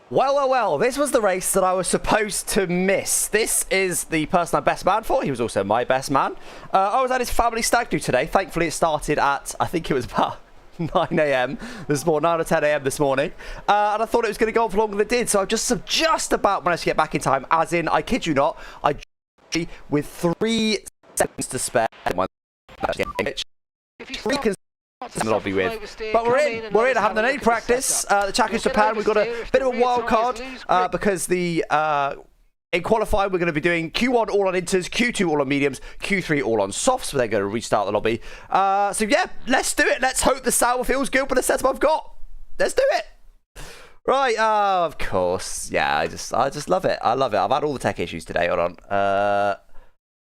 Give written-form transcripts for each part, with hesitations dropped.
Well, this was the race that I was supposed to miss. This is the person I'm best man for. He was also my best man. I was at his family stag do today. Thankfully, it started at, I think it was about 9 a.m. this morning, 9 or 10 a.m. this morning. And I thought it was going to go on for longer than it did. So I just about managed to get back in time. As in, I kid you not, I with 3 seconds to spare. In the lobby with, but we're in. I haven't done any practice. The Challenge Japan, we've got a bit of a wild card because the in qualifying we're going to be doing Q1 all on inters, Q2 all on mediums, Q3 all on softs. We're then going to restart the lobby. So yeah, let's do it. Let's hope the sour feels good with the setup I've got. Let's do it. Right, of course. Yeah, I just love it. I love it. I've had all the tech issues today. Hold on.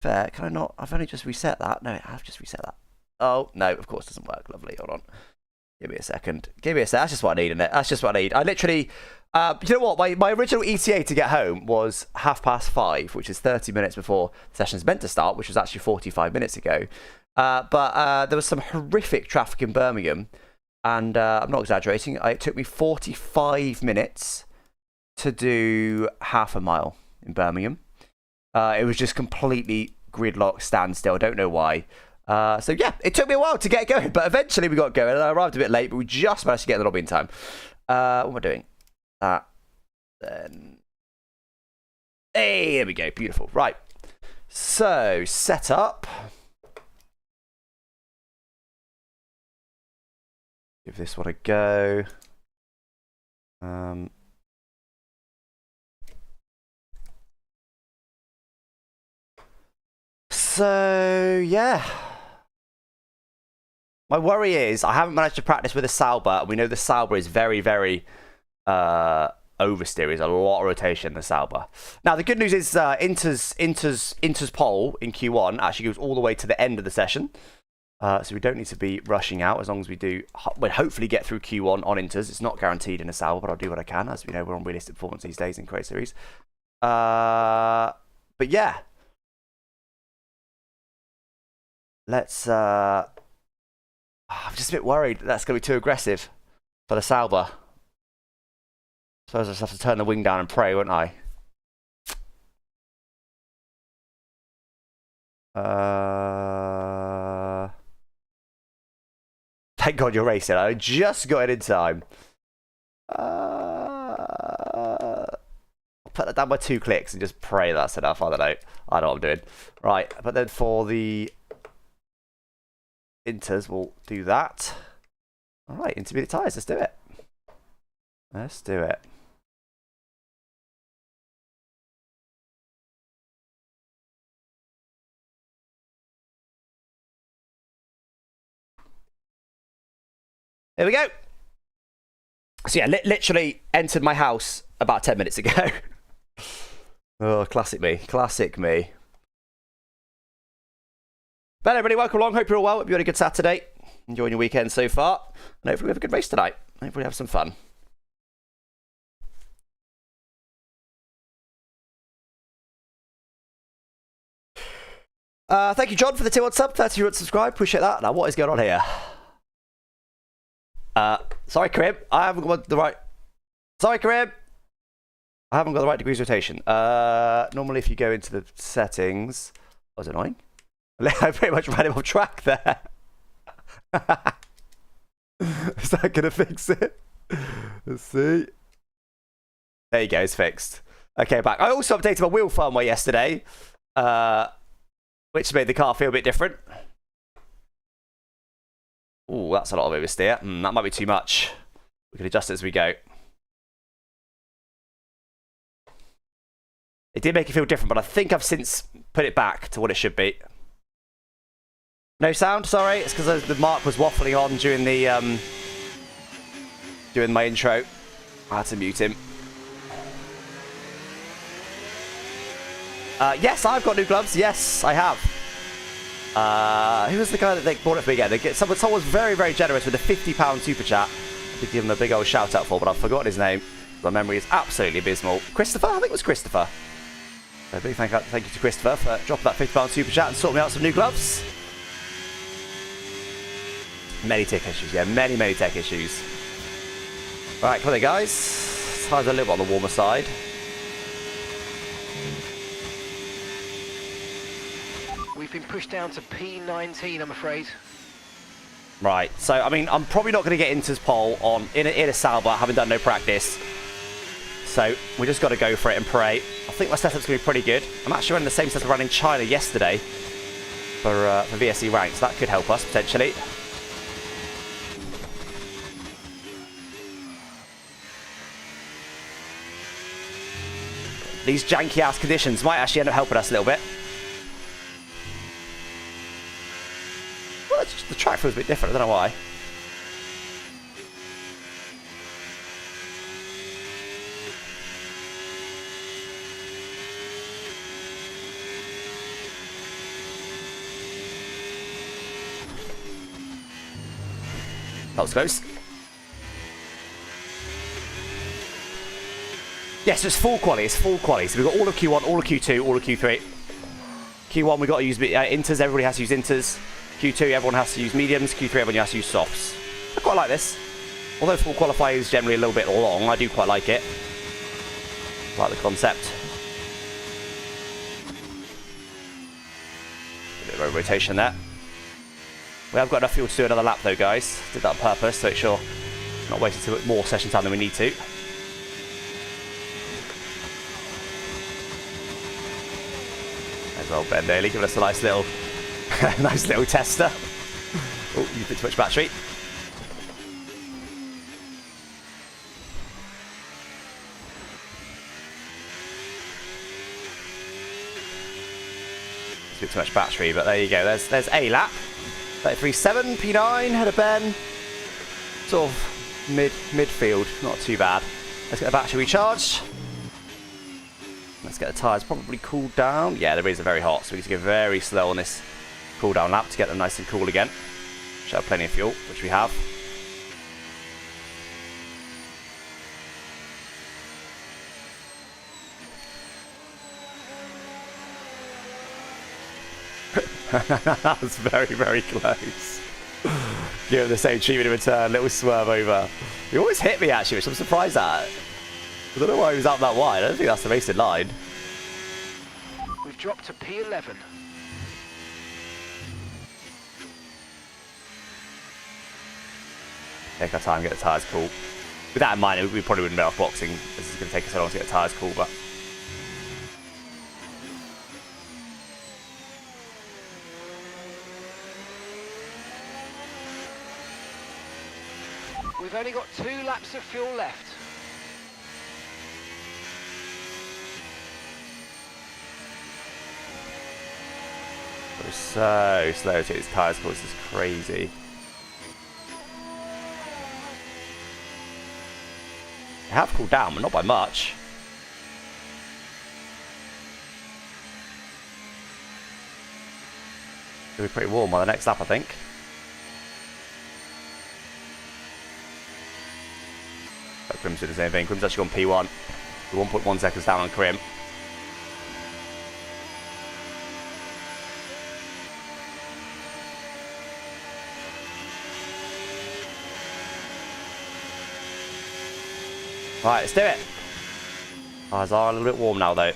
Fair. Can I not? I've only just reset that. No, I've just reset that. Oh, no, of course it doesn't work. Lovely. Hold on. Give me a second. Give me a sec. That's just what I need, isn't it? That's just what I need. I literally, you know what? My original ETA to get home was 5:30, which is 30 minutes before the session's meant to start, which was actually 45 minutes ago. But there was some horrific traffic in Birmingham, and I'm not exaggerating. It took me 45 minutes to do half a mile in Birmingham. It was just completely gridlock, standstill. I don't know why. So yeah, it took me a while to get going, but eventually we got going. And I arrived a bit late, but we just managed to get in the lobby in time. What am I doing? Then, hey, there we go. Beautiful. Right. So set up. Give this one a go. So yeah. My worry is I haven't managed to practice with a Sauber, and we know the Sauber is very, very oversteer. There's a lot of rotation in the Sauber. Now, the good news is Inter's pole in Q1 actually goes all the way to the end of the session. So we don't need to be rushing out as long as we do, we'll hopefully get through Q1 on Inters. It's not guaranteed in a Sauber, but I'll do what I can. As we know, we're on realistic performance these days in Create Series. But yeah. Let's... I'm just a bit worried that's going to be too aggressive for the Sauber. Suppose I just have to turn the wing down and pray, won't I? Thank God you're racing. I just got it in time. I'll put that down by 2 clicks and just pray that's enough. I don't know. I know what I'm doing. Right, but then for the Inters, we'll do that. All right, intermediate tyres. Let's do it. Let's do it. Here we go. So yeah, literally entered my house about 10 minutes ago. Oh, classic me. Classic me. But everybody, welcome along. Hope you're all well. Hope you had a good Saturday. Enjoying your weekend so far. And hopefully we have a good race tonight. Hopefully have some fun. Thank you, John, for the 2-1 sub. 30 euros subscribe. Appreciate that. Now, what is going on here? Sorry, Karim. I haven't got the right... Sorry, Karim. I haven't got the right degrees rotation. Normally, if you go into the settings... Oh, was it annoying? I pretty much ran him off track there. Is that going to fix it? Let's see. There you go, it's fixed. Okay, back. I also updated my wheel firmware yesterday, which made the car feel a bit different. Ooh, that's a lot of oversteer. That might be too much. We can adjust it as we go. It did make it feel different, but I think I've since put it back to what it should be. No sound, sorry. It's because the mark was waffling on during the during my intro. I had to mute him. Yes, I've got new gloves. Yes, I have. Who was the guy that they bought it for me again? Someone was very, very generous with a £50 super chat. I did give him a big old shout out for, but I've forgotten his name. My memory is absolutely abysmal. Christopher? I think it was Christopher. So big thank you to Christopher for dropping that £50 super chat and sorting me out some new gloves. Many tech issues, yeah, many tech issues. Right, come on then, guys. Tyres are a little bit on the warmer side. We've been pushed down to P19, I'm afraid. Right, so I mean, I'm probably not going to get into this pole in a Sauber, having done no practice. So we just got to go for it and pray. I think my setup's going to be pretty good. I'm actually running the same setup I ran in China yesterday for VSE rank, so that could help us potentially. These janky ass conditions might actually end up helping us a little bit. Well, it's just, the track feels a bit different, I don't know why. That was close. Yes, it's full quality. It's full quality. So we've got all of Q1, all of Q2, all of Q3. Q1, we've got to use inters. Everybody has to use inters. Q2, everyone has to use mediums. Q3, everyone has to use softs. I quite like this. Although full qualify is generally a little bit long, I do quite like it. I like the concept. A bit of a rotation there. We have got enough fuel to do another lap though, guys. Did that on purpose to make sure not wasting more session time than we need to. As well, Ben Daly giving us a nice little, nice little tester. Oh, you put too much battery. It's a bit too much battery, but there you go. There's a lap. 33.7, P9, head of Ben. Sort of midfield, not too bad. Let's get the battery recharged. Let's get the tyres probably cooled down. Yeah, the rears are very hot, so we need to go very slow on this cool down lap to get them nice and cool again. Should have plenty of fuel, which we have. That was very, very close. Give him the same treatment in return. Little swerve over. He always hit me actually, which I'm surprised at. I don't know why he was out that wide. I don't think that's the racing line. We've dropped to P11. Take our time, get the tyres cool. With that in mind, we probably wouldn't be off boxing. This is going to take us so long to get the tyres cool, but... We've only got 2 laps of fuel left. We're so slow to get these tyres cool, this is crazy. They have cooled down, but not by much. It'll be pretty warm by the next lap, I think. Crim's doing the same thing. Crim's actually gone P1. We're 1.1 seconds down on Crim. Right, let's do it. Eyes are a little bit warm now, though.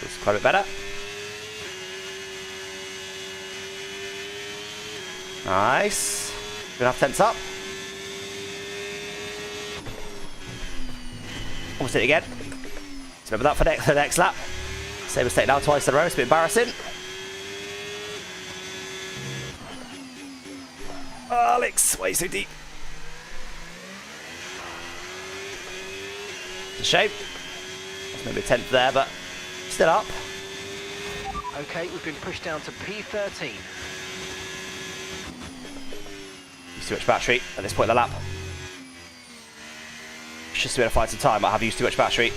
Looks quite a bit better. Nice. Good enough, tense up. Almost did it again. Let's remember that for the next lap. Same mistake now twice in a row. It's a bit embarrassing. Alex, way so deep. It's a shame. That's maybe a 10th there, but still up. Okay, we've been pushed down to P13. used too much battery at this point in the lap. Just to be able to find some time, I have used too much battery.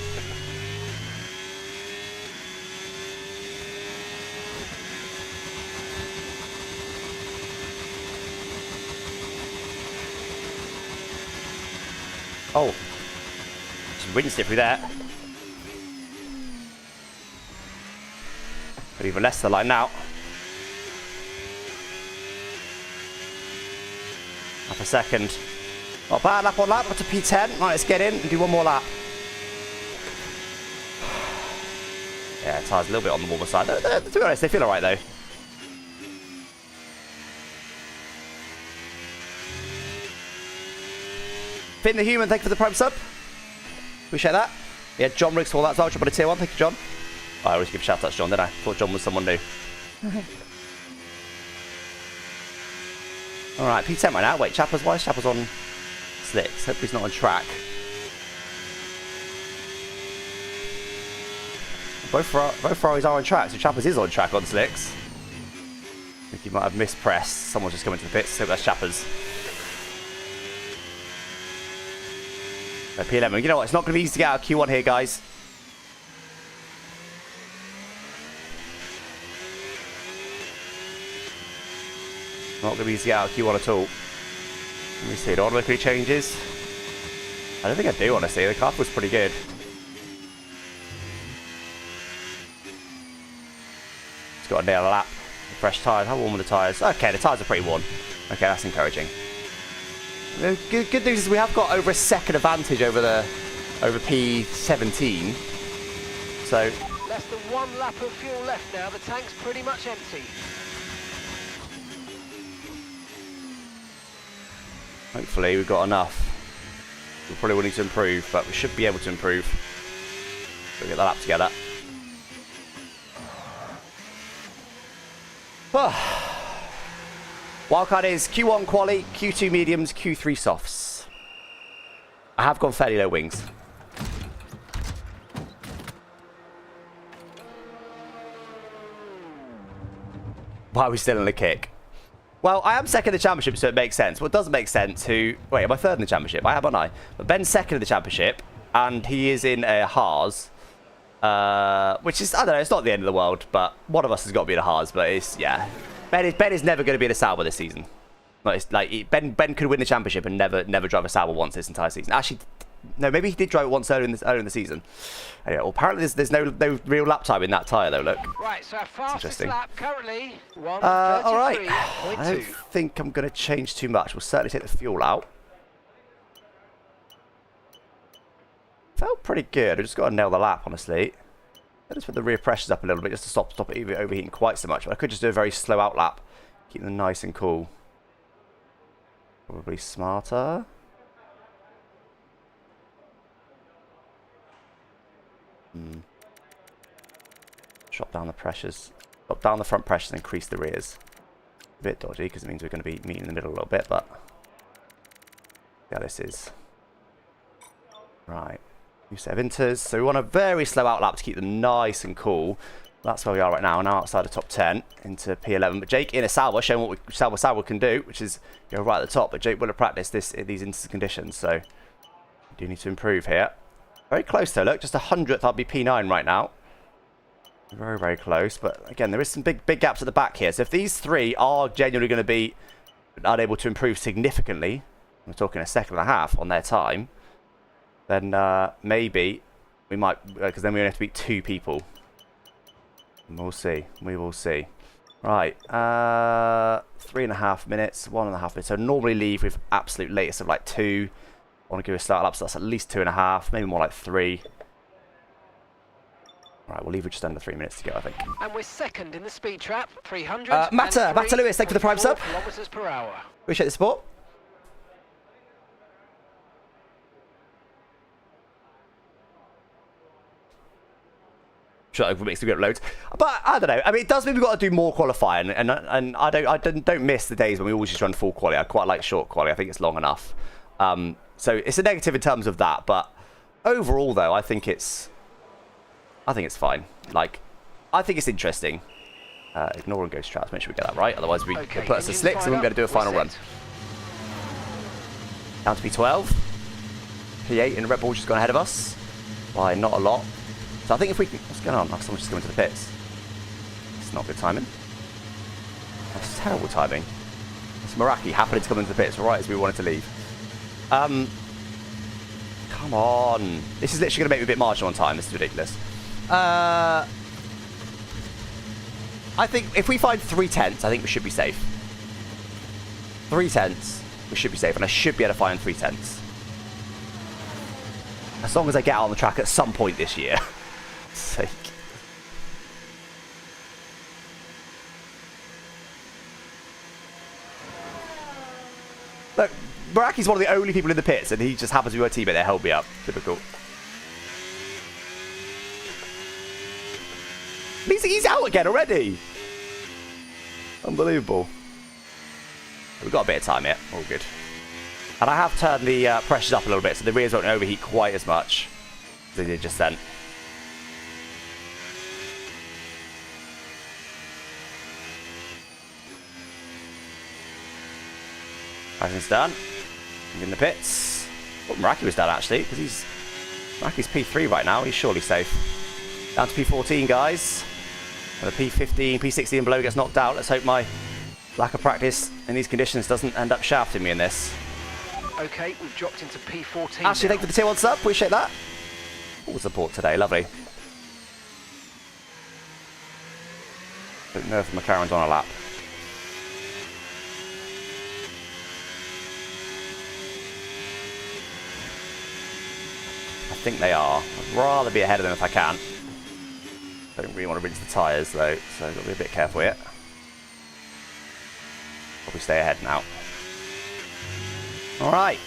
Oh, just wind slippery there. But even less than the line now. Half a second. Not bad, lap on lap, up to P10. Right, let's get in and do one more lap. Yeah, tyres a little bit on the warmer side. To be honest, they feel alright though. Finn the Human, thank you for the Prime sub. Appreciate that. Yeah, John Riggs for all that as well. Jump on a tier 1, thank you, John. Oh, I always give shout outs to John, didn't I? Thought John was someone new. Alright, P10 right now. Wait, Chapper's, why is Chapper's on slicks? Hope he's not on track. Both Ferraris are on track, so Chapper's is on track on slicks. I think he might have mispressed. Someone's just coming to the pits, so that's Chapper's. P11. You know what? It's not going to be easy to get out of Q1 here, guys. Not going to be easy to get out of Q1 at all. Let me see. Do I want to make any changes? I don't think I do, honestly. The car was pretty good. Just got to nail a lap. Fresh tyres. How warm are the tyres? Okay, the tyres are pretty warm. Okay, that's encouraging. The good news is we have got over a second advantage over P17. So less than one lap of fuel left now. The tank's pretty much empty. Hopefully we've got enough. We probably will need to improve, but we should be able to improve. We'll get that lap together. Wildcard is Q1 quali, Q2 mediums, Q3 softs. I have gone fairly low wings. Why are we still in the kick? Well, I am second in the championship, so it makes sense. What doesn't make sense who... Wait, am I third in the championship? I am, aren't I? But Ben's second in the championship, and he is in a Haas. Which is, I don't know, it's not the end of the world, but one of us has got to be in a Haas, but it's, yeah. Ben is never going to be in a Sauber this season. Ben could win the championship and never drive a Sauber once this entire season. Actually, no, maybe he did drive it once earlier in the season. Anyway, well, apparently there's no real lap time in that tyre though. Look. Right, so our fastest lap currently 1:33.2. All right. I don't think I'm going to change too much. We'll certainly take the fuel out. Felt pretty good. I just got to nail the lap, honestly. I just put the rear pressures up a little bit just to stop it even overheating quite so much. But I could just do a very slow out lap, keep them nice and cool. Probably smarter. Drop down the pressures. Drop down the front pressures and increase the rears. A bit dodgy because it means we're going to be meeting in the middle a little bit, but yeah, this is right. New set of inters. So we want a very slow out lap to keep them nice and cool. That's where we are right now. Now outside the top 10 into P11. But Jake in a Sauber, showing what Sauber can do, which is right at the top. But Jake will have practiced these inter conditions, so we do need to improve here. Very close though. Look, just 100th. I'll be P9 right now. Very, very close. But again, there is some big gaps at the back here. So if these three are genuinely going to be unable to improve significantly, we're talking a second and a half on their time, then maybe we might, because then we only have to beat 2 people. We'll see. We will see. Right. 3.5 minutes, 1.5 minutes. So normally leave with absolute latest of like 2. I want to give a start up, so that's at least 2.5, maybe more like 3. Right, we'll leave with just under 3 minutes to go, I think. And we're second in the speed trap, 300. Matter Lewis, thank you for the Prime sub. Kilometers per hour. Appreciate the support. Sure, it makes me get loads, but I don't know. I mean, it does mean we've got to do more qualifying, and I don't miss the days when we always just run full quali. I quite like short quali. I think it's long enough. So it's a negative in terms of that, but overall though, I think it's fine. Like, I think it's interesting. Ignore and ghost traps. Make sure we get that right. Otherwise, we put us to slicks and we won't be able to do a final run. Down to P12. P8 and Red Bull just gone ahead of us by not a lot. So I think if we can... What's going on? Oh, someone's just going to the pits. It's not good timing. That's terrible timing. It's Meraki happening to come into the pits right as we wanted to leave. Come on. This is literally going to make me a bit marginal on time. This is ridiculous. I think if we find 3 tenths, I think we should be safe. 3 tenths, we should be safe. And I should be able to find 3 tenths. As long as I get out on the track at some point this year. Sake. Look, Meraki's one of the only people in the pits, and he just happens to be my teammate that held me up. Typical. He's out again already. Unbelievable. We've got a bit of time here. All good. And I have turned the pressures up a little bit, so the rears won't overheat quite as much as they did just then. Rising's done. He's in the pits. Oh, Meraki was done actually, because Meraki's P3 right now. He's surely safe. Down to P14, guys. And the P15, P16 and below gets knocked out. Let's hope my lack of practice in these conditions doesn't end up shafting me in this. Okay, we've dropped into P14 Ashley, thank you for the tier 1 sub. Appreciate that. All support today. Lovely. Don't know if the McLaren's on a lap. I think they are. I'd rather be ahead of them if I can. Don't really want to rinse the tyres though, so I've got to be a bit careful here. Probably stay ahead now. Alright.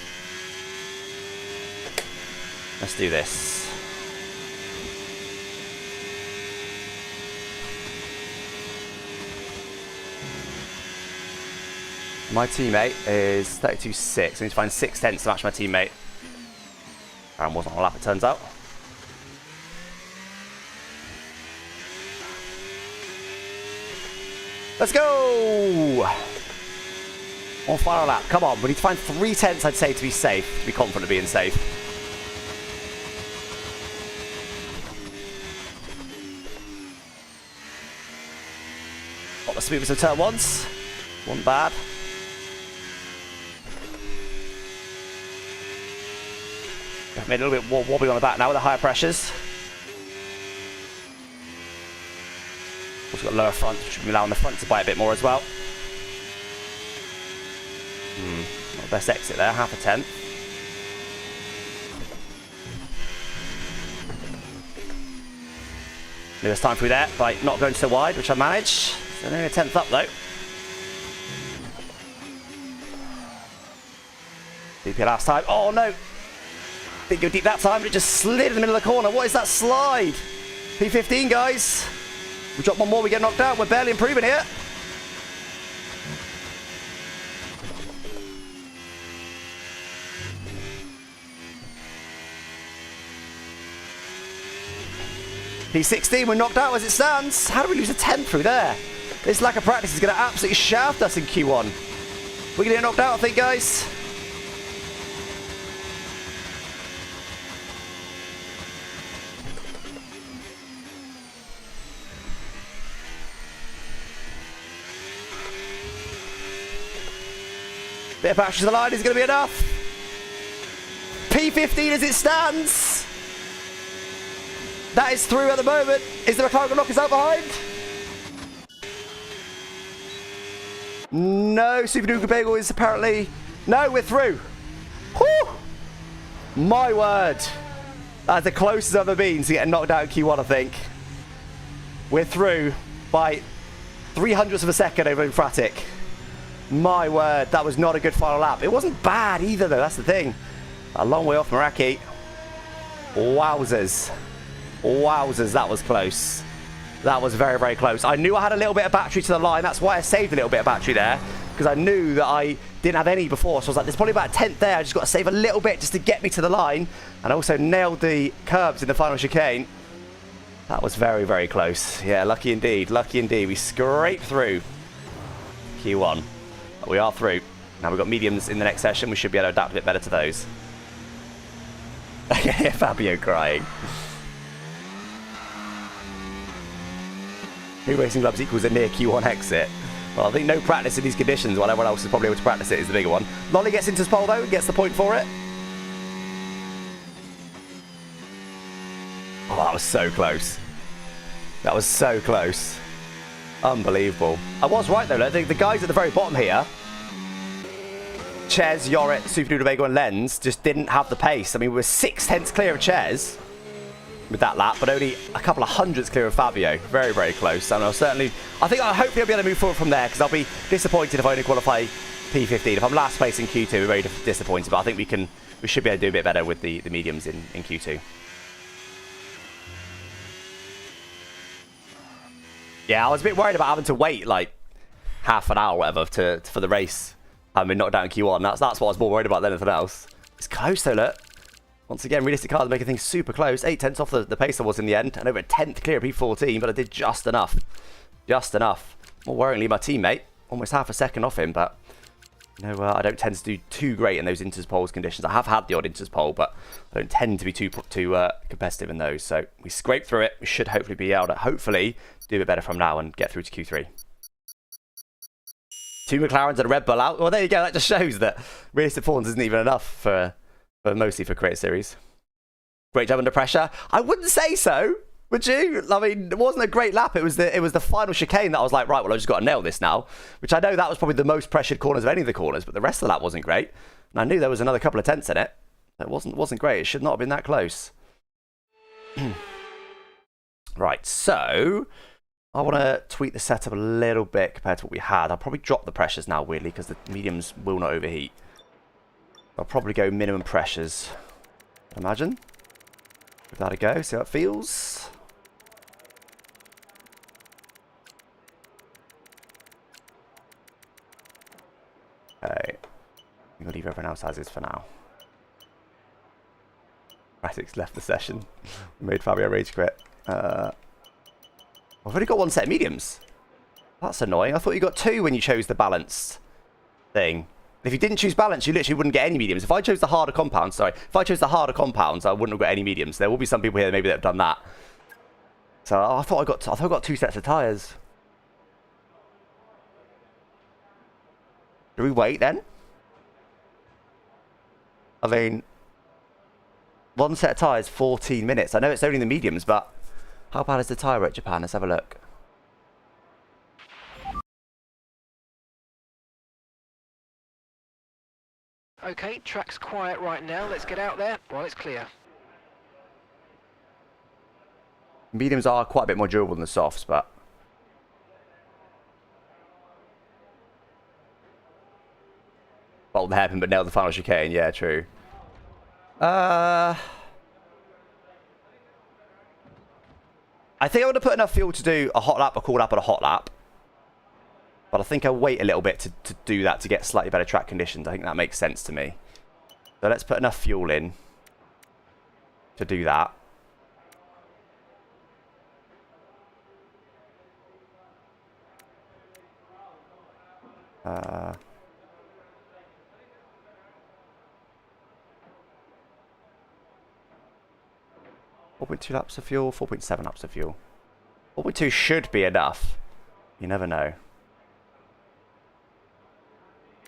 Let's do this. My teammate is 32.6. I need to find 6 tenths to match my teammate. Aaron wasn't on a lap, it turns out. Let's go! One final lap. Come on, we need to find 3 tenths, I'd say, to be safe. To be confident of being safe. Got the smoothest of turn ones. One bad. Made a little bit wobbly on the back now with the higher pressures. Also got lower front, which will be allowing the front to bite a bit more as well. Not the best exit there, half a tenth. Newest time through there by not going so wide, which I managed. So only a tenth up though. DP last time. Oh no! Didn't go deep that time, but it just slid in the middle of the corner. What is that slide? P15, guys. We drop one more, we get knocked out. We're barely improving here. P16, we're knocked out as it stands. How do we lose a 10 through there? This lack of practice is going to absolutely shaft us in Q1. We're going to get knocked out, I think, guys. Bit of battery to the line is going to be enough. P15 as it stands. That is through at the moment. Is the McLaren knock us out behind? No, Super Duper Bagel is apparently... No, we're through. Whew. My word. That's the closest I've ever been to getting knocked out in Q1, I think. We're through by 300ths of a second over Infratic. My word, that was not a good final lap. It wasn't bad either, though. That's the thing. A long way off Meraki. Wowzers. Wowzers, that was close. That was very, very close. I knew I had a little bit of battery to the line. That's why I saved a little bit of battery there. Because I knew that I didn't have any before. So I was like, there's probably about a tenth there. I just got to save a little bit just to get me to the line. And I also nailed the curbs in the final chicane. That was very, very close. Yeah, lucky indeed. Lucky indeed. We scraped through Q1. We are through. Now we've got mediums in the next session. We should be able to adapt a bit better to those. Okay, Fabio crying. 2 racing clubs equals a near Q1 exit. Well, I think no practice in these conditions while everyone else is probably able to practice it is the bigger one. Lolly gets into his pole though, gets the point for it. Oh, that was so close. That was so close. Unbelievable. I was right though, the guys at the very bottom here, Ches, Yorit, Super Dudabago and Lens, just didn't have the pace. I mean, we were 6/10 clear of Ches with that lap, but only a couple of hundredths clear of Fabio. Very, very close. And hopefully I'll be able to move forward from there, because I'll be disappointed if I only qualify P15. If I'm last place in Q2, we're very disappointed, but I think we should be able to do a bit better with the mediums in Q2. Yeah, I was a bit worried about having to wait like half an hour or whatever for the race. Having been knocked down in Q1. That's what I was more worried about than anything else. It's close though, look. Once again, realistic cars making things super close. 8/10 off the pace I was in the end, and over a 10th clear of P14, but I did just enough. Just enough. More worryingly, my teammate, almost half a second off him, but you know, I don't tend to do too great in those Inters poles conditions. I have had the odd Inters pole, but I don't tend to be too competitive in those. So we scraped through it. We should hopefully be able to do a bit better from now and get through to Q3. 2 McLarens and a Red Bull out. Well, there you go. That just shows that realistic performance isn't even enough for mostly for Create Series. Great job under pressure. I wouldn't say so. Would you? I mean, it wasn't a great lap. It was the final chicane that I was like, right, well, I just got to nail this now. Which I know that was probably the most pressured corners of any of the corners, but the rest of the lap wasn't great. And I knew there was another couple of tenths in it. It wasn't great. It should not have been that close. Right, so I want to tweak the setup a little bit compared to what we had. I'll probably drop the pressures now, weirdly, because the mediums will not overheat. I'll probably go minimum pressures. Imagine. Give that a go, see how it feels. Okay. I'm going to leave everyone else as is for now. Classics left the session. Made Fabio rage quit. I've already got 1 set of mediums. That's annoying. I thought you got 2 when you chose the balanced thing. If you didn't choose balance, you literally wouldn't get any mediums. If I chose the harder compounds, I wouldn't have got any mediums. There will be some people here maybe that have done that. So I thought I got 2 sets of tyres. Do we wait then? I mean, 1 set of tyres, 14 minutes. I know it's only the mediums, but how bad is the tyre at Japan? Let's have a look. Okay, track's quiet right now. Let's get out there while it's clear. Mediums are quite a bit more durable than the softs, but bolt the hairpin but nailed the final chicane. Yeah, true. I think I would have put enough fuel to do a hot lap, a cool lap, and a hot lap. But I think I'll wait a little bit to do that to get slightly better track conditions. I think that makes sense to me. So let's put enough fuel in to do that. Uh, 4.2 laps of fuel, 4.7 laps of fuel. 4.2 should be enough. You never know.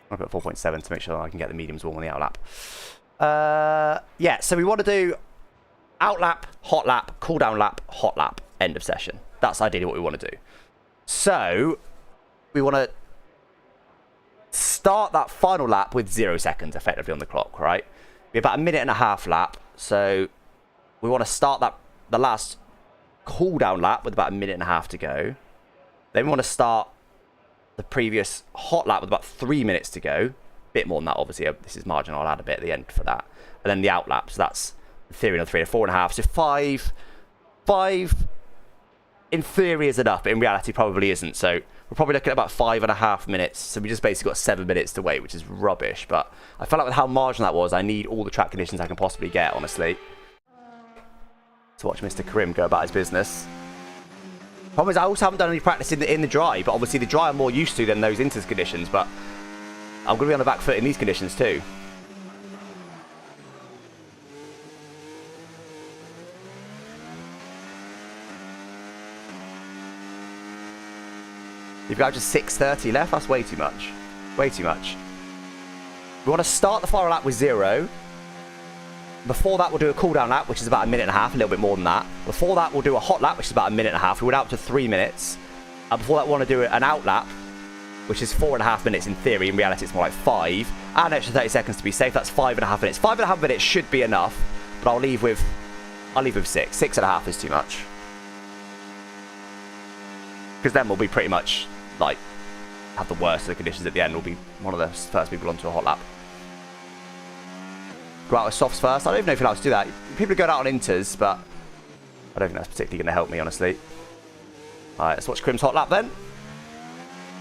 I'll put 4.7 to make sure I can get the mediums warm on the outlap. Yeah, so we want to do outlap, hot lap, cool down lap, hot lap, end of session. That's ideally what we want to do. So we want to start that final lap with 0 seconds effectively on the clock, right? Be about 1.5 minute lap. So we want to start the last cool down lap with about 1.5 minutes to go. Then we want to start the previous hot lap with about 3 minutes to go. Bit more than that, obviously. This is marginal. I'll add a bit at the end for that. And then the out lap. So that's in theory another 3 or 4.5. So 5 in theory is enough, but in reality probably isn't. So we're probably looking at about 5.5 minutes. So we just basically got 7 minutes to wait, which is rubbish. But I felt like with how marginal that was, I need all the track conditions I can possibly get, honestly, to watch Mr. Karim go about his business. Problem is, I also haven't done any practice in the dry, but obviously the dry I'm more used to than those Inters conditions. But I'm going to be on the back foot in these conditions too. You've got just 6:30 left. That's way too much. Way too much. We want to start the final lap with 0. Before that, we'll do a cooldown lap, which is about 1.5 minutes, a little bit more than that. Before that, we'll do a hot lap, which is about 1.5 minutes. We went out to 3 minutes. Before that, we want to do an out lap, which is 4.5 minutes in theory. In reality, it's more like 5. And an extra 30 seconds to be safe. That's 5.5 minutes. 5.5 minutes should be enough, but I'll leave with 6. 6.5 is too much. Because then we'll be pretty much, like, have the worst of the conditions at the end. We'll be one of the first people onto a hot lap. Go out with softs first. I don't even know if you're allowed to do that. People are going out on inters, but I don't think that's particularly going to help me, honestly. Alright, let's watch Crim's hot lap then.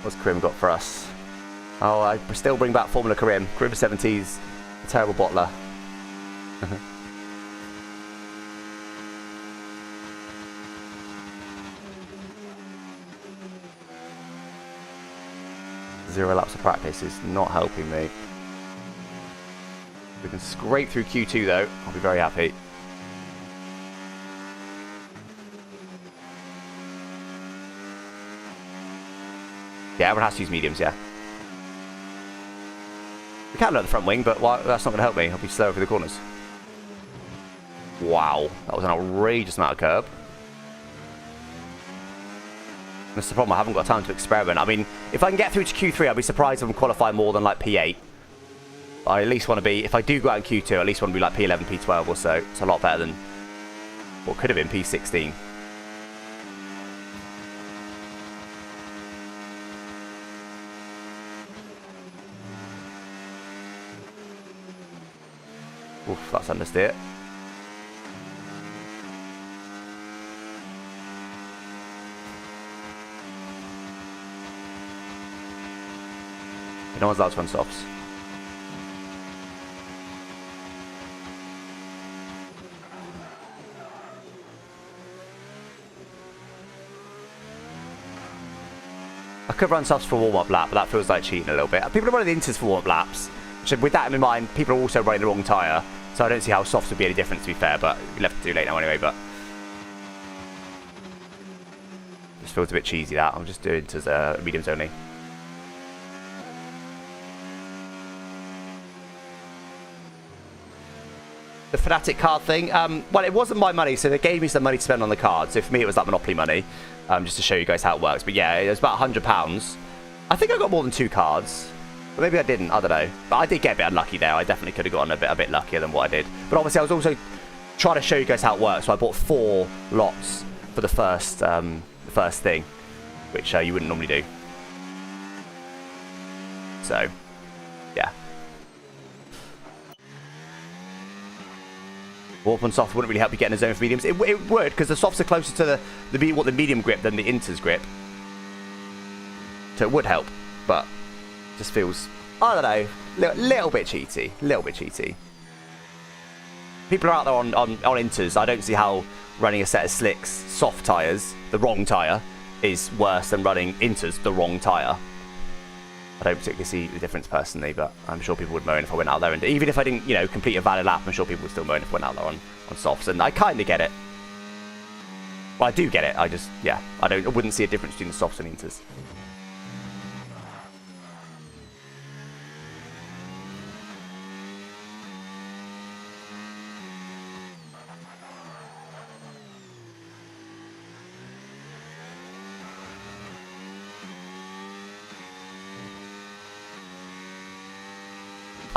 What's Crim got for us? Oh, I still bring back Formula Karim. Karim 70's a terrible bottler. Zero laps of practice is not helping me. We can scrape through Q2 though. I'll be very happy. Yeah, everyone has to use mediums, yeah. We can load the front wing, but that's not going to help me. I'll be slower through the corners. Wow, that was an outrageous amount of curb. That's the problem, I haven't got time to experiment. I mean, if I can get through to Q3, I'll be surprised if I can qualify more than like P8. I at least want to be, if I do go out in Q2, I at least want to be like P11, P12 or so. It's a lot better than what could have been P16. Oof, that's understeer. No one's allowed to run softs. I could run softs for a warm-up lap, but that feels like cheating a little bit. People are running the inters for warm-up laps, which with that in mind, people are also running the wrong tyre, so I don't see how softs would be any different, to be fair, but we'll have to do late now anyway, but just feels a bit cheesy that. I'm just doing it as mediums only. The Fnatic card thing, well, it wasn't my money, so they gave me some money to spend on the card. So for me, it was like Monopoly money, just to show you guys how it works. But yeah, it was about £100. I think I got more than 2 cards, but maybe I didn't. I don't know. But I did get a bit unlucky there. I definitely could have gotten a bit luckier than what I did. But obviously, I was also trying to show you guys how it works. So I bought 4 lots for the first thing, which you wouldn't normally do. So, yeah. Warp and soft wouldn't really help you get in a zone for mediums. It would, because the softs are closer to the medium grip than the inters grip. So it would help, but it just feels, I don't know, little bit cheaty. Little bit cheaty. People are out there on inters. I don't see how running a set of slicks, soft tyres, the wrong tyre, is worse than running inters, the wrong tyre. I don't particularly see the difference personally, but I'm sure people would moan if I went out there. And even if I didn't, complete a valid lap, I'm sure people would still moan if I went out there on softs. And I kind of get it. Well, I do get it. I just, yeah, I wouldn't see a difference between the softs and inters.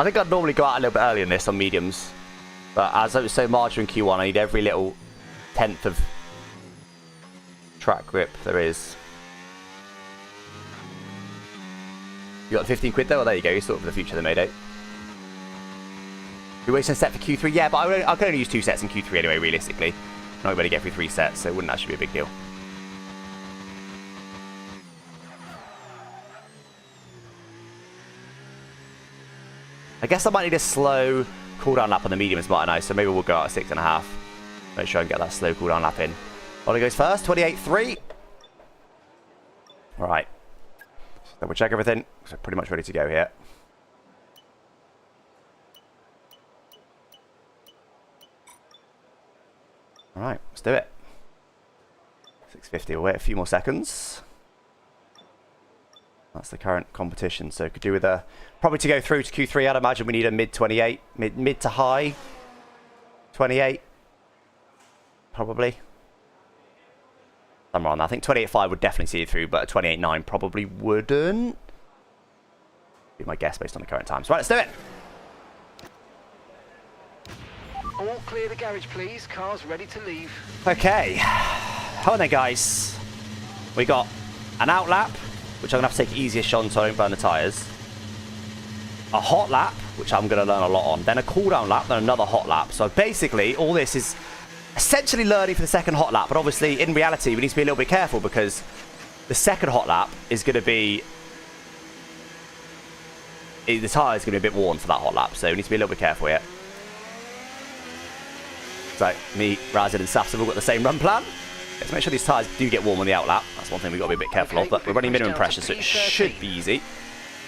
I think I'd normally go out a little bit earlier in this on mediums, but as I was so marginal in Q1, I need every little tenth of track grip there is. You got 15 quid though? Well, there you go, you thought for the future they made it. You're wasting a set for Q3? Yeah, but I can only use 2 sets in Q3 anyway, realistically. I'm not going to get through 3 sets, so it wouldn't actually be a big deal. I guess I might need a slow cooldown lap on the mediums, mightn't I? So maybe we'll go out at 6.5. Make sure I can get that slow cooldown lap in. Ollie goes first, 28.3. Alright. Then we'll check everything. So pretty much ready to go here. All right, let's do it. 650, we'll wait a few more seconds. That's the current competition, so could do with a... Probably to go through to Q3, I'd imagine we need a mid-28, mid to high 28, probably. Somewhere on that. I think 28.5 would definitely see it through, but 28.9 probably wouldn't. Be my guess based on the current times. Right, let's do it. All clear the garage, please. Cars ready to leave. Okay. Hold on there, guys. We got an out lap, which I'm going to have to take easiest on so I don't burn the tyres. A hot lap, which I'm going to learn a lot on. Then a cool down lap, then another hot lap. So basically, all this is essentially learning for the second hot lap. But obviously, in reality, we need to be a little bit careful because the second hot lap is going to be... The tyre is going to be a bit worn for that hot lap. So we need to be a little bit careful here. So me, Razid and Safs have all got the same run plan. Let's make sure these tyres do get warm on the out lap. That's one thing we've got to be a bit careful of. But we're running minimum pressure, so it should be easy.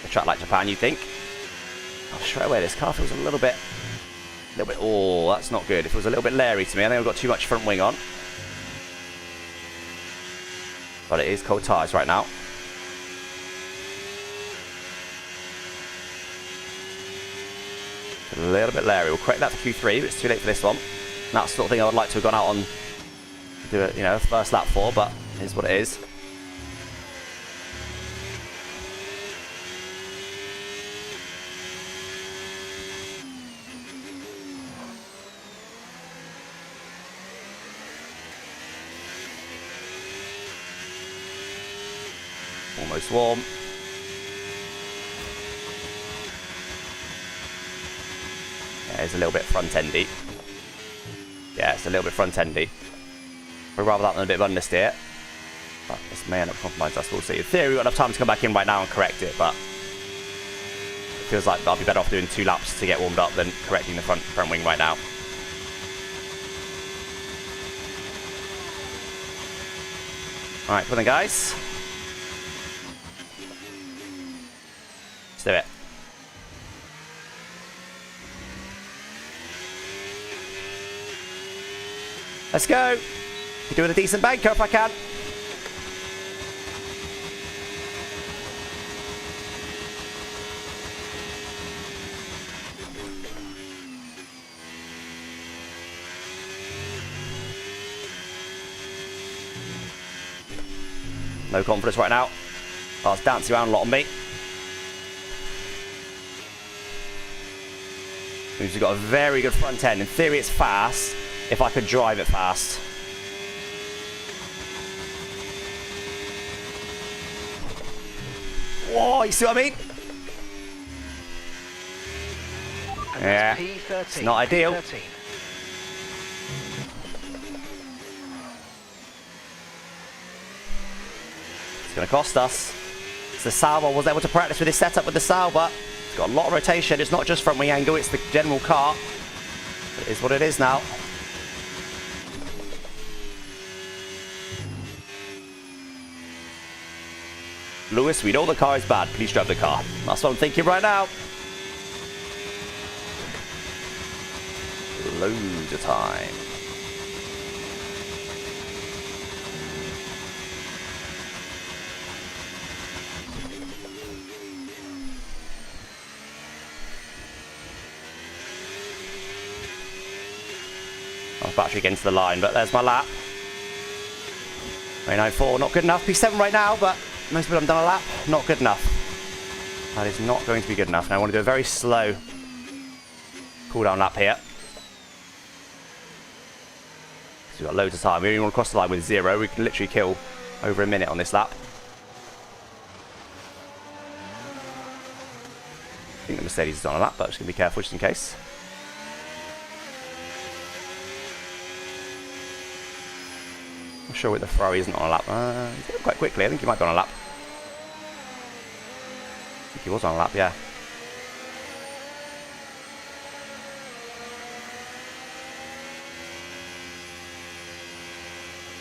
A track like Japan, you'd think. Oh, straight away, this car feels a little bit... Oh, that's not good. It feels a little bit leery to me. I think I've got too much front wing on. But it is cold tyres right now. A little bit leery. We'll correct that for Q3, but it's too late for this one. And that's the sort of thing I would like to have gone out on, do it, you know, first lap for, but it is what it is. Almost warm. Yeah, it's a little bit front-endy. Yeah, it's a little bit front-endy. We'd rather that than a bit of understeer. But this may end up compromised us, we'll see. In theory, we've got enough time to come back in right now and correct it, but it feels like I'll be better off doing 2 laps to get warmed up than correcting the front wing right now. Alright, well then guys. Let's do it. Let's go. You're doing a decent banker if I can. No confidence right now. I was dancing around a lot on me. We've got a very good front end. In theory, it's fast. If I could drive it fast. Whoa, you see what I mean? Yeah, it's not ideal. P13. It's going to cost us. It's the Sauber. I was able to practice with this setup with the Sauber. It's got a lot of rotation. It's not just front wing angle, it's the general car. It is what it is now. Lewis, we know the car is bad. Please drive the car. That's what I'm thinking right now. Loads of time. Oh, battery against the line, but there's my lap. 29.4, not good enough. P7 right now, but most people haven't done a lap. Not good enough. That is not going to be good enough. Now I want to do a very slow cool down lap here. So we've got loads of time. We only want to cross the line with 0. We can literally kill over a minute on this lap. I think the Mercedes is on a lap, but I'm just going to be careful just in case. I'm sure with the Ferrari isn't on a lap. He's going quite quickly. I think he might be on a lap. I think he was on a lap, yeah.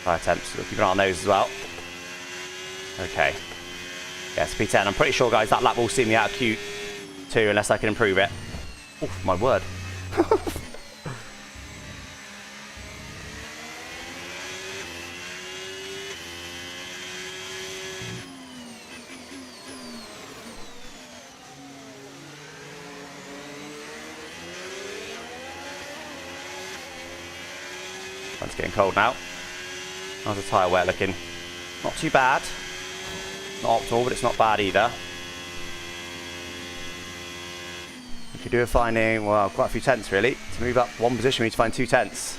Attempts. We'll keep an eye on those as well. Okay. Yes, P10. I'm pretty sure, guys, that lap will see me out of Q2 unless I can improve it. Oh, my word. It's getting cold now. How's the tyre wear looking? Not too bad. Not optimal, but it's not bad either. You could do a finding, well, quite a few tenths really. To move up one position, we need to find 2 tenths.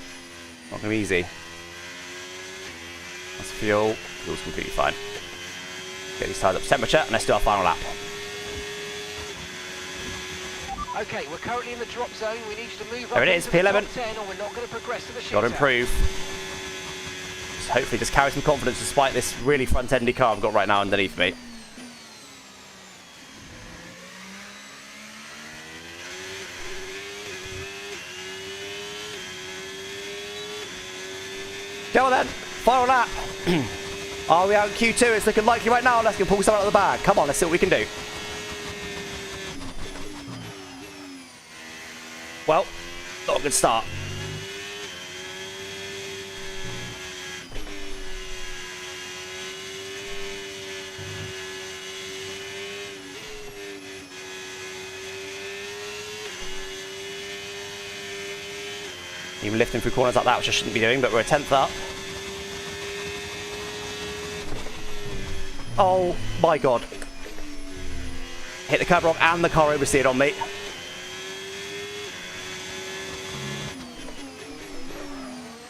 Not going to be easy. That's fuel. Fuel's completely fine. Get these tyres up to temperature, and let's do our final lap. Okay, we're currently in the drop zone. We need you to move there up it is, into the P11. top 10, or we're not going to progress to the shootout. Got to improve. So hopefully just carry some confidence despite this really front-endy car I've got right now underneath me. Go on then, final lap. Are we out in Q2? It's looking likely right now. Let's go pull something out of the bag. Come on, let's see what we can do. Well, not a good start. Even lifting through corners like that, which I shouldn't be doing, but we're a 10th up. Oh my god. Hit the curb rock and the car oversteered on me.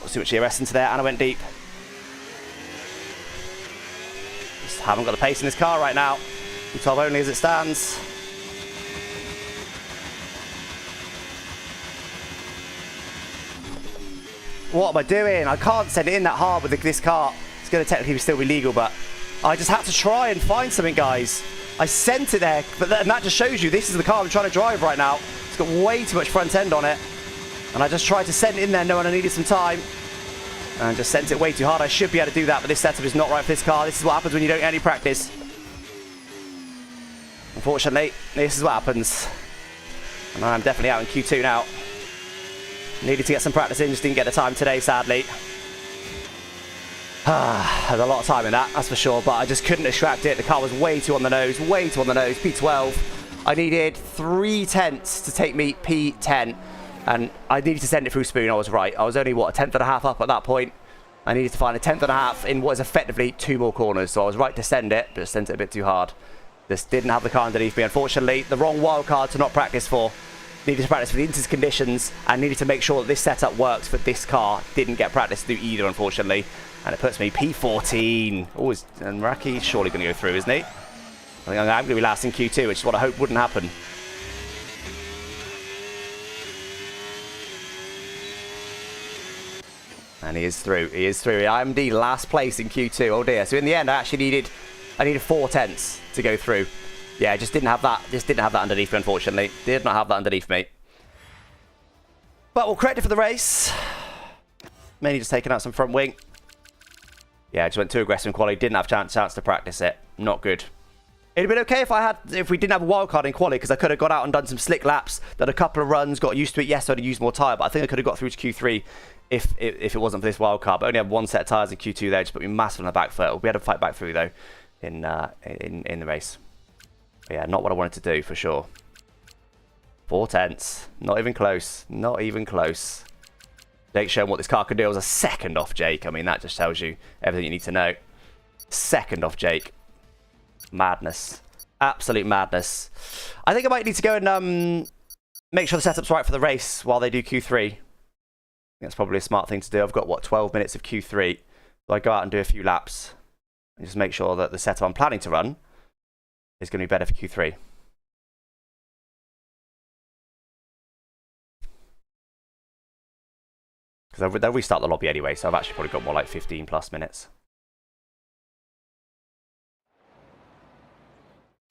Let's see what GRS into there, and I went deep. Just haven't got the pace in this car right now. Top only as it stands. What am I doing? I can't send it in that hard with this car. It's going to technically still be legal, but I just had to try and find something, guys. I sent it there, but that just shows you this is the car I'm trying to drive right now. It's got way too much front end on it. And I just tried to send it in there knowing I needed some time. And just sent it way too hard. I should be able to do that, but this setup is not right for this car. This is what happens when you don't get any practice. Unfortunately, this is what happens. And I'm definitely out in Q2 now. Needed to get some practice in, just didn't get the time today, sadly. There's a lot of time in that, that's for sure, but I just couldn't extract it. The car was way too on the nose, P12. I needed 3 tenths to take me P10, and I needed to send it through spoon. I was right. I was only, what, a 10th and a half up at that point. I needed to find a 10th and a half in what is effectively 2 more corners, so I was right to send it, but sent it a bit too hard. Just didn't have the car underneath me, unfortunately. The wrong wildcard to not practice for. Needed to practice for the Inters conditions and needed to make sure that this setup works for this car. Didn't get practice to do either, unfortunately. And it puts me P14. Always, and Racky's surely going to go through, isn't he? I think I'm going to be last in Q2, which is what I hope wouldn't happen. And he is through. He is through. I'm the last place in Q2. Oh dear. So in the end, I needed 4 tenths to go through. Yeah, just didn't have that. Just didn't have that underneath me, unfortunately. Did not have that underneath me. But we'll credit for the race. Mainly just taking out some front wing. Yeah, just went too aggressive in quali. Didn't have chance to practice it. Not good. It'd have been okay if we didn't have a wildcard in quali, because I could have got out and done some slick laps, done a couple of runs, got used to it. Yes, I'd have used more tyre, but I think I could have got through to Q3 if it wasn't for this wildcard. But I only had 1 set of tyres in Q2 there, just put me massive on the back foot. We had to fight back through though in the race. But yeah, not what I wanted to do for sure. 4 tenths, not even close, not even close. Jake showing what this car could do. I was a second off Jake. I mean, that just tells you everything you need to know. Second off Jake. Madness. Absolute madness. I think I might need to go and make sure the setup's right for the race while they do Q3. I think that's probably a smart thing to do. I've got, what, 12 minutes of Q3. So I go out and do a few laps and just make sure that the setup I'm planning to run is going to be better for Q3. Because they'll restart the lobby anyway, so I've actually probably got more like 15 plus minutes.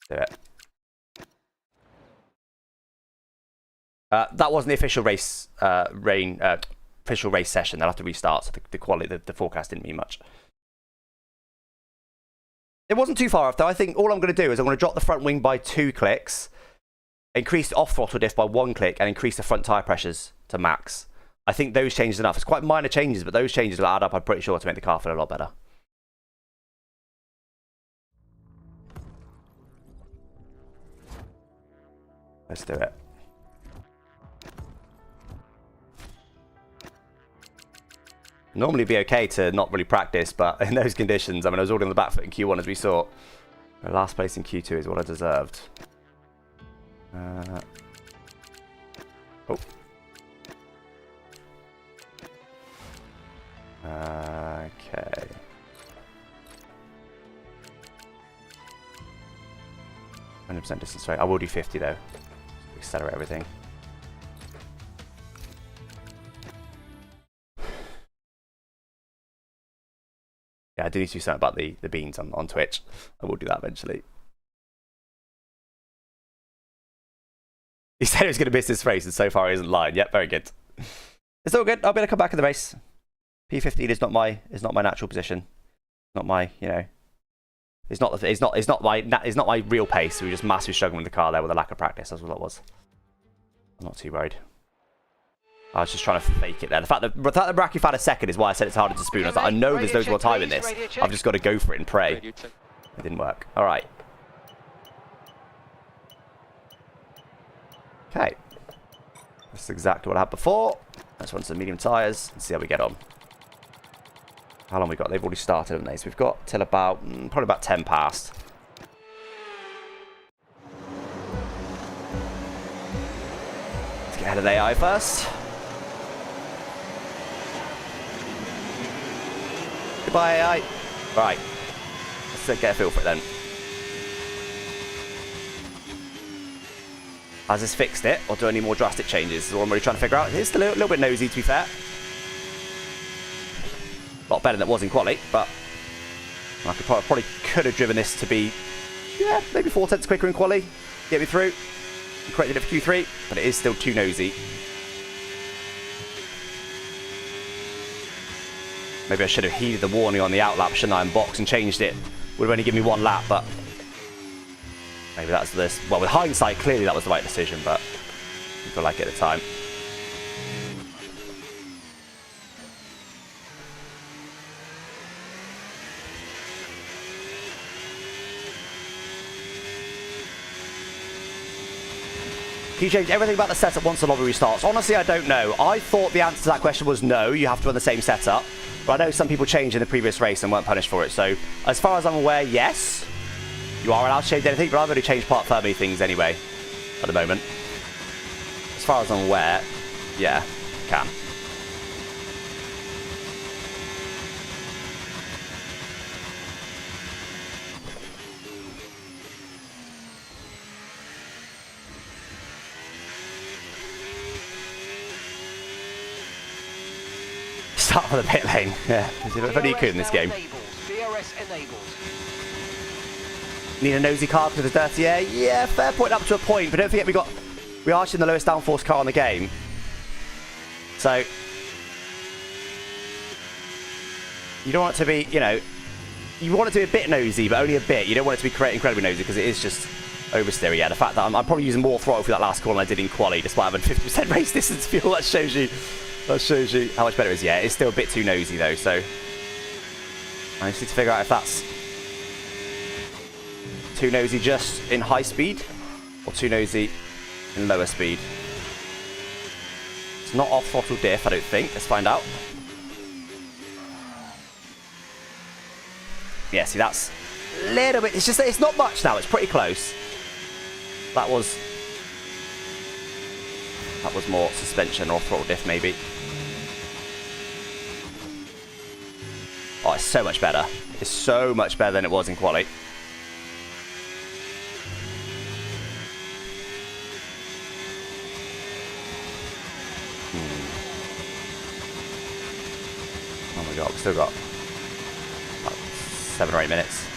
Do it. That wasn't the official race official race session. They'll have to restart, so the quality, the forecast didn't mean much. It wasn't too far off though. I think all I'm going to do is I'm going to drop the front wing by 2 clicks, increase the off throttle diff by 1 click, and increase the front tyre pressures to max. I think those changes enough. It's quite minor changes, but those changes will add up, I'm pretty sure, to make the car feel a lot better. Let's do it. Normally be okay to not really practice, but in those conditions, I mean, I was already on the back foot in Q1 as we saw. Last place in Q2 is what I deserved. Oh. Okay. %, distance rate. I will do 50 though. Accelerate everything. Yeah, I do need to do something about the beans on Twitch. I will do that eventually. He said he was going to miss this race, and so far he isn't lying. Yep, very good. It's all good. I'll be able to come back in the race. P15 is not my natural position. Not my, you know. It's not my real pace. We were just massively struggling with the car there with a lack of practice. That's what it was. I'm not too worried. I was just trying to fake it there. The fact that Bracky's had a second is why I said it's harder to spoon. I was like, I know there's loads more time in this. I've just got to go for it and pray. It didn't work. All right. Okay. That's exactly what I had before. Let's run some medium tyres and see how we get on. How long we got? They've already started, haven't they? So we've got till about, probably about 10 past. Let's get ahead of the AI first. Goodbye, AI. Right. Let's get a feel for it then. Has this fixed it, or do I need more drastic changes? Is what I'm really trying to figure out. It's a little bit nosy, to be fair. A lot better than it was in quali, but I probably could have driven this to be, yeah, maybe 4 tenths quicker in quali. Get me through. Corrected it for Q3, but it is still too nosy. Maybe I should have heeded the warning on the outlap, shouldn't I, in box and changed it. Would have only given me 1 lap, but maybe that's this. Well, with hindsight, clearly that was the right decision, but I feel like it at the time. Can you change everything about the setup once the lobby restarts? Honestly, I don't know. I thought the answer to that question was no, you have to run the same setup. But I know some people changed in the previous race and weren't punished for it. So, as far as I'm aware, yes. You are allowed to change anything, but I've already changed part thermally things anyway, at the moment. As far as I'm aware, yeah, can. Start for the pit lane. Yeah, if only you could in this game. Need a nosy car because of the dirty air. Yeah, fair point up to a point, but don't forget we are actually in the lowest downforce car in the game. So you don't want it to be, you know, you want it to be a bit nosy, but only a bit. You don't want it to be incredibly nosy because it is just oversteer. Yeah, the fact that I'm probably using more throttle for that last call than I did in quali, despite having 50% race distance fuel. That shows you how much better it is. Yeah, it's still a bit too nosy though, so I just need to figure out if that's too nosy just in high speed or too nosy in lower speed. It's not off throttle diff, I don't think. Let's find out. Yeah, see, that's a little bit, it's not much now, it's pretty close. That was more suspension or throttle diff maybe. Oh, it's so much better. It's so much better than it was in quali. Oh my god, we've still got about 7 or 8 minutes.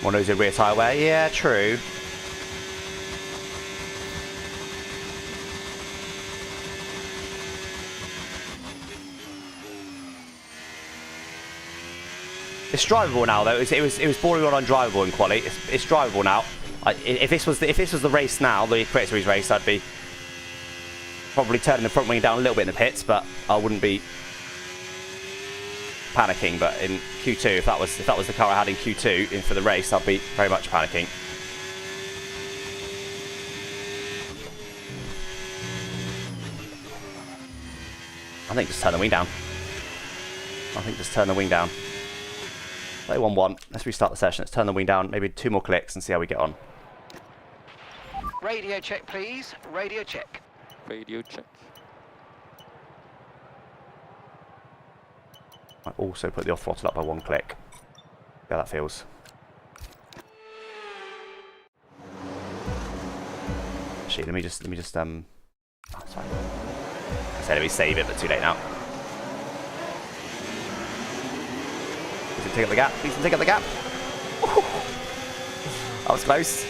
One of those in rear tyre wear. Yeah, true. It's drivable now, though. It was bordering on undrivable in quali. It's drivable now. If this was the race now, the Create Series race, I'd be probably turning the front wing down a little bit in the pits, but I wouldn't be panicking, but in Q2, if that was the car I had in Q2 in for the race, I'd be very much panicking. I think just turn the wing down. I think just turn the wing down. 31-1. Let's restart the session. Let's turn the wing down. Maybe 2 more clicks and see how we get on. Radio check, please. Radio check. Radio check. I also put the off throttle up by 1 click. See how that feels. Actually, let me just oh, sorry. I said let me save it, but too late now. Please don't take up the gap. Please don't take up the gap. Ooh. That was close.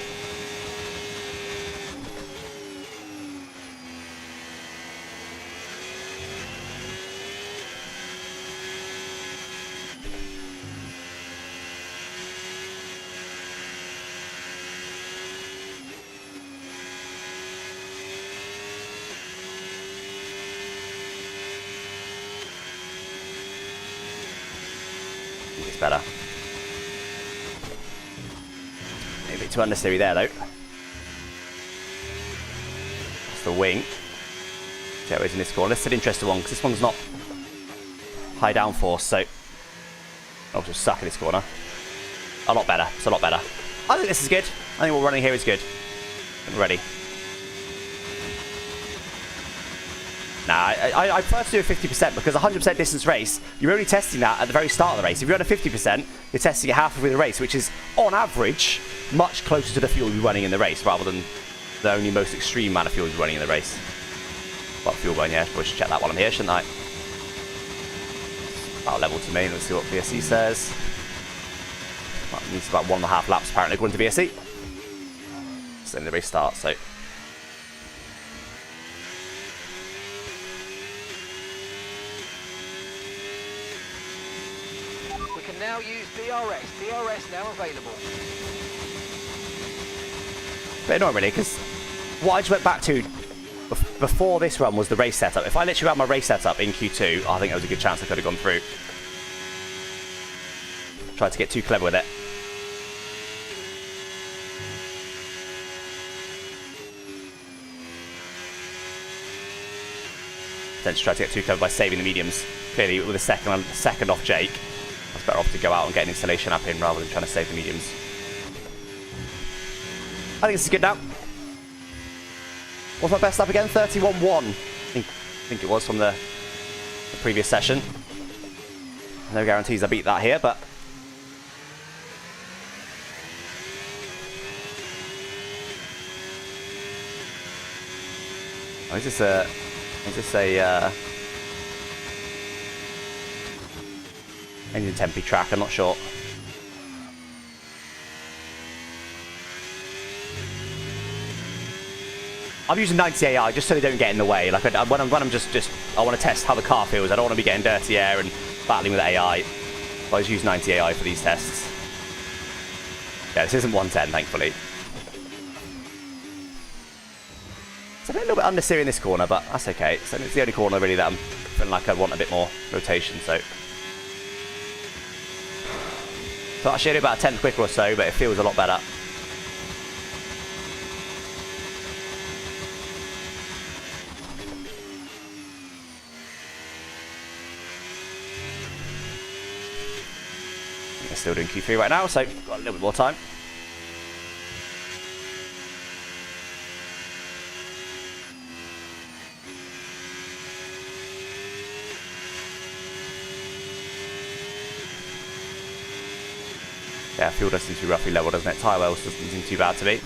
It's better. Maybe a bit too unnecessary there though. That's the wing. See how it is in this corner. This is an interesting one because this one's not high downforce, so I'll just suck in this corner. A lot better. It's a lot better. I think this is good. I think what we're running here is good. I'm ready. Nah, I prefer to do a 50% because 100% distance race, you're only testing that at the very start of the race. If you're on a 50%, you're testing it halfway through the race, which is, on average, much closer to the fuel you're running in the race, rather than the only most extreme amount of fuel you're running in the race. What fuel going here? Probably should check that while I'm here, shouldn't I? About level to me. Let's see what VSC says. Well, it needs about 1.5 laps, apparently, according to VSC. So then the race starts, so... Now use DRS. DRS now available. But annoying really, because what I just went back to before this run was the race setup. If I literally had my race setup in Q2, I think there was a good chance I could have gone through. Tried to get too clever with it. Potentially tried to get too clever by saving the mediums. Clearly with a second off Jake. It's better off to go out and get an installation app in rather than trying to save the mediums. I think this is good now. What's my best lap again? 31.1. I think it was from the previous session. No guarantees I beat that here, but... Oh, is this a engine tempi track? I'm not sure. I'm using 90 AI just so they don't get in the way. Like when I'm just I want to test how the car feels. I don't want to be getting dirty air and battling with AI. So I just use 90 AI for these tests. Yeah, this isn't 110, thankfully. It's a little bit understeer in this corner, but that's okay. So it's the only corner really that I'm feeling like I want a bit more rotation. So I should do about a tenth quicker or so, but it feels a lot better. We're still doing Q3 right now, so got a little bit more time. Yeah, fuel does seem to be roughly level, doesn't it? Tyre wells doesn't seem too bad to me.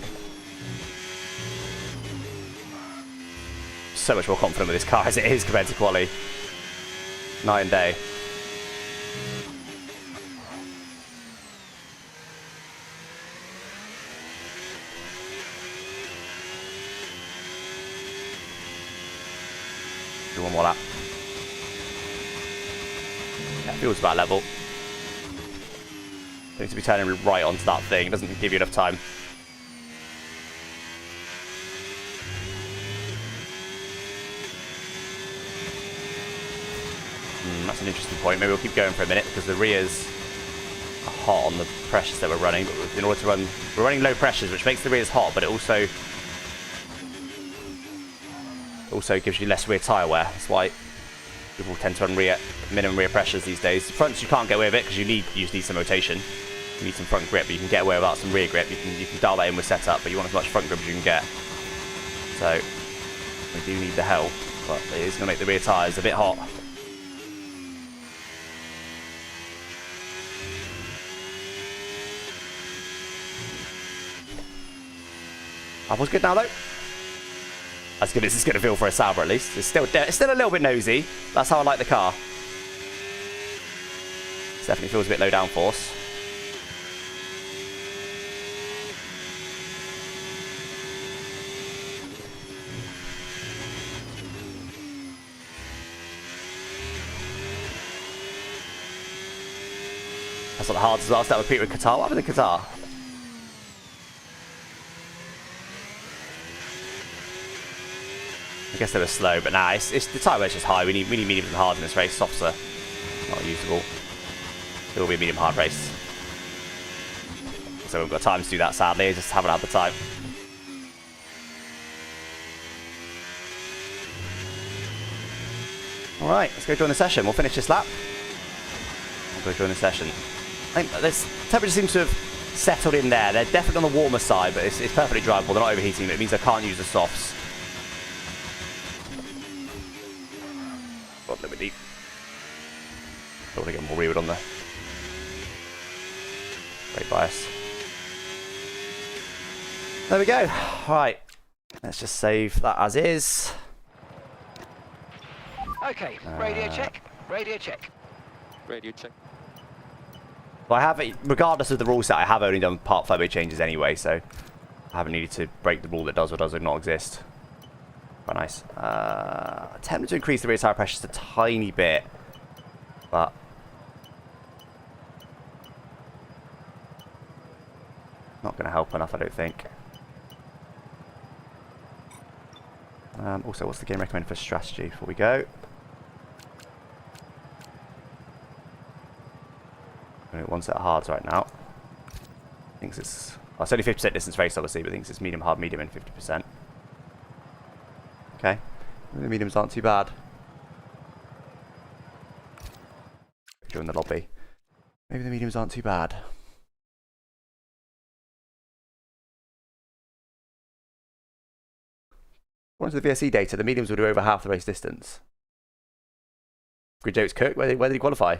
So much more confident with this car as it is compared to quali. Night and day. Do one more lap. Yeah, fuel's about level. Need to be turning right onto that thing. It doesn't give you enough time. That's an interesting point. Maybe we'll keep going for a minute because the rears are hot on the pressures that we're running. But in order to run, we're running low pressures, which makes the rears hot, but it also gives you less rear tyre wear. That's why people tend to run minimum rear pressures these days. Fronts you can't get away with it because you just need some rotation. You need some front grip, but you can get away without some rear grip. You can dial that in with setup, but you want as much front grip as you can get. So we do need the help, but it is going to make the rear tyres a bit hot. That was good now though. As good as it's going to feel for a Sauber at least. It's still a little bit nosy. That's how I like the car. It definitely feels a bit low downforce. That's not hard as well. Start with Peter with Qatar. What happened to Qatar? I guess they were slow, but nah, it's the tyre weight's just high. We need medium and hard in this race. Softs are not usable. It will be a medium hard race. So we've got time to do that, sadly. I just haven't had the time. Alright, let's go join the session. We'll finish this lap. We'll go join the session. I think this temperature seems to have settled in there. They're definitely on the warmer side, but it's perfectly drivable. They're not overheating, but it means I can't use the softs. Got a little bit deep. Don't want to get more rearward on the brake bias. There we go. Right, let's just save that as is. Okay, radio check. Radio check. Radio check. Well, I have, regardless of the rule set, I have only done part flow changes anyway, so I haven't needed to break the rule that does or does not exist. Quite nice. Attempted to increase the rear tyre pressure just a tiny bit, but not going to help enough, I don't think. Also, what's the game recommend for strategy before we go? One set of hards right now. Thinks it's, well, it's only 50% distance race, obviously, but thinks it's medium, hard, medium, and 50%. Okay, the mediums aren't too bad. Join the lobby. Maybe the mediums aren't too bad. According to the VSE data, the mediums will do over half the race distance. Good jokes, Kirk. Where did he qualify?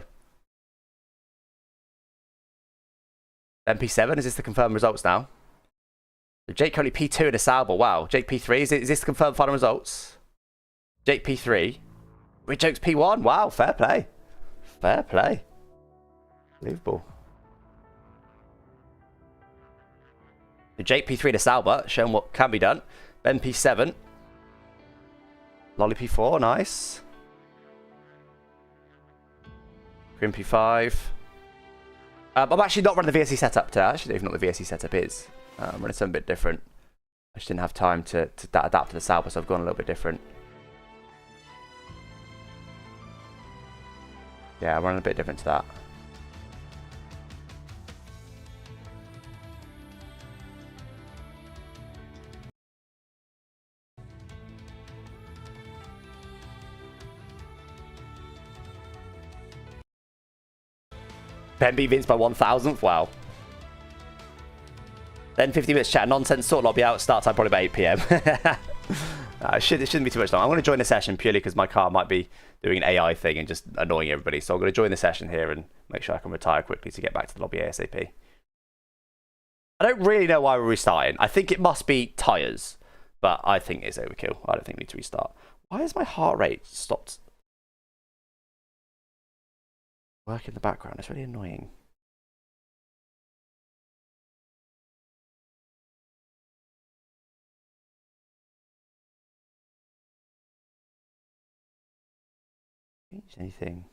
MP7, is this the confirmed results now? Jake currently P2 in a Sauber. Wow. Jake P3, is this the confirmed final results? Jake P3. With Joke's P1. Wow, fair play. Fair play. Unbelievable. Jake P3 in a Sauber, showing what can be done. Ben P7. Lolly P4, nice. Grim P5. I'm actually not running the VSE setup today. I actually don't even know what the VSE setup is. I'm running something a bit different. I just didn't have time to adapt to the Sauber, so I've gone a little bit different. Yeah, I'm running a bit different to that. Ben beat Vince by 1,000th. Wow. Then 50 minutes chat. Nonsense sort lobby out. Start time probably by 8 PM. It shouldn't be too much long. I'm going to join the session purely because my car might be doing an AI thing and just annoying everybody. So I'm going to join the session here and make sure I can retire quickly to get back to the lobby ASAP. I don't really know why we're restarting. I think it must be tyres, but I think it's overkill. I don't think we need to restart. Why has my heart rate stopped work in the background? It's really annoying. Change anything?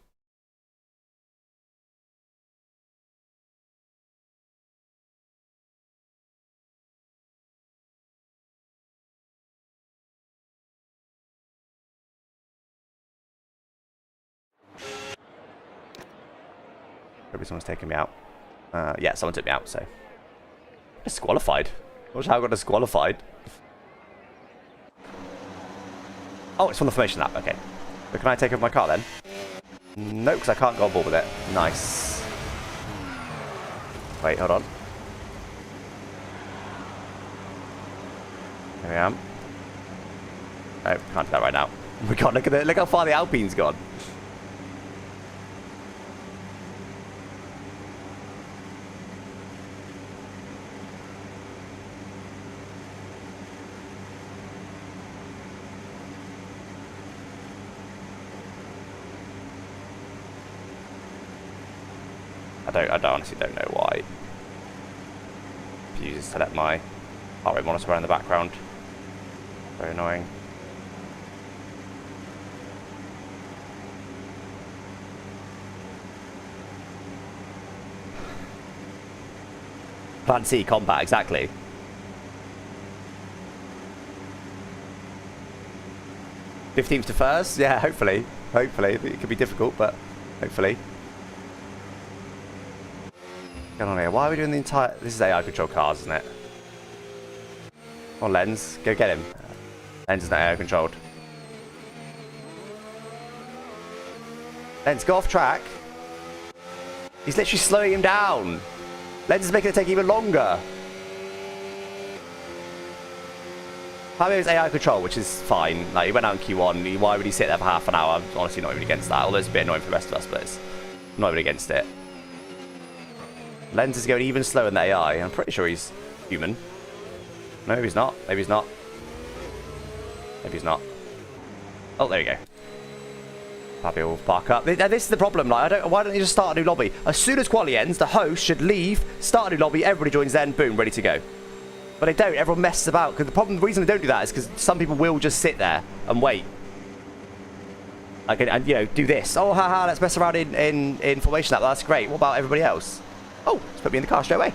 Maybe someone's taking me out. Yeah, someone took me out, so. Disqualified. Watch how I got disqualified. Oh, it's from the formation lap. Okay. So can I take over my car then? No, because I can't go on board with it. Nice. Wait, hold on. Here I am. No, can't do that right now. We can't look at it. Look how far the Alpine's gone. I honestly don't know why. Uses to let my heart rate monitor run in the background. Very annoying. Plan C combat, exactly. '15th to first? Yeah, hopefully. Hopefully. It could be difficult, but hopefully. Get on here. Why are we doing the entire... This is AI control cars, isn't it? Come on, Lens. Go get him. Lens is not AI controlled. Lens, go off track. He's literally slowing him down. Lens is making it take even longer. Fabio's AI control, which is fine. Like, he went out in Q1. Why would he sit there for half an hour? I'm honestly not even against that. Although it's a bit annoying for the rest of us, but it's not even against it. Lens is going even slower than the AI. I'm pretty sure he's human. No, maybe he's not. Maybe he's not. Maybe he's not. Oh, there you go. Fabio will park up. This is the problem. Like, why don't you just start a new lobby? As soon as quali ends, the host should leave, start a new lobby, everybody joins then, boom, ready to go. But they don't. Everyone messes about. Because the reason they don't do that is because some people will just sit there and wait. Like, and you know, do this. Oh, haha, let's mess around in formation lap. That's great. What about everybody else? Oh, just put me in the car straight away.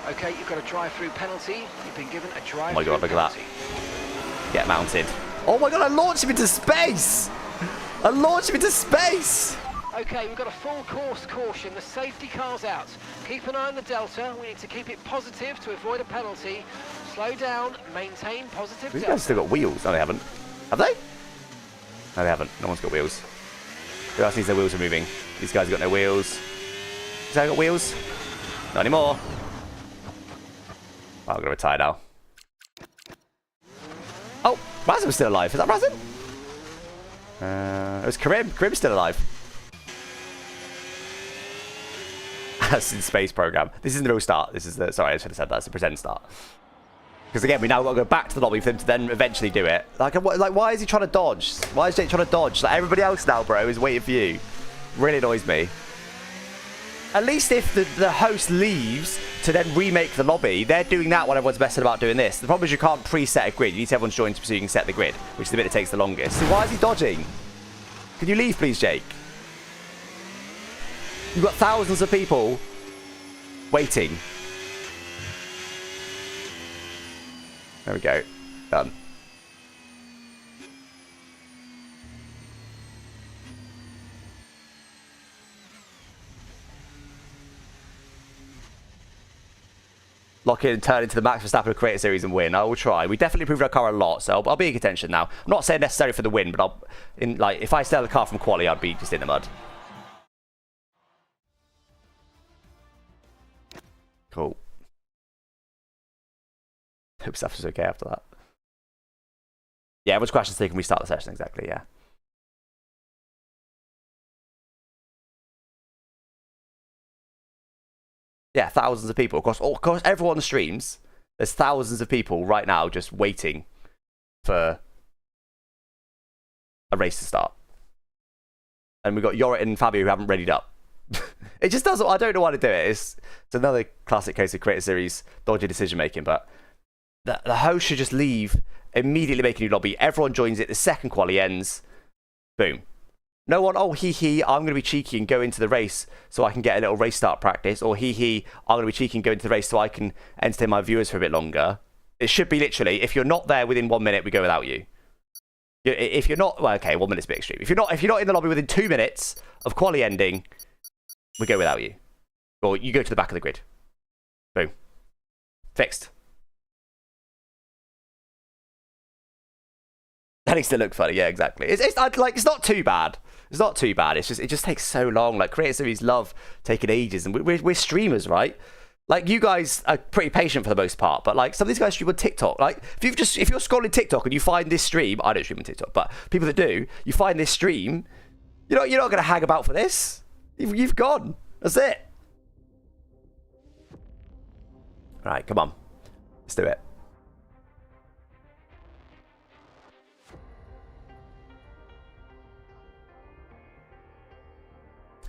Okay, you've got a drive-through penalty. You've been given a drive-through penalty. Oh my god, look at that. Get mounted. Oh my god, I launched him into space! I launched him into space! Okay, we've got a full course caution. The safety car's out. Keep an eye on the delta. We need to keep it positive to avoid a penalty. Slow down, maintain positive These delta. guys still got wheels. No, they haven't. Have they? No, they haven't. No one's got wheels. Who else needs their wheels removing? These guys have got no wheels. These guys got wheels? Not anymore. Oh, I'm going to retire now. Oh, Razum's still alive. Is that Razum? It was Karim. Karim's still alive. That's in space program. This isn't the real start. This is the... Sorry, I should have said that. It's the pretend start. Because again, we now got to go back to the lobby for them to then eventually do it. Like, why is he trying to dodge? Why is Jake trying to dodge? Like, everybody else now, bro, is waiting for you. Really annoys me. At least if the host leaves to then remake the lobby, they're doing that while everyone's messing about doing this. The problem is you can't preset a grid. You need to everyone's joined so you can set the grid, which is the bit that takes the longest. So why is he dodging? Can you leave, please, Jake? You've got thousands of people waiting. There we go. Done. Lock in and turn into the Max Verstappen Creator Series and win. I will try. We definitely improved our car a lot, so I'll be in contention now. I'm not saying necessarily for the win, but if I steal the car from quali, I'd be just in the mud. Cool. Hope stuff is okay after that. Yeah, which questions can we start the session exactly? Yeah. Yeah, thousands of people. Of course, everyone on the streams, there's thousands of people right now just waiting for a race to start. And we've got Yorit and Fabio who haven't readied up. It just doesn't... I don't know why to do it. It's another classic case of Creator Series dodgy decision making, but the host should just leave, immediately make a new lobby. Everyone joins it. The second quali ends. Boom. No one, oh, I'm going to be cheeky and go into the race so I can get a little race start practice. Or I'm going to be cheeky and go into the race so I can entertain my viewers for a bit longer. It should be literally, if you're not there within 1 minute, we go without you. If you're not, well, okay, 1 minute's a bit extreme. If you're not in the lobby within 2 minutes of quali ending, we go without you. Or you go to the back of the grid. Boom. Fixed. That needs to look funny. Yeah, exactly. It's not too bad. It's not too bad. It just takes so long. Like, creator series love taking ages, and we're streamers, right? Like, you guys are pretty patient for the most part, but like some of these guys stream on TikTok. Like, if you're scrolling TikTok and you find this stream, I don't stream on TikTok, but people that do, you find this stream, you're not going to hang about for this. You've gone. That's it. All right, come on, let's do it.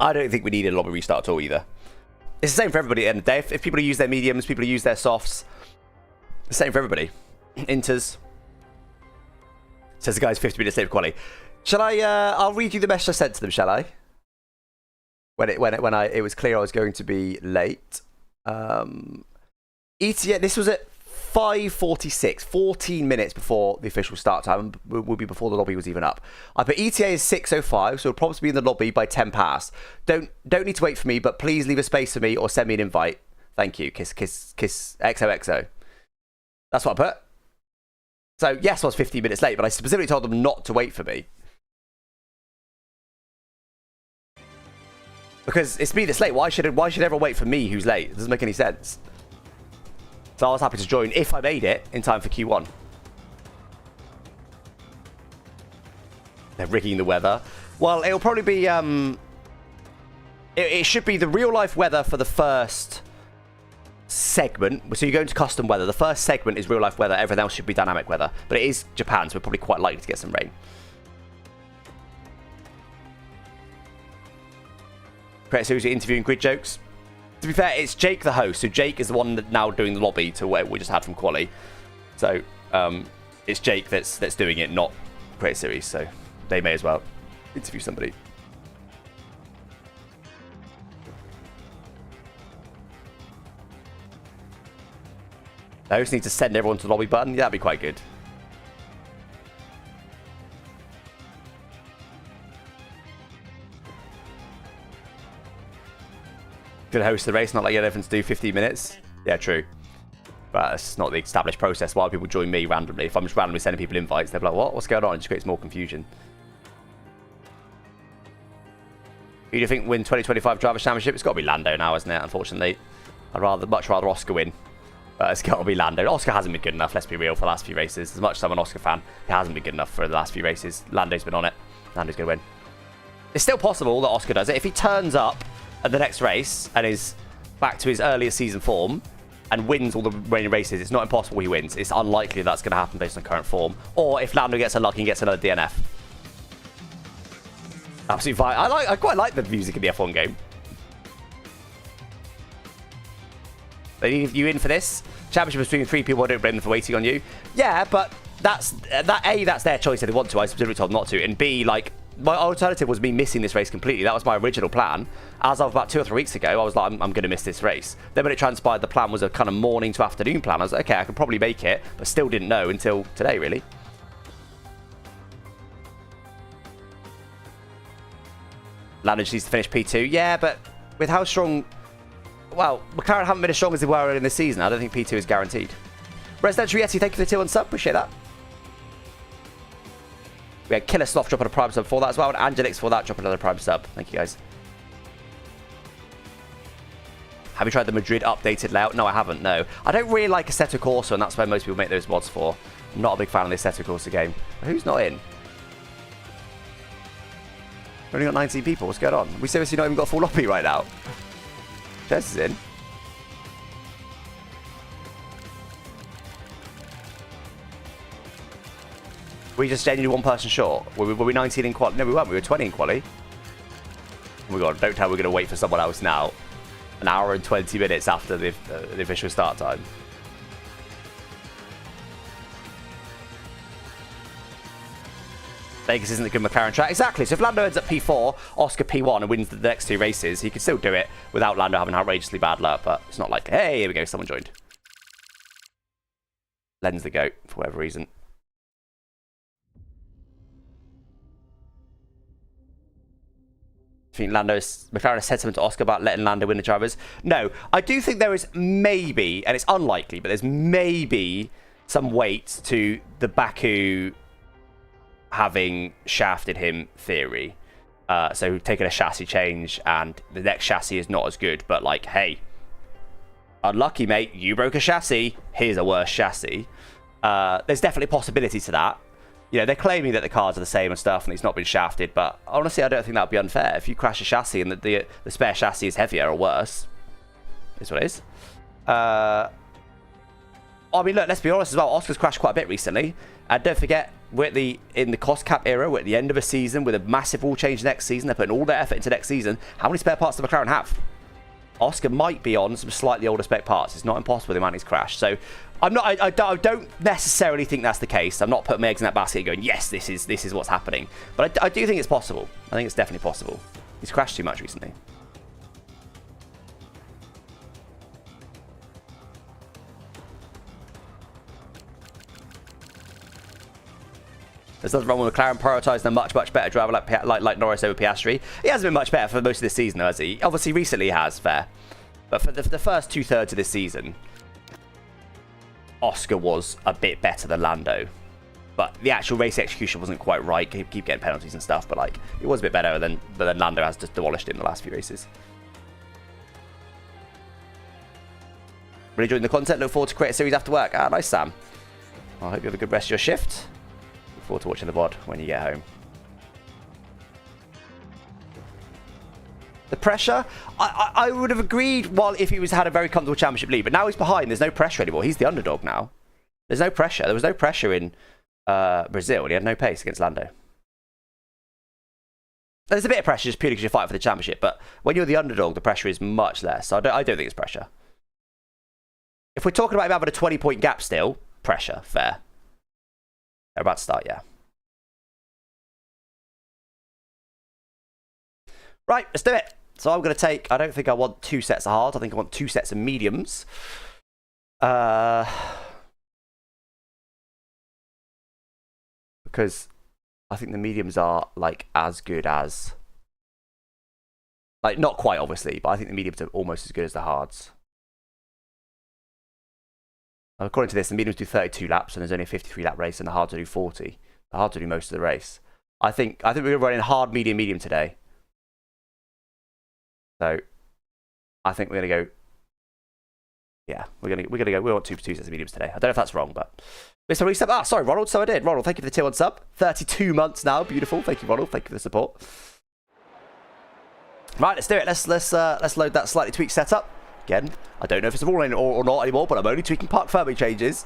I don't think we need a lobby restart at all either. It's the same for everybody at the end of the day. If people use their mediums, people use their softs. The same for everybody. Inters. Says the guy's 50 minutes late for quali. Shall I? I'll read you the message I sent to them. Shall I? When it was clear I was going to be late. ETA. This was at 5:46, 14 minutes before the official start time. Will be before the lobby was even up. I put ETA is 6:05, so it'll probably be in the lobby by 10 past. Don't need to wait for me, but please leave a space for me or send me an invite. Thank you. Kiss XOXO. That's what I put. So yes, I was 15 minutes late, but I specifically told them not to wait for me. Because it's me that's late. Why should everyone wait for me who's late? It doesn't make any sense. So I was happy to join if I made it in time for Q1. They're rigging the weather. Well, it'll probably be... It should be the real-life weather for the first segment. So you go into custom weather. The first segment is real-life weather. Everything else should be dynamic weather. But it is Japan, so we're probably quite likely to get some rain. Create a series of interviewing grid jokes. To be fair, it's Jake the host, so Jake is the one that now doing the lobby to what we just had from Quali. So it's Jake that's doing it, not Create Series. So they may as well interview somebody. The host needs to send everyone to the lobby button. Yeah, that'd be quite good. Could host the race, not like everyone to do 15 minutes. Yeah, true. But it's not the established process. Why people join me randomly? If I'm just randomly sending people invites, they're like, what? What's going on? It just creates more confusion. Who do you think win 2025 Driver Championship? It's got to be Lando now, isn't it? Unfortunately, I'd much rather Oscar win. But it's got to be Lando. Oscar hasn't been good enough, let's be real, for the last few races. As much as I'm an Oscar fan, he hasn't been good enough for the last few races. Lando's been on it. Lando's going to win. It's still possible that Oscar does it. If he turns up at the next race and is back to his earlier season form and wins all the remaining races, it's not impossible he wins. It's unlikely that's going to happen based on current form. Or if Lando gets unlucky and gets another DNF. Absolutely fine. I quite like the music in the F1 game. They need you in for this. Championship is between 3 people. I don't blame them for waiting on you. Yeah, but that's their choice if they want to. I specifically told them not to. And B, like, my alternative was me missing this race completely. That was my original plan. As of about 2 or 3 weeks ago, I was like, I'm going to miss this race. Then when it transpired, the plan was a kind of morning to afternoon plan. I was like, okay, I could probably make it, but still didn't know until today, really. Lando just needs to finish P2. Yeah, but with how strong... Well, McLaren haven't been as strong as they were in this season. I don't think P2 is guaranteed. Residential Yeti, thank you for the tier 1 sub. Appreciate that. We had Killer Sloth dropping a prime sub for that as well. And Angelix for that dropping another prime sub. Thank you, guys. Have you tried the Madrid updated layout? No, I haven't, no. I don't really like Assetto Corsa, and that's where most people make those mods for. I'm not a big fan of the Assetto Corsa game. Who's not in? We've only got 19 people. What's going on? We seriously not even got a full lobby right now. Jess is in. We just genuinely one person short. Were we 19 in quali? No, we weren't. We were 20 in quali. Oh my god, don't tell we're going to wait for someone else now. An hour and 20 minutes after the official start time. Vegas isn't a good McLaren track. Exactly. So if Lando ends up P4, Oscar P1 and wins the next 2 races, he could still do it without Lando having outrageously bad luck. But it's not like, hey, here we go, someone joined. Len's the GOAT for whatever reason. I think McLaren said something to Oscar about letting Lando win the drivers. No, I do think there is maybe, and it's unlikely, but there's maybe some weight to the Baku having shafted him theory. So taking a chassis change and the next chassis is not as good, but like, hey, unlucky mate, you broke a chassis, here's a worse chassis. There's definitely a possibility to that. You know, they're claiming that the cars are the same and stuff and it's not been shafted, but honestly, I don't think that would be unfair. If you crash a chassis and the spare chassis is heavier or worse, is what it is. I mean, look, let's be honest as well. Oscar's crashed quite a bit recently. And don't forget, we're in the cost cap era. We're at the end of a season with a massive rule change next season. They're putting all their effort into next season. How many spare parts does McLaren have? Oscar might be on some slightly older spec parts. It's not impossible the amount he's crashed. So I don't necessarily think that's the case. I'm not putting my eggs in that basket going, yes, this is what's happening. But I do think it's possible. I think it's definitely possible. He's crashed too much recently. There's nothing wrong with McLaren prioritising a much better driver like Norris over Piastri. He hasn't been much better for most of this season, though, has he? Obviously, recently he has, fair. But for the first 2/3 of this season, Oscar was a bit better than Lando. But the actual race execution wasn't quite right. Keep getting penalties and stuff, but like it was a bit better than Lando has just demolished him in the last few races. Really enjoying the content. Look forward to create a series after work. Ah, nice, Sam. I hope you have a good rest of your shift. Look forward to watching the VOD when you get home. The pressure, I would have agreed if he had a very comfortable championship lead, but now he's behind. There's no pressure anymore. He's the underdog now. There's no pressure. There was no pressure in Brazil, and he had no pace against Lando. There's a bit of pressure just purely because you're fighting for the championship, but when you're the underdog, the pressure is much less. So I don't think it's pressure. If we're talking about him having a 20-point gap still, pressure, fair. They're about to start, yeah. Right, let's do it. So I'm going to take, I don't think I want 2 sets of hards. I think I want 2 sets of mediums. Because I think the mediums are like as good as, like not quite obviously, but I think the mediums are almost as good as the hards. According to this, the mediums do 32 laps and there's only a 53 lap race, and the hards will do 40. The hards will do most of the race. I think we're running hard, medium, medium today. So I think we're gonna go. Yeah, we're gonna go. We want 2 sets of mediums today. I don't know if that's wrong, but Mr. Resub. Ah, sorry, Ronald. So I did. Ronald, thank you for the tier 1 sub. 32 months now. Beautiful. Thank you, Ronald. Thank you for the support. Right, let's do it. Let's load that slightly tweaked setup. Again, I don't know if it's a rule or not anymore, but I'm only tweaking park firming changes.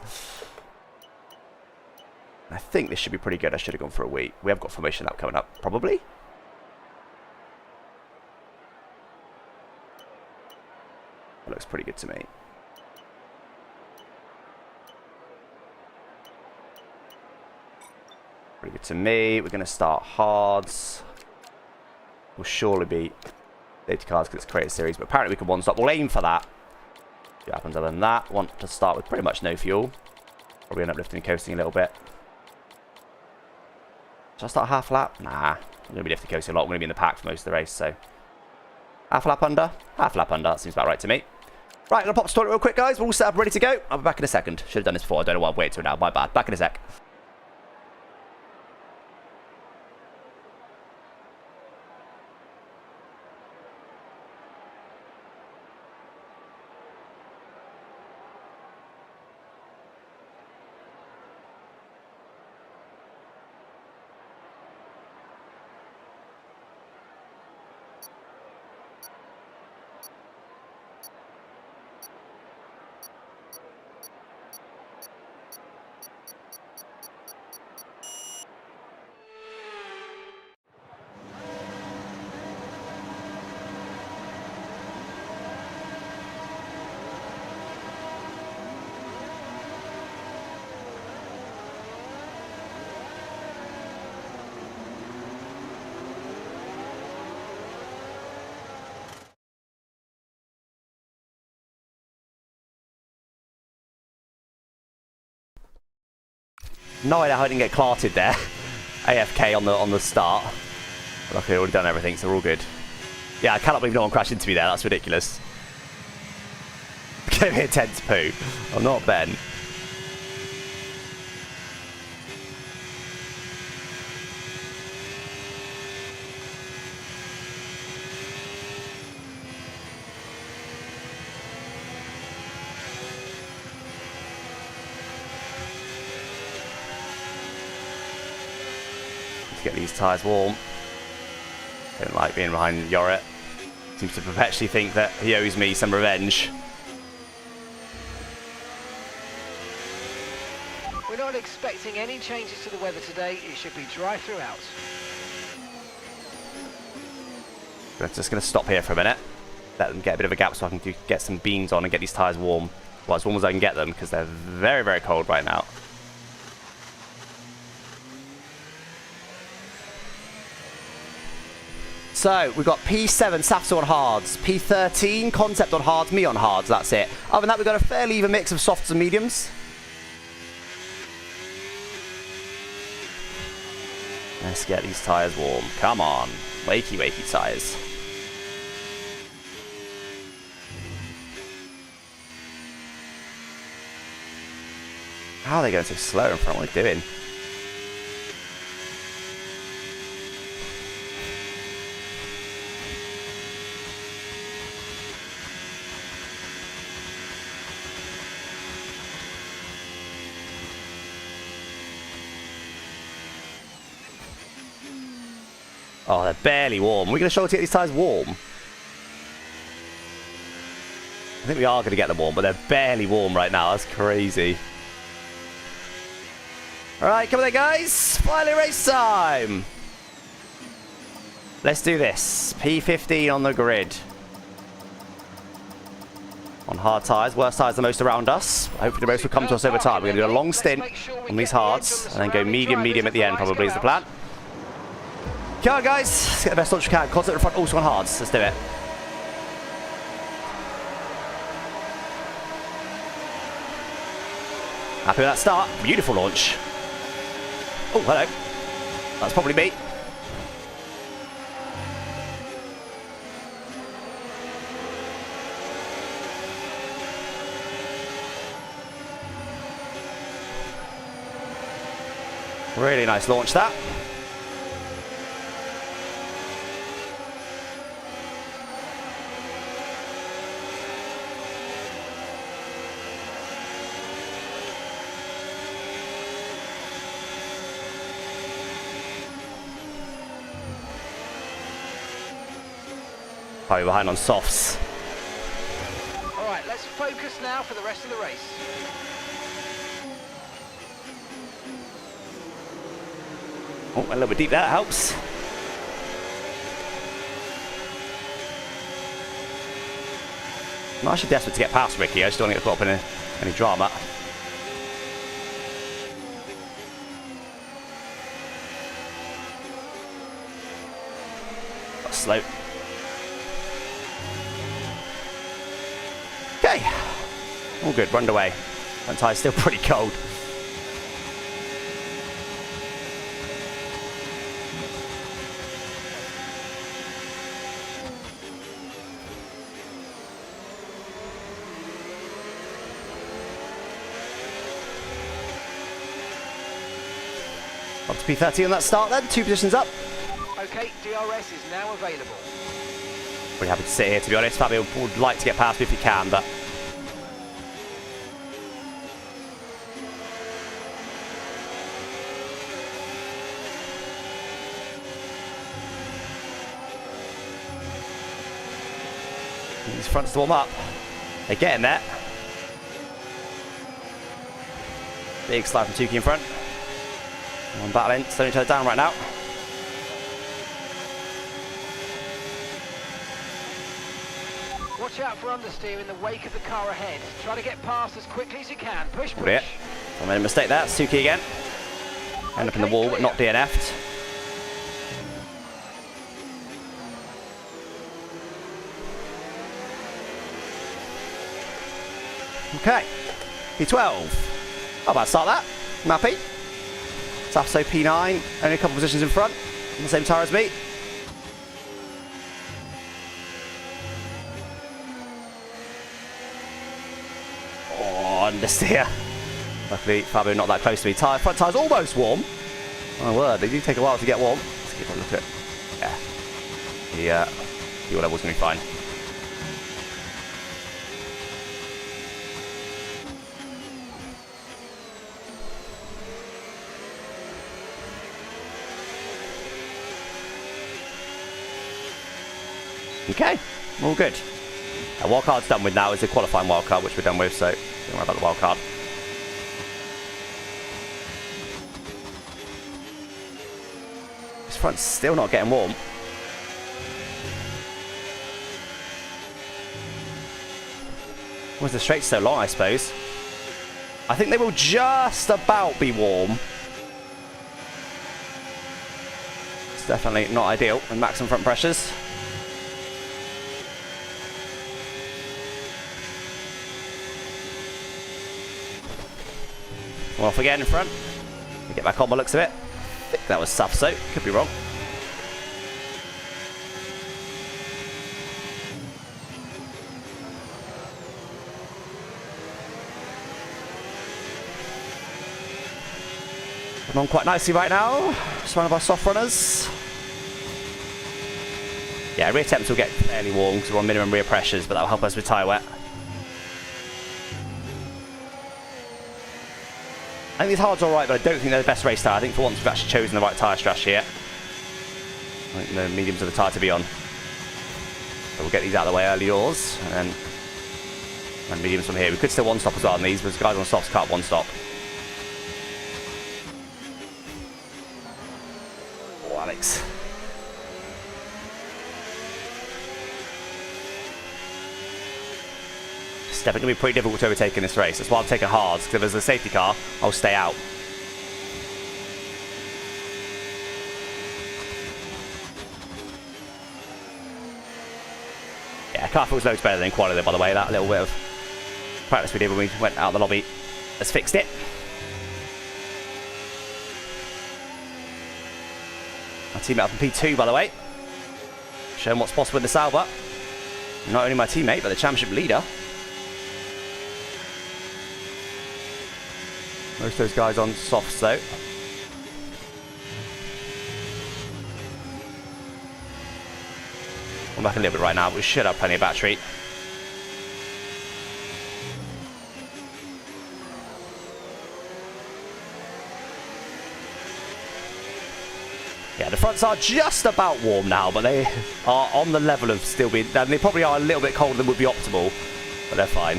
I think this should be pretty good. I should have gone for a week. We have got formation lap coming up, probably. That looks pretty good to me. Pretty good to me. We're going to start hards. We'll surely be safety cars because it's created series, but apparently we can one stop. We'll aim for that. See what happens other than that. Want to start with pretty much no fuel. Probably end up lifting and coasting a little bit. Should I start half lap? Nah. I'm going to be lifting and coasting a lot. I'm going to be in the pack for most of the race, so. Half lap under? Half lap under. That seems about right to me. Right, I'm going to pop the toilet real quick, guys. We're all set up, ready to go. I'll be back in a second. Should have done this before. I don't know why I've waited till now. My bad. Back in a sec. No idea how I didn't get clarted there. AFK on the start. But luckily I've already done everything, so we're all good. Yeah, I cannot believe no one crashed into me there. That's ridiculous. Came here 10 to poo. I'm not Ben. To get these tyres warm. Don't like being behind Yorit. Seems to perpetually think that he owes me some revenge. We're not expecting any changes to the weather today. It should be dry throughout. We're just going to stop here for a minute. Let them get a bit of a gap so I can get some beans on and get these tyres warm. Well, as warm as I can get them because they're very, very cold right now. So, we've got P7, Safs on hards, P13, Concept on hards, me on hards, that's it. Other than that, we've got a fairly even mix of softs and mediums. Let's get these tyres warm. Come on. Wakey, wakey tyres. How are they going so slow in front? What are they doing? Oh, they're barely warm. We're going to struggle to get these tyres warm. I think we are going to get them warm, but they're barely warm right now. That's crazy. Alright, come on then, guys. Finally race time. Let's do this. P15 on the grid. On hard tyres. Worst tyres the most around us. Hopefully the most will come to us over time. We're going to do a long stint on these hards and then go medium, medium at the end probably is the plan. Come on, guys. Let's get the best launch we can. Concept in front, also on hards. Let's do it. Happy with that start. Beautiful launch. Oh, hello. That's probably me. Really nice launch, that. Probably behind on softs. Alright, let's focus now for the rest of the race. Oh, a little bit deep there, that helps. I'm actually desperate to get past Ricky. I just don't want to get caught up in any drama. That's slow. Okay. All good, run away. That tire's still pretty cold. Up to P30 on that start then, 2 positions up. Okay, DRS is now available. Pretty happy to sit here, to be honest. Fabio would like to get past me if he can, but... These fronts to warm up. They're getting there. Big slide from Tukey in front. On battling, slowing each other down right now. Watch out for understeer in the wake of the car ahead. Try to get past as quickly as you can. Push, push. Yeah. I made a mistake there. Tukey again. End up in the wall, but not DNF'd. Okay. P12. How about start that? I'm happy. Safso P9, only a couple positions in front, on the same tyre as me. understeer. Luckily, Fabio not that close to me. Front tyre's almost warm. My word, they do take a while to get warm. Let's keep a look at it. Yeah. The fuel level's going to be fine. Okay, all good. Wildcard's done with now. Is the qualifying wildcard, which we're done with, so don't worry about the wildcard. This front's still not getting warm. Was the straight so long, I suppose? I think they will just about be warm. It's definitely not ideal with maximum front pressures. One off again in front. Get back on by the looks of it. I think that was Safso. Could be wrong. I'm on quite nicely right now. Surrounded by soft runners. Yeah, rear temps will get fairly warm because we're on minimum rear pressures, but that will help us with tyre wet. I think these hards are alright, but I don't think they're the best race tyre. I think for once we've actually chosen the right tyre strategy here. I think the mediums are the tyre to be on. So we'll get these out of the way early yours, and then run mediums from here. We could still one stop as well on these, but the guys on softs can't one stop. Oh, Alex. It's definitely going to be pretty difficult to overtake in this race. That's why I'm taking hards, because if there's a safety car, I'll stay out. Yeah, car feels loads better than quality, by the way. That little bit of practice we did when we went out of the lobby has fixed it. My teammate up in P2, by the way. Showing what's possible in the Sauber. Not only my teammate, but the championship leader. Most of those guys on softs though. I'm back a little bit right now, but we should have plenty of battery. Yeah, the fronts are just about warm now, but they are on the level of still being, and they probably are a little bit colder than would be optimal, but they're fine.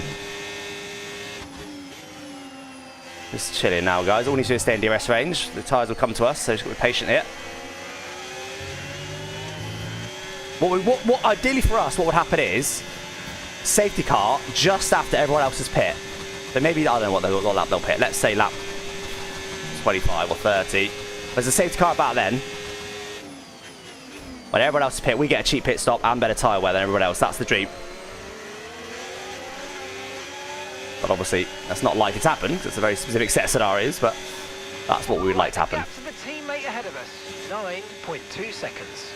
Just chilling now, guys. All we need to do is stay in DRS range. The tyres will come to us, so just got to be patient here. What ideally for us, what would happen is safety car just after everyone else's pit. So maybe, I don't know what lap they'll pit. Let's say lap 25 or 30. There's a safety car about then. When everyone else is pit, we get a cheap pit stop and better tyre wear than everyone else. That's the dream. But obviously, that's not likely to happen, because it's a very specific set of scenarios, but that's what we would like to happen. Gap to the teammate ahead of us, 9.2 seconds.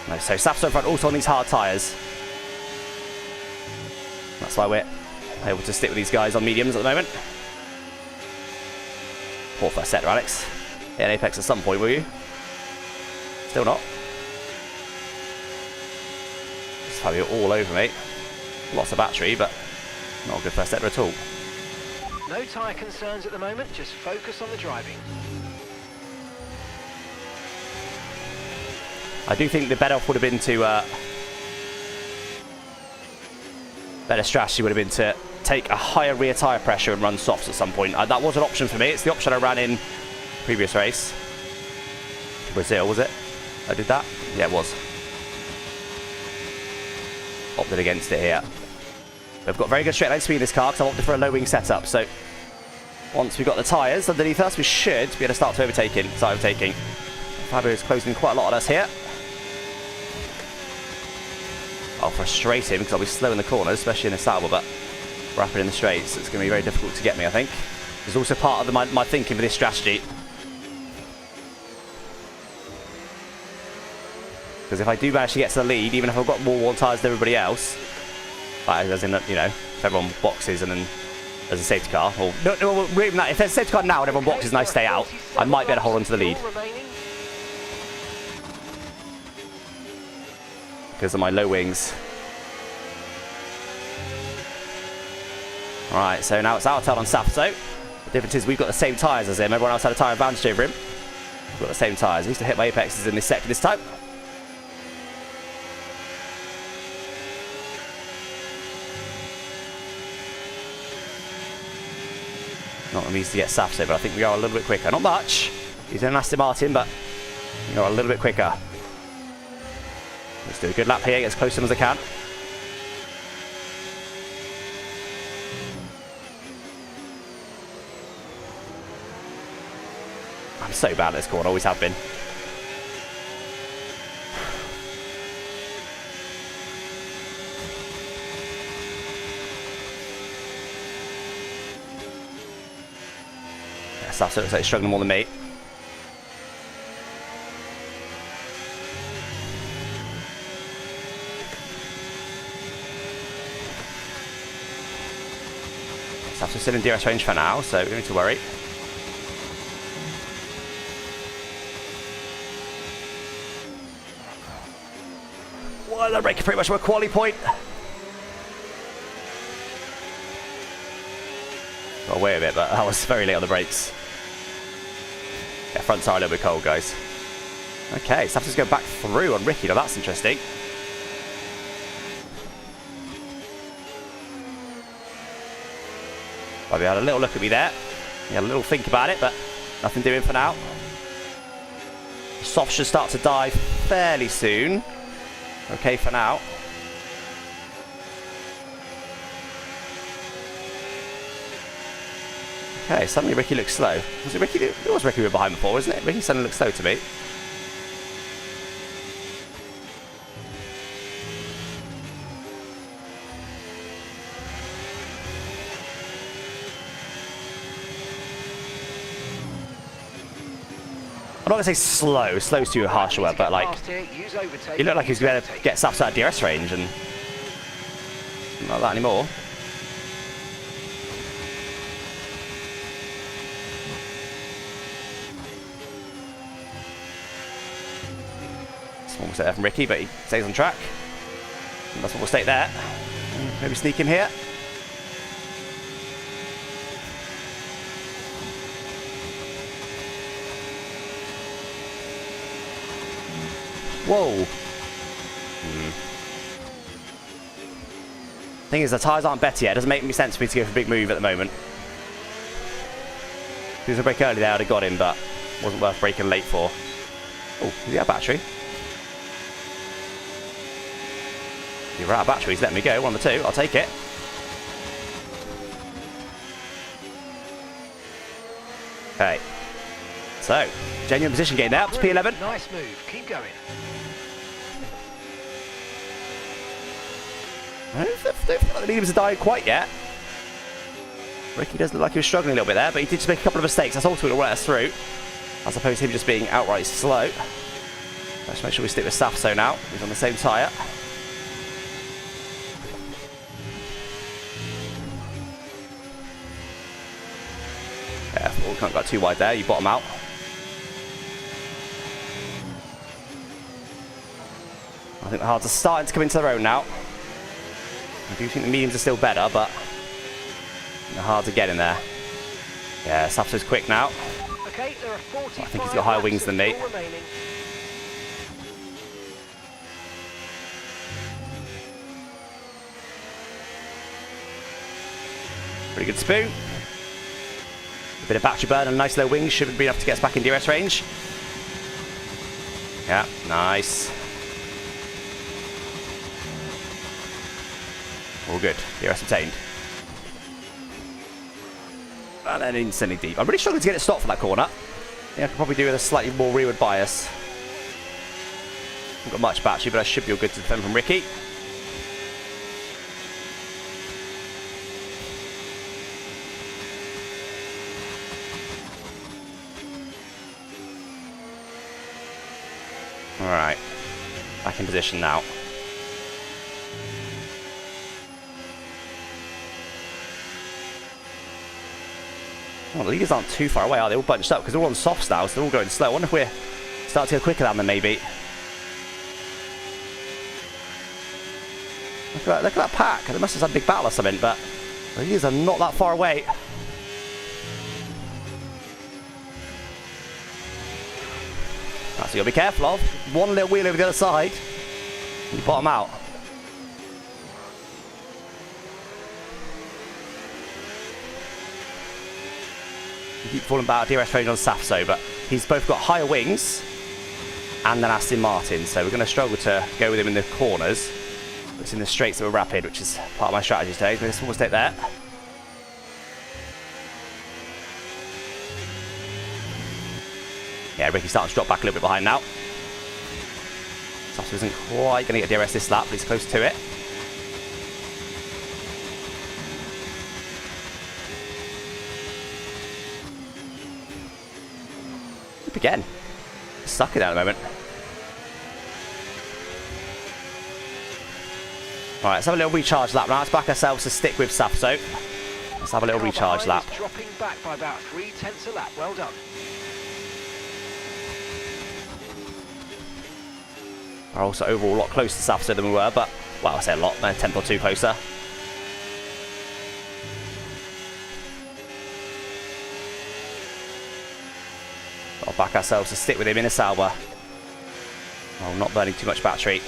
No, so Safso in front, also on these hard tyres. That's why we're able to stick with these guys on mediums at the moment. Poor first sector, Alex. Hit an apex at some point, will you? Still not. Fabio all over me. Lots of battery, but not a good first sector at all. No tyre concerns at the moment, just focus on the driving. I do think the better off would have been to better strategy would have been to take a higher rear tyre pressure and run softs at some point. That was an option for me. It's the option I ran in previous race. Brazil, was it? I did that? Yeah, it was. Opted against it here. We've got very good straight line speed in this car because I opted for a low wing setup. So once we've got the tyres underneath us, we should be able to start overtaking. Fabio is closing quite a lot on us here. I'll frustrate him because I'll be slow in the corners, especially in the Sauber, but rapid in the straights. It's going to be very difficult to get me, I think. It's also part of my thinking for this strategy. Because if I do manage to get to the lead, even if I've got more worn tyres than everybody else, like, as in, you know, if everyone boxes and then there's a safety car, or no, even that, if there's a safety car now and everyone boxes and I stay out, I might be able to hold on to the lead. Because of my low wings. Alright, so now it's our turn on Safto. The difference is we've got the same tyres as him. Everyone else had a tyre advantage over him. We've got the same tyres. I used to hit my apexes in this sector this time. Not easy to get Safto, but I think we are a little bit quicker. Not much. He's in an Aston Martin, but we are a little bit quicker. Let's do a good lap here, get as close to him as I can. I'm so bad at this corner, always have been. Yeah, Safto looks like he's struggling more than me. Safto's still in DRS range for now, so we don't need to worry. Well, that brake is pretty much a quality point. Got away a bit, but I was very late on the brakes. Yeah, front tire a little bit cold, guys. Okay, Safto's going back through on Ricky. Now that's interesting. Well, he had a little look at me there. He had a little think about it, but nothing doing for now. Soft should start to die fairly soon. Okay for now. Okay, suddenly Ricky looks slow. Was it Ricky? It was Ricky we were behind before, wasn't it? Ricky suddenly looks slow to me. I'm not going to say slow. Slow's too harsh a word, but like, he looked like he was going to get Safto out of DRS range, and not that anymore. Small mistake there from Ricky, but he stays on track. And that's what we'll stay there. Maybe sneak in here. Whoa. Thing is, the tyres aren't better yet. It doesn't make any sense for me to go for a big move at the moment. If he was a break early there, I'd have got him, but wasn't worth braking late for. Oh, is he out of battery? You're out of batteries, let me go. 1 of the 2, I'll take it. Okay. So, genuine position gain there, up to P11. Nice move, keep going. I don't feel like the mediums have died quite yet. Ricky does look like he was struggling a little bit there, but he did just make a couple of mistakes. That's ultimately what let us through, as opposed to him just being outright slow. Let's make sure we stick with Safto now. He's on the same tyre. Careful, can't go too wide there. You bottom out. I think the hards are starting to come into their own now. I do think the mediums are still better, but they're hard to get in there. Yeah, Safto's quick now. Okay, there are 45 I think he's got higher wings than me. Pretty good spoon. A bit of battery burn and a nice low wing should be enough to get us back in DRS range. Yeah, nice. All good. DRS obtained. And then instantly deep. I'm really struggling to get it stopped for that corner. Yeah, I could probably do with a slightly more rearward bias. Haven't got much battery, but I should be all good to defend from Ricky. Alright. Back in position now. Well, the leaders aren't too far away, are they? All bunched up because they're all on softs now, so they're all going slow. I wonder if we're starting to go quicker than them, maybe. Look at that pack. They must have had a big battle or something, but the leaders are not that far away. That's what you'll be careful of. One little wheel over the other side, and you bottom out. You keep falling about DRS range on Safso, but he's both got higher wings and then Aston Martin, so we're going to struggle to go with him in the corners. It's in the straights that were rapid, which is part of my strategy today. So we'll stay there. Yeah, Ricky's starting to drop back a little bit behind now. Safso isn't quite going to get DRS this lap, but he's close to it. Again, stuck in that at the moment. Right, let's have a little recharge lap now. Let's back ourselves to stick with Safso. Let's have a little recharge lap. Dropping back by about 0.3 a lap. Well done. We're also overall a lot closer to Safso than we were, but, well, I say a lot, a tenth or two closer. I'll back ourselves to stick with him in a Sauber. Oh, not burning too much battery.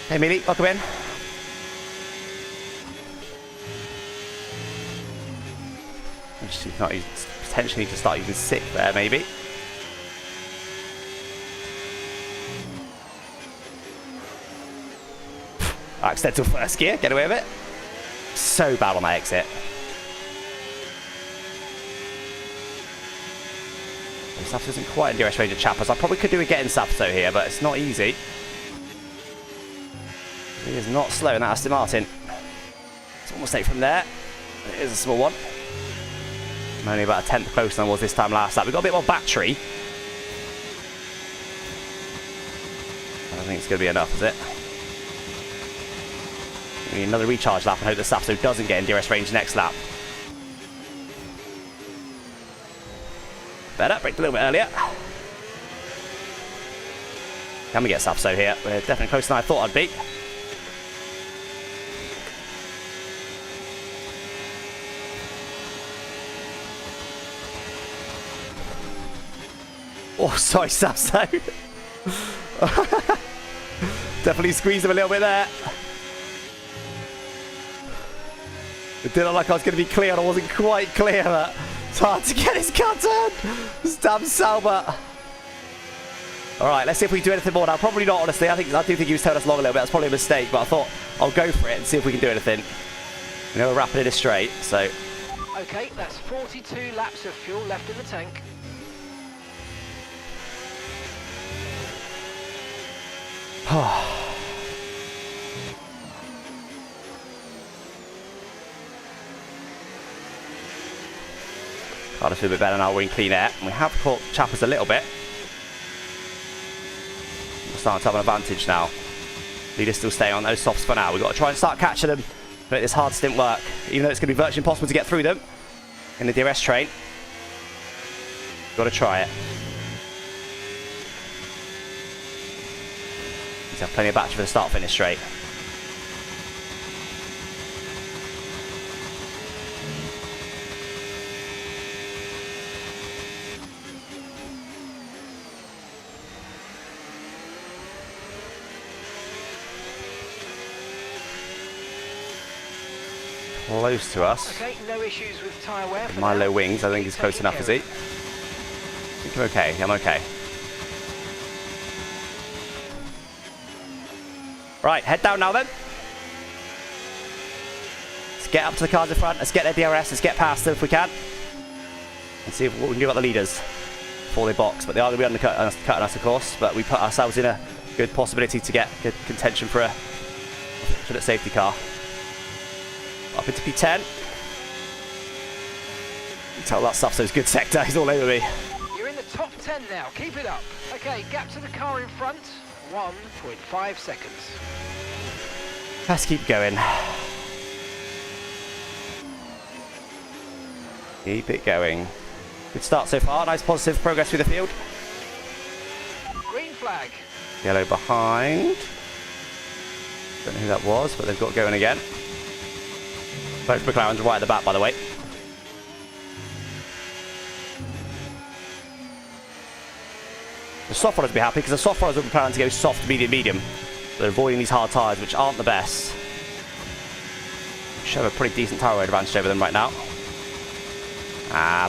Hey, Mealy, welcome in. Potentially need to start using sick there, maybe. Accidental first gear, get away with it. So bad on my exit. Safso isn't quite in DRS range of Chappers. I probably could do a getting Safso here, but it's not easy. He is not slow in that Aston Martin. It's almost late from there. It is a small one. I'm only about a tenth closer than I was this time last lap. We've got a bit more battery. I don't think it's going to be enough, is it? We need another recharge lap and hope that Safso doesn't get in DRS range next lap. Better, braked a little bit earlier. Can we get Safso here? We're definitely closer than I thought I'd be. Oh, sorry, Safso. Definitely squeezed him a little bit there. It did look like I was going to be clear, and I wasn't quite clear. But it's hard to get his cut turn. This damn Sauber. All right, let's see if we can do anything more now. Probably not, honestly. I do think he was telling us long a little bit. That's probably a mistake, but I thought I'll go for it and see if we can do anything. You know, we're wrapping it straight, so. Okay, that's 42 laps of fuel left in the tank. Got to feel a bit better now. We're in clean air. We have caught Chappers a little bit. We're starting to have an advantage now. Leaders still staying on those softs for now. We've got to try and start catching them, but this hard stint work. Even though it's going to be virtually impossible to get through them in the DRS train. Got to try it. Need to have plenty of battery for the start finish straight. Close to us. Okay, no issues with tyre wear. My low wings, I think he's close enough, is he? I think I'm okay. I'm okay. Right, head down now then. Let's get up to the cars in front. Let's get their DRS. Let's get past them if we can. And see what we can do about the leaders before they box. But they are going to be undercutting us, of course. But we put ourselves in a good possibility to get good contention for a safety car. Up into P10. Tell that stuff's those good sector. He's all over me. You're in the top 10 now. Keep it up. Okay, gap to the car in front. 1.5 seconds. Let's keep going. Keep it going. Good start so far. Nice positive progress through the field. Green flag. Yellow behind. Don't know who that was, but they've got going again. Both McLarens right at the back, by the way. The soft runners will be happy because the soft runners will be planning to go soft, medium, medium. They're avoiding these hard tyres, which aren't the best. Should have a pretty decent tyre weight advantage over them right now.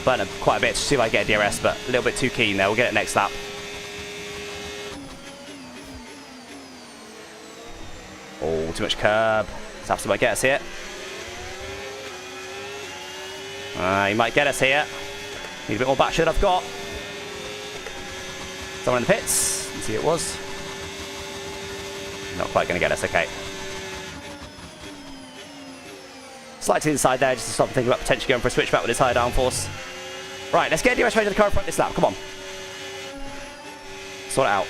Burning quite a bit to see if I get a DRS, but a little bit too keen there. We'll get it next lap. Oh, too much curb. Let's have somebody get us here. He might get us here. Need a bit more battery than I've got. Someone in the pits. Let's see who it was. Not quite going to get us, okay. Slight to the inside there, just to stop and think about potentially going for a switchback with his higher downforce. Right, let's get a DRS range of the car in front this lap. Come on. Sort it out.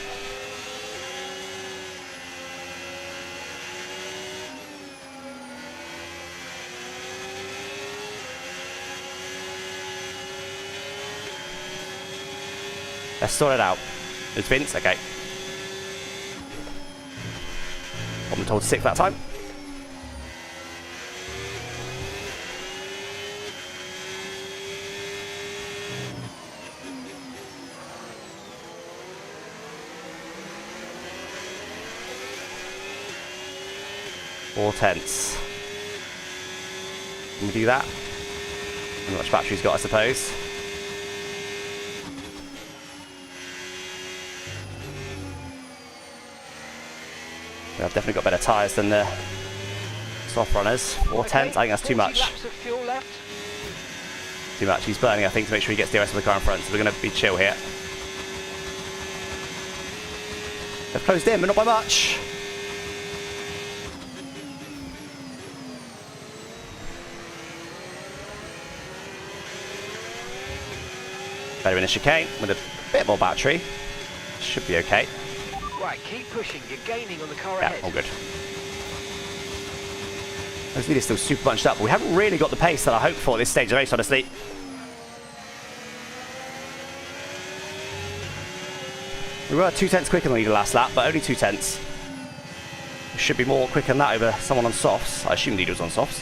Let's sort it out. There's Vince, okay. I'm told to 6 that time. Four tenths. Can we do that? How much battery's got, I suppose. I've definitely got better tyres than the soft runners. 4 tenths, I think that's too much. Too much. He's burning, I think, to make sure he gets the rest of the car in front. So we're going to be chill here. They've closed in, but not by much. Better in a chicane with a bit more battery. Should be okay. Right, keep pushing. You're gaining on the car Yeah, ahead. all good. Those leaders still super bunched up, but we haven't really got the pace that I hoped for at this stage of the race, honestly. We were 2 tenths quicker than the leader last lap, but only 2 tenths. We should be more quicker than that over someone on softs. I assume the leader was on softs.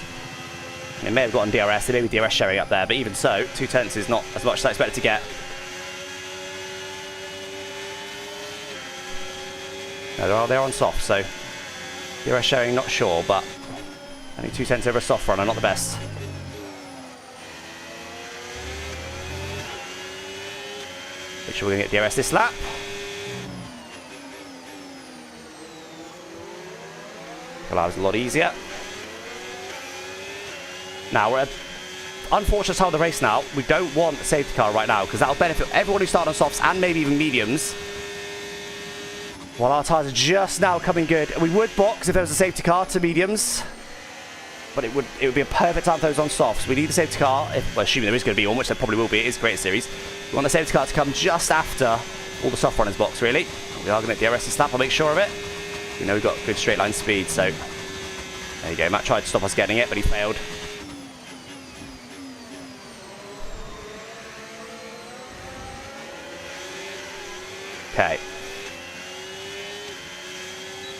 They may have gotten DRS, they may be DRS sharing up there, but even so, 2 tenths is not as much as I expected to get. No, they're on soft, so DRS sharing, not sure, but I think 2 tenths over a soft runner, not the best. Make sure we're going to get DRS this lap. That was a lot easier. Now, we're at unfortunate time of the race now. We don't want a safety car right now, because that'll benefit everyone who started on softs and maybe even mediums. While our tyres are just now coming good. We would box if there was a safety car to mediums, but it would be a perfect time for those on softs. We need a safety car, well, assuming there is going to be one, which there probably will be. It is a great series. We want the safety car to come just after all the soft runners box, really. We are going to get DRS this lap, I'll make sure of it. We know we've got good straight line speed, so there you go. Matt tried to stop us getting it, but he failed. Okay.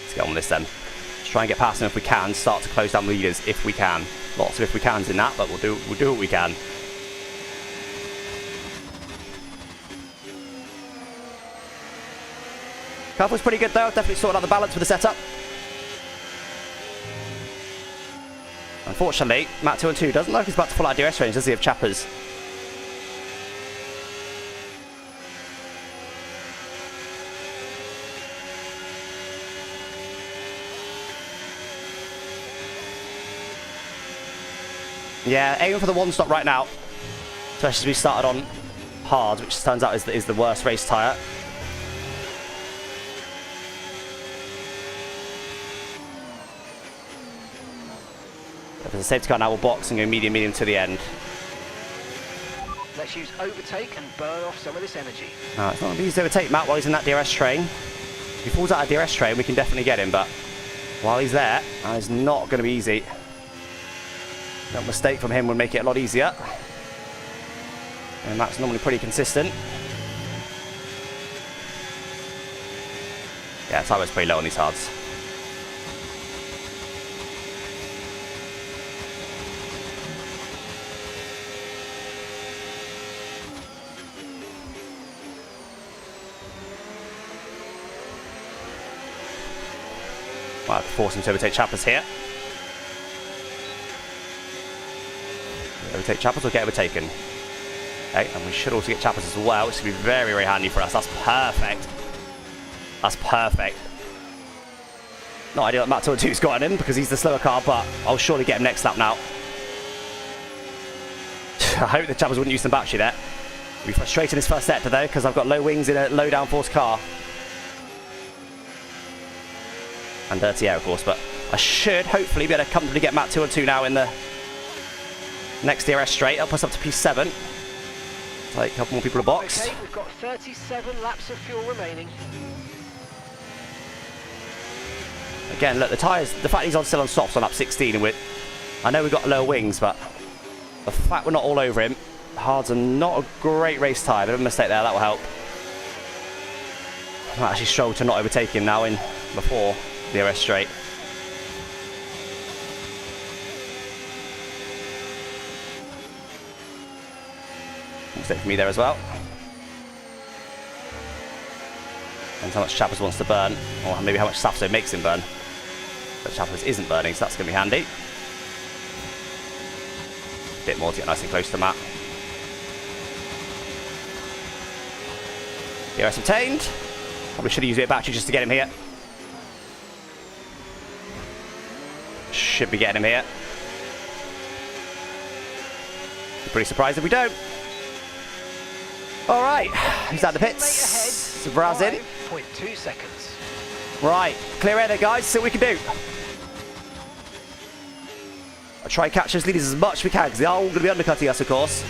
Let's get on with this then. Let's try and get past them if we can. Start to close down leaders if we can. Lots of if we cans in that, but we'll do what we can. Car was pretty good though. Definitely sorted out the balance for the setup. Unfortunately, Matt 2 and 2 doesn't look like he's about to pull out DRS range, does he, of Chappers? Yeah, aiming for the 1 stop right now. Especially as we started on hard, which turns out is the worst race tyre. If there's a safety car now, we'll box and go medium to the end. Let's use overtake and burn off some of this energy. No, it's not going to be easy to overtake Matt while he's in that DRS train. If he falls out of DRS train, we can definitely get him, but while he's there, that is not going to be easy. No mistake from him would make it a lot easier. And Matt's normally pretty consistent. Yeah, timer's pretty low on these hards. Well, I have to force him to overtake Chappers here. Overtake Chappers or get overtaken. Okay, and we should also get Chappers as well, which should be very, very handy for us. That's perfect. That's perfect. Not ideal that Matt 212's got him because he's the slower car, but I'll surely get him next lap now. I hope the Chappers wouldn't use some battery there. It'll be frustrating this first sector though, because I've got low wings in a low downforce car. And dirty air, of course, but I should hopefully be able to comfortably get Matt 212 now in the next DRS straight. I'll push up to P7. Take a couple more people to box. Okay, we've got 37 laps of fuel remaining. Again, look, the tyres, the fact he's still on softs on lap 16, and I know we've got lower wings, but the fact we're not all over him, hards are not a great race tyre. Bit of a mistake there, that will help. I might actually struggle to not overtake him now in before the DRS straight. Mistake for me there as well. And how much Chappers wants to burn, or maybe how much Safso makes him burn. But Chappers isn't burning, so that's going to be handy. A bit more to get nice and close to Matt. DRS obtained. Probably should have used a bit of battery just to get him here. Should be getting him here. Be pretty surprised if we don't. Alright, he's at the pits. Braz in. 5.2 seconds. Right, clear air there, guys. See what we can do. I'll try and catch those leaders as much as we can, because they are all going to be undercutting us, of course.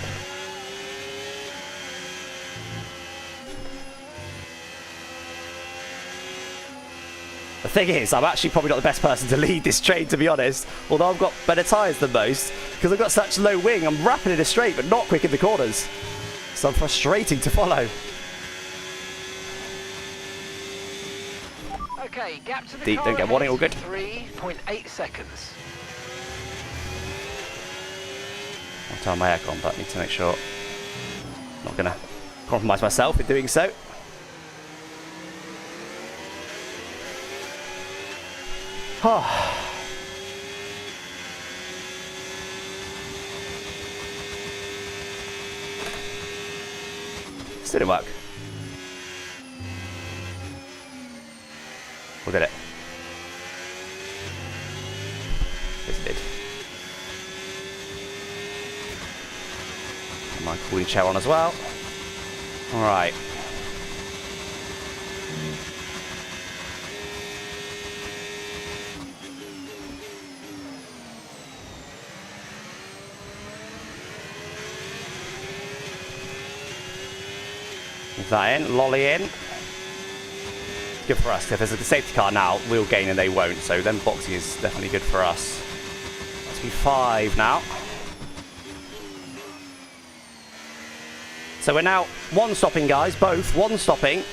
The thing is, I'm actually probably not the best person to lead this train, to be honest. Although I've got better tyres than most, because I've got such low wing. I'm rapid in a straight, but not quick in the corners. So I'm frustrating to follow. Okay, gap to the Deep, car don't get warning, all good. 3.8 seconds. I'll turn my aircon, but I need to make sure I'm not going to compromise myself in doing so. Oh. Still didn't work. We'll get it. Yes, it did. Put my cooling chair on as well. Alright. Move that in, lolly in. Good for us. If there's a safety car now, we'll gain and they won't. So then boxing is definitely good for us. Let's be 5 now. So we're now one stopping, guys. Both one stopping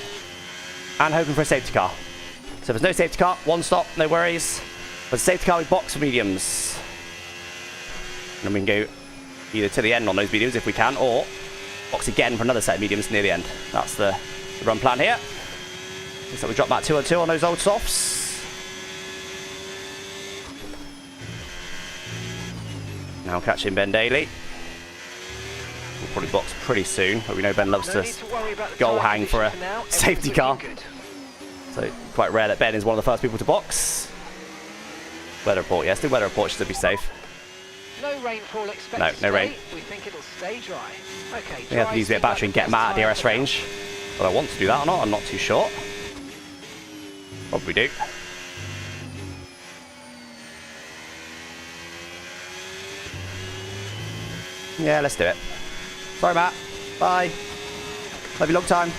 and hoping for a safety car. So if there's no safety car, one stop, no worries. But safety car, we box for mediums. And then we can go either to the end on those mediums if we can, or box again for another set of mediums near the end. That's the run plan here. So we drop that 202 on those old softs. Now catching Ben Daly. We'll probably box pretty soon, but we know Ben loves to goal hang for a safety car. So quite rare that Ben is one of the first people to box. Weather report, yes, do weather report just to be safe. No rainfall expected. No rain. We think it'll stay dry. Okay. We have to use a bit of battery and get him out of DRS range. Whether I want to do that or not, I'm not too sure. Probably do. Yeah, let's do it. Sorry, Matt. Bye. Love you long time.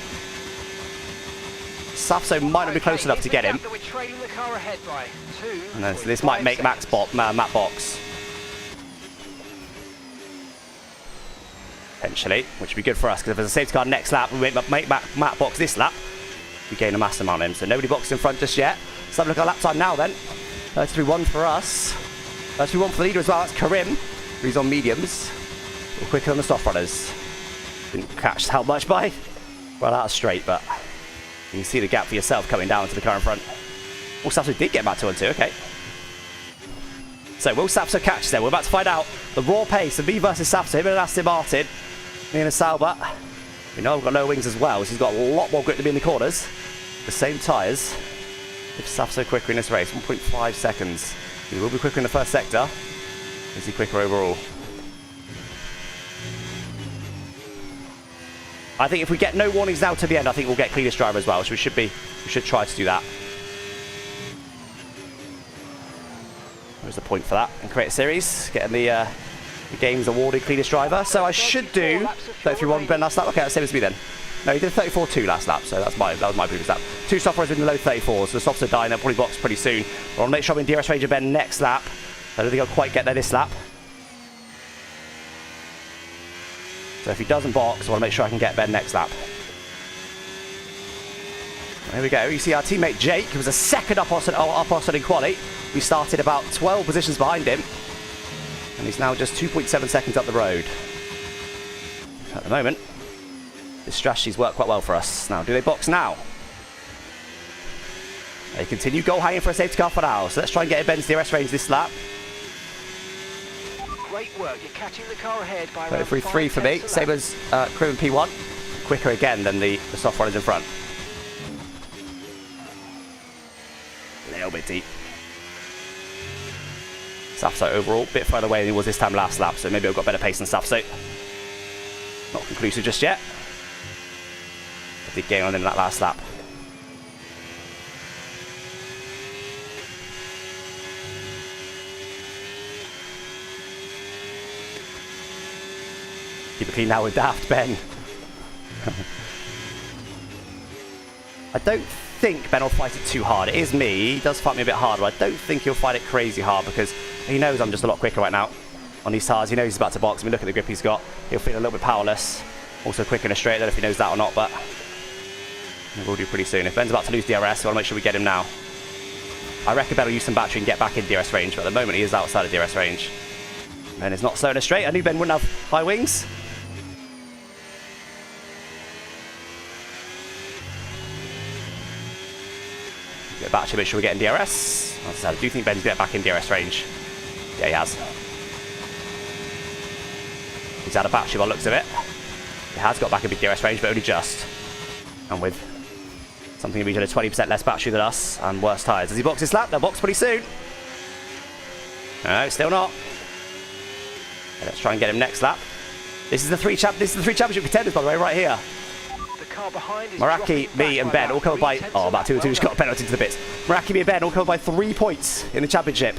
Safso might not be close enough to get him. We're trailing the car ahead by 2. And then, so this might make Matt box. Potentially, which would be good for us, because if there's a safety car next lap, we make Matt box this lap, we gain a massive amount on him. So nobody boxed in front just yet. Let's have a look at our lap time now then. 33.1 for us. 33.1 for the leader as well. That's Karim, who's on mediums. A little quicker than the soft runners. Didn't catch how much by. Well, out of straight, but you can see the gap for yourself coming down to the car in front. Oh, Safso did get back to 1-2, okay. So will Safso catch there? We're about to find out the raw pace of me versus Safso. Him and Aston Martin. Me and a Sauber. We know we've got low wings as well, so he's got a lot more grip to be in the corners. The same tyres. If Safso quicker in this race, 1.5 seconds. He will be quicker in the first sector. Is he quicker overall? I think if we get no warnings now to the end, I think we'll get cleanest driver as well. So we should try to do that. There's the point for that and create a series, getting the game's awarded cleanest driver. So I should do 33.1 Ben last lap. Okay, that's same as me then. No, he did 34.2 last lap, so that was my previous lap. 2 softwares in the low 34s, so the softs are dying. They'll probably box pretty soon. I want to make sure I'm in DRS range of Ben next lap. I don't think I'll quite get there this lap. So if he doesn't box, I want to make sure I can get Ben next lap. There we go. You see our teammate Jake, who was a second up us in quali. We started about 12 positions behind him. And he's now just 2.7 seconds up the road. At the moment, this strategy's worked quite well for us. Now, do they box now? They continue goal hanging for a safety car for now. So let's try and get in Ben's DRS range this lap. Great work. You're catching the car ahead by 33.3 for me. Same as crew in P1. Quicker again than the soft runners in front. A little bit deep. Safso overall, a bit further away than he was this time last lap, so maybe I've got better pace than Safso. Not conclusive just yet. I did gain on him in that last lap. Keep it clean now with Daft Ben. I don't think Ben will fight it too hard. It is me. He does fight me a bit harder. I don't think he'll fight it crazy hard because he knows I'm just a lot quicker right now on these tires. He knows he's about to box. I mean, look at the grip he's got. He'll feel a little bit powerless. Also quick in a straight. I don't know if he knows that or not, but we will do pretty soon. If Ben's about to lose DRS, we want to make sure we get him now. I reckon Ben will use some battery and get back in DRS range, but at the moment he is outside of DRS range. Ben is not slow in a straight. I knew Ben wouldn't have high wings. Get back to make sure we get in DRS. As I said, I do think Ben's get back in DRS range. Yeah, he has. He's out of battery by the looks of it. He has got back in DRS range, but only just. And with something in the region of 20% less battery than us and worse tyres. Does he box this lap? They'll box pretty soon. No, still not. Okay, let's try and get him next lap. This is the three championship contenders, by the way, right here. Meraki, me and Ben all covered by... Oh, about 2-2 just got a penalty into the bits. Meraki, me and Ben all covered by 3 points in the championship.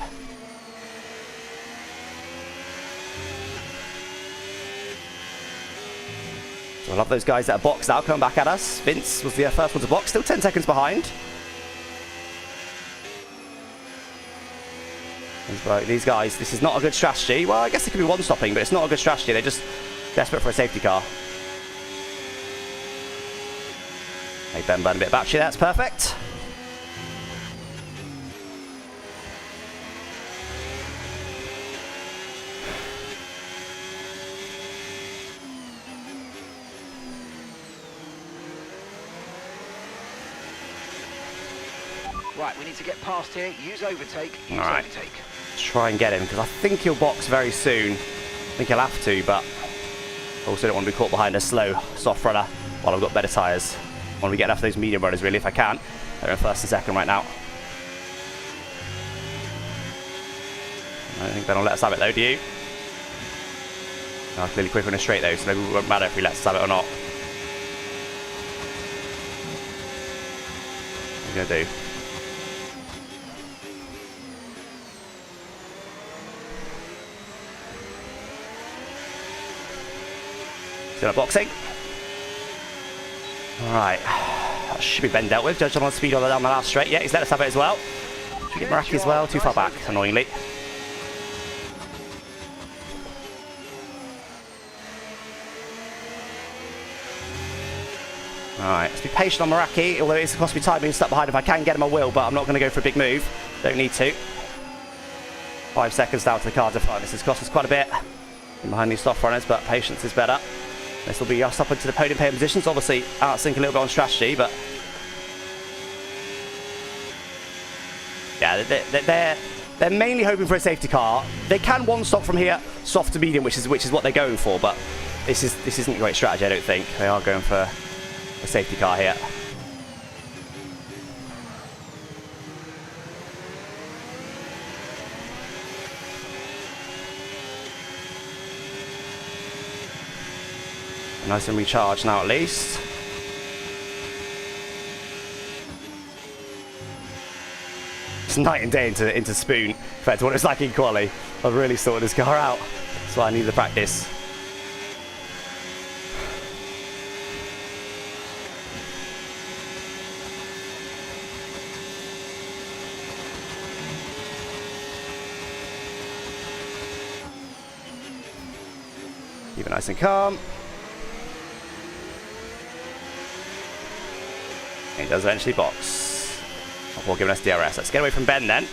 So I love those guys that are boxed out coming back at us. Vince was the first one to box, still 10 seconds behind. These guys, this is not a good strategy. Well, I guess it could be one-stopping, but it's not a good strategy. They're just desperate for a safety car. Make Ben burn a bit of battery, that's perfect. Right, we need to get past here. Use overtake. Use overtake. Let's try and get him, because I think he'll box very soon. I think he'll have to, but also don't want to be caught behind a slow soft runner while I've got better tyres. I want to get after those medium runners, really, if I can. They're in first and second right now. I don't think Ben will let us have it, though, do you? No, clearly quicker in a straight, though, so maybe it won't matter if he lets us have it or not. What are you going to do? Still not boxing. Alright. That should be Ben dealt with. Judged on speed on the last straight. Yeah, he's let us have it as well. Should we get Meraki as well? Too far back, annoyingly. Alright, let's be patient on Meraki, although it's cost me time being stuck behind. If I can get him, I will, but I'm not going to go for a big move. Don't need to. 5 seconds down to the cars in front. This has cost us quite a bit behind these soft runners, but patience is better. This will be us up into the podium paying positions. Obviously, outsync a little bit on strategy, but yeah, they're mainly hoping for a safety car. They can one stop from here, soft to medium, which is what they're going for, but this isn't a great strategy, I don't think. They are going for a safety car here. Nice and recharged now at least. It's night and day into Spoon. In fact, what it's like in quali. I've really sorted this car out. That's why I need the practice. Keep it nice and calm. He does eventually box. Before giving us DRS. Let's get away from Ben then.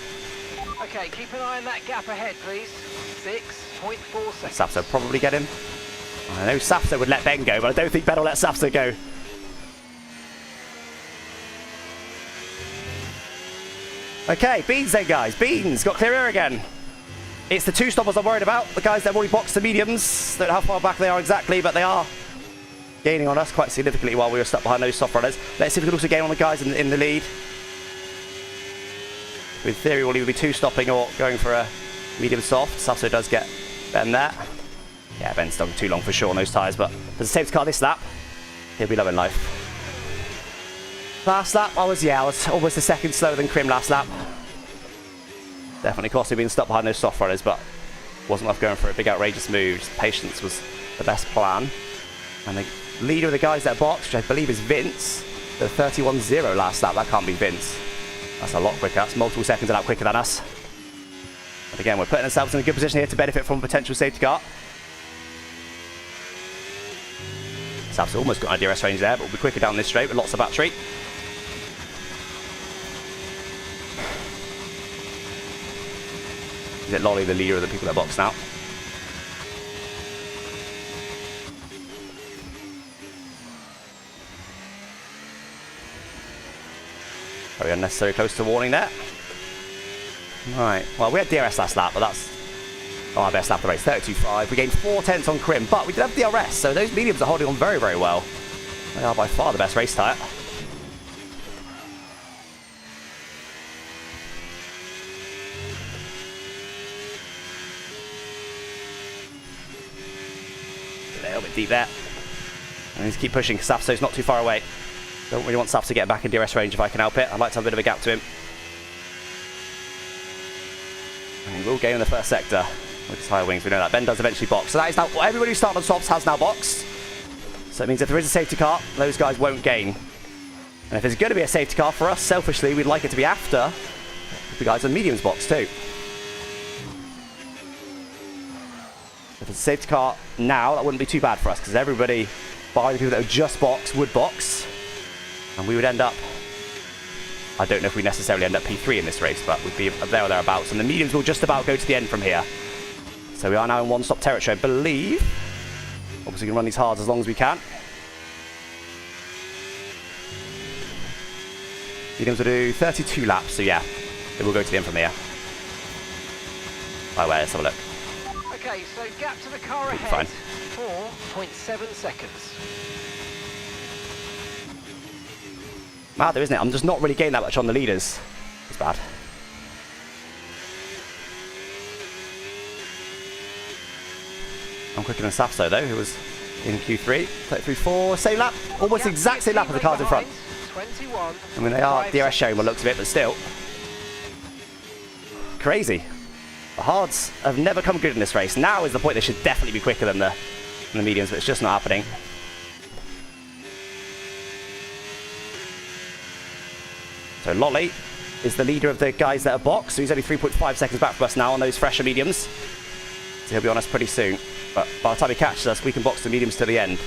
Okay, keep an eye on that gap ahead, please. 6.4 seconds. Safso probably get him. I know Safso would let Ben go, but I don't think Ben will let Safso go. Okay, Beans then, guys. Beans got clear air again. It's the 2 stoppers I'm worried about. The guys that have already boxed the mediums. Don't know how far back they are exactly, but they are gaining on us quite significantly while we were stuck behind those soft runners. Let's see if we can also gain on the guys in the lead. In theory, we'll either be 2 stopping or going for a medium soft. Safso does get Ben there. Yeah, Ben's done too long for sure on those tyres, but there's a safety car this lap. He'll be loving life. Last lap, I was almost a second slower than Krim last lap. Definitely costly being stuck behind those soft runners, but wasn't worth going for a big outrageous move. Patience was the best plan. And the leader of the guys that box, which I believe is Vince, the 31-0 last lap. That can't be Vince. That's a lot quicker. That's multiple seconds a lap quicker than us. But again, we're putting ourselves in a good position here to benefit from a potential safety car. Sap's almost got an DRS range there, but we'll be quicker down this straight with lots of battery. Is it Lolly, the leader of the people that box now? Very unnecessary close to warning there. Right, well, we had DRS last lap, but that's our best lap of the race, 32.5. We gained 4 tenths on Krim, but we did have DRS, so those mediums are holding on very, very well. They are by far the best race tyre. A little bit deep there. I need to keep pushing because Safso's not too far away. Don't really want Saf to get back in DRS range if I can help it. I'd like to have a bit of a gap to him. And he will gain in the first sector with his higher wings. We know that. Ben does eventually box. So that is now everybody who started on softs has now boxed. So it means if there is a safety car, those guys won't gain. And if there's going to be a safety car for us, selfishly, we'd like it to be after the guys on mediums box too. If it's a safety car now, that wouldn't be too bad for us because everybody, by the people that have just boxed, would box. And we would end up, I don't know if we necessarily end up P3 in this race, but we'd be there or thereabouts. And the mediums will just about go to the end from here. So we are now in one-stop territory, I believe. Obviously, we can run these hards as long as we can. Mediums will do 32 laps, so yeah, they will go to the end from here. By the way, let's have a look. Okay, so gap to the car ahead, 4.7 seconds. Mad though, isn't it? I'm just not really getting that much on the leaders. It's bad. I'm quicker than Safso though, who was in Q3. 33.4, same lap. Almost exact same lap of the cars in front. 21. I mean, they are DRS showing by the looks of it, but still. Crazy. The hards have never come good in this race. Now is the point they should definitely be quicker than the mediums, but it's just not happening. So Lolly is the leader of the guys that are boxed, so he's only 3.5 seconds back from us now on those fresher mediums. So he'll be on us pretty soon. But by the time he catches us, we can box the mediums to the end.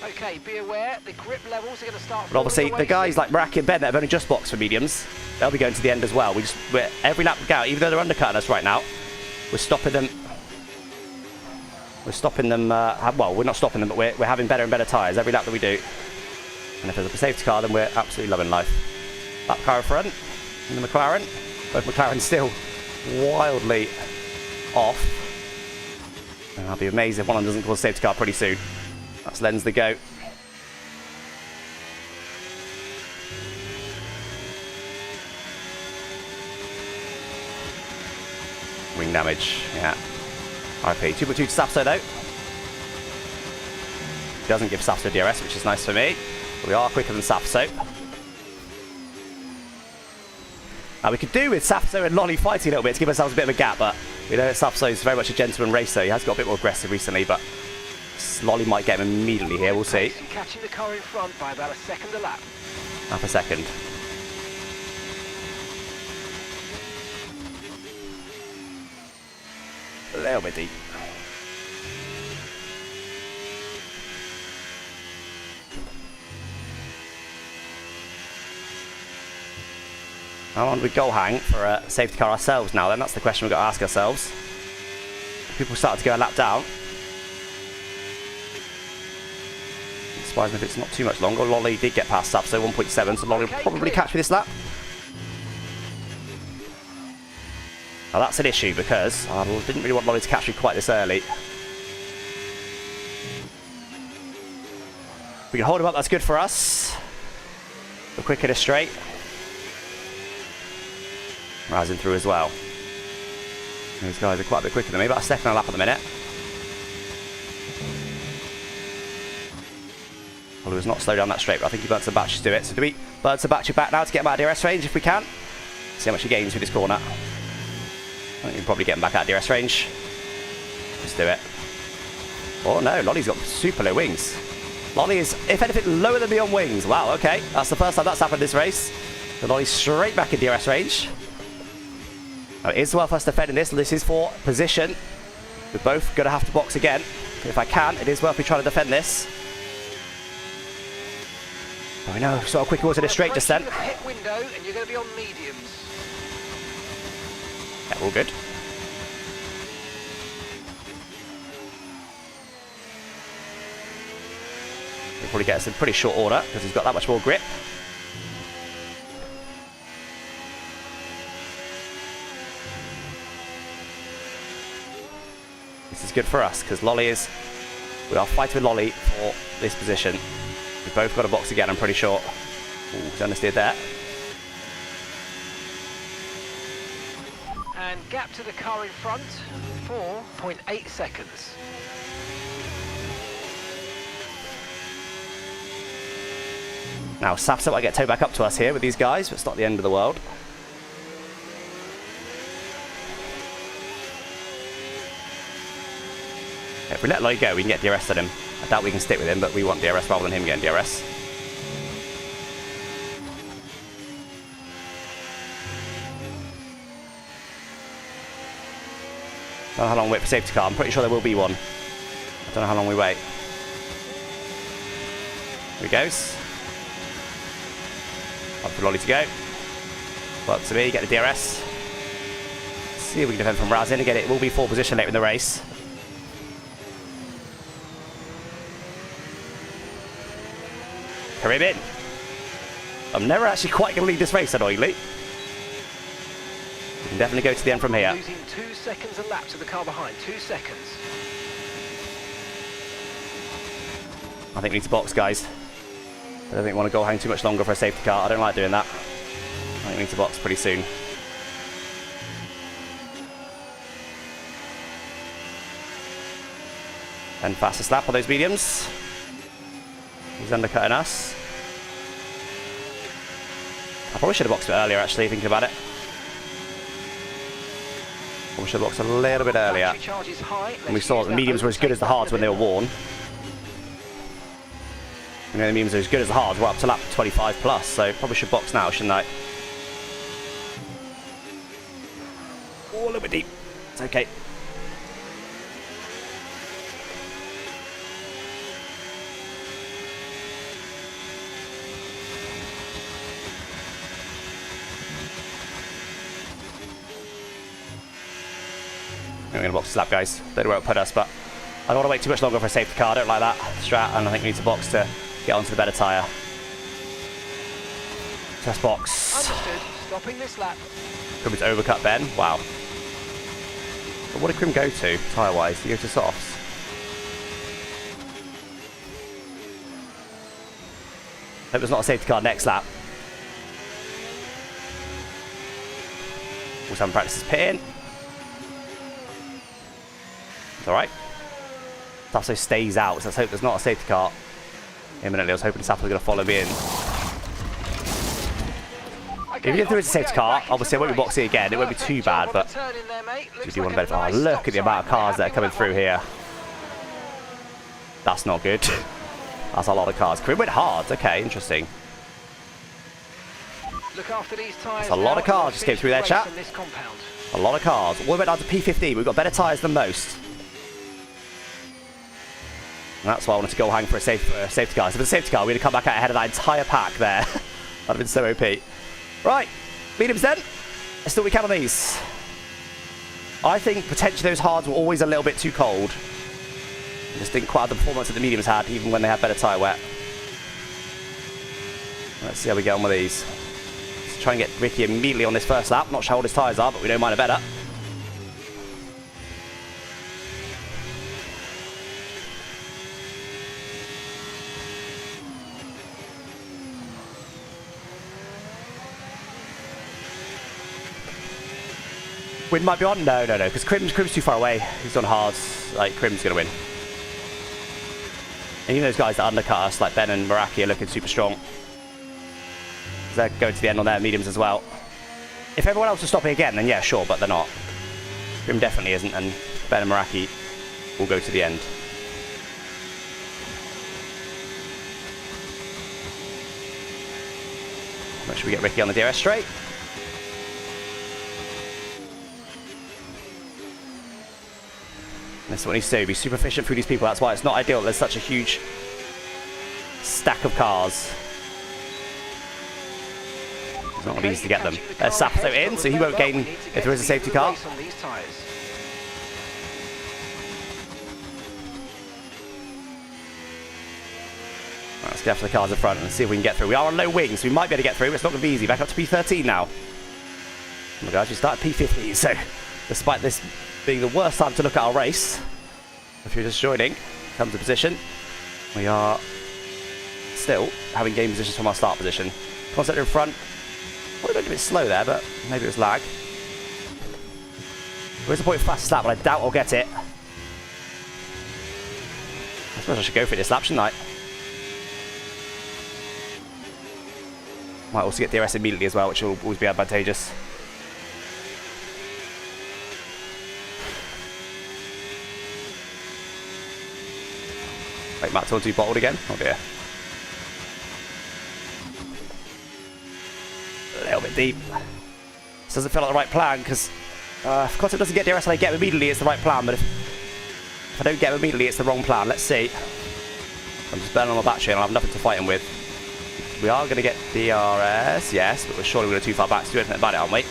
Okay, be aware, the grip levels are going to start. But obviously, the guys like Maraki and Ben that have only just boxed for mediums, they'll be going to the end as well. Every lap we go, even though they're undercutting us right now, we're stopping them. We're stopping them. Well, we're not stopping them, but we're having better and better tyres every lap that we do. And if there's a safety car, then we're absolutely loving life. Lap car in front, and the McLaren. Both McLaren still wildly off. And I'll be amazed if one of them doesn't cause a safety car pretty soon. That's Len's the go. Wing damage, yeah. RP. 2.2 to Sapso though. Doesn't give Sapso DRS, which is nice for me. But we are quicker than Sapso. Now we could do with Sapso and Lolly fighting a little bit to give ourselves a bit of a gap, but we know Sapso is very much a gentleman racer. He has got a bit more aggressive recently, but Lolly might get him immediately here, we'll see. Catching the car in front by about a second a lap. Half a second. A little bit deep. How long do we goal hang for a safety car ourselves now then? That's the question we've got to ask ourselves. People started to go a lap down. Surprised me if it's not too much longer. Lolly did get past Sapso, 1.7, so Lolly will probably catch me this lap. Now that's an issue because I didn't really want Lolly to catch me quite this early. We can hold him up, that's good for us. We're quick in a straight. Rising through as well. These guys are quite a bit quicker than me, about a second a lap at the minute. Well, he was not slow down that straight, but I think he burnt some batteries to do it. So do we burn some battery back now to get him out of DRS range if we can? See how much he gains with this corner. I think we can probably get him back out of DRS range. Let's do it. Oh no, Lolly's got super low wings. Lolly is, if anything, lower than me on wings. Wow, okay. That's the first time that's happened this race. So Lolly's straight back in DRS range. Now, it is well for us defending this. This is for position. We're both going to have to box again. If I can, it is worth me trying to defend this. Oh no, sort of quick was in a straight descent. Pit window and you're going to be on mediums. Yeah, all good. He'll probably get us in pretty short order because he's got that much more grip. This is good for us because Lolly is... We are fighting with Lolly for this position. We've both got a box again, I'm pretty sure. Ooh, he's understeered there. And gap to the car in front, 4.8 seconds. Now, Sapso might get towed back up to us here with these guys, but it's not the end of the world. If we let Lolly go, we can get DRS on him. I doubt we can stick with him, but we want DRS rather than him getting DRS. I don't know how long we wait for safety car. I'm pretty sure there will be one. I don't know how long we wait. Here he goes. Up for Lolly to go. Well, up to me, get the DRS. See if we can defend from Razin and get it. We'll be full position later in the race. Him in. I'm never actually quite going to lead this race, annoyingly. We can definitely go to the end from here. Losing 2 seconds a lap to the car behind. 2 seconds. I think we need to box, guys. I don't think we want to go hang too much longer for a safety car. I don't like doing that. I think we need to box pretty soon. And fastest lap on those mediums. He's undercutting us. I probably should have boxed a bit earlier, actually, thinking about it. Probably should have boxed a little bit earlier. And we saw that the mediums were as good as the hards when they were worn. You know, the mediums are as good as the hards. We're up to lap 25 plus, so probably should box now, shouldn't I? Oh, a little bit deep. It's okay. We're going to box this lap, guys. Don't know where it'll put us, but I don't want to wait too much longer for a safety car. I don't like that strat, and I think we need to box to get onto the better tyre. Test box. Understood. Stopping this lap. Crim's overcut Ben. Wow. But what did Crim go to, tyre-wise? Did he go to softs? Hope there's not a safety car next lap. Also haven't practiced his pit in. It's alright. Sasso stays out, so let's hope there's not a safety car imminently. I was hoping Sasso was going to follow me in. If you get through as a safety car, obviously I won't be boxing again. It won't be too bad, but we do want to benefit. Oh, look at the amount of cars that are coming through here. That's not good. That's a lot of cars. Crim went hard. Okay, interesting. Look after these tyres. That's a lot of cars just came through there, chat. A lot of cars. All the way down to P15. We've got better tyres than most. And that's why I wanted to go hang for a safety car. So for the safety car, we'd have come back out ahead of that entire pack there. That'd have been so OP. Right, mediums then. Let's do what we can on these. I think potentially those hards were always a little bit too cold. Just didn't quite have the performance that the mediums had, even when they had better tyre wet. Let's see how we get on with these. Let's try and get Ricky immediately on this first lap. Not sure how old his tyres are, but we don't mind it better. Wind might be on? No, because Crim's too far away. He's on hards. Like, Crim's going to win. And even those guys that undercut us, like Ben and Meraki, are looking super strong. They're going to the end on their mediums as well. If everyone else is stopping again, then yeah, sure, but they're not. Crim definitely isn't, and Ben and Meraki will go to the end. Make sure we get Ricky on the DRS straight. That's what he needs to do, be super efficient through these people. That's why it's not ideal. There's such a huge stack of cars. It's not easy to get them. There's Sasso in, so he won't gain if there is a safety car. Let's get after the cars in front and see if we can get through. We are on low wings, so we might be able to get through. It's not going to be easy. Back up to P13 now. Oh my gosh, we start at P15, so despite this being the worst time to look at our race, if you're just joining, come to position, we are still having game positions from our start position. Concept in front. Probably going a bit slow there, but maybe it was lag. Where's the point of fastest lap, but I doubt I'll get it. I suppose I should go for this lap, shouldn't I? Might also get DRS immediately as well, which will always be advantageous. Wait, Matt 2 bottled again? Oh dear. A little bit deep. This doesn't feel like the right plan, because if Concept doesn't get DRS and I get him immediately, it's the right plan, but if I don't get him immediately, it's the wrong plan. Let's see. I'm just burning on my battery and I'll have nothing to fight him with. We are going to get DRS, yes, but we're surely going to go too far back to do anything about it, aren't we?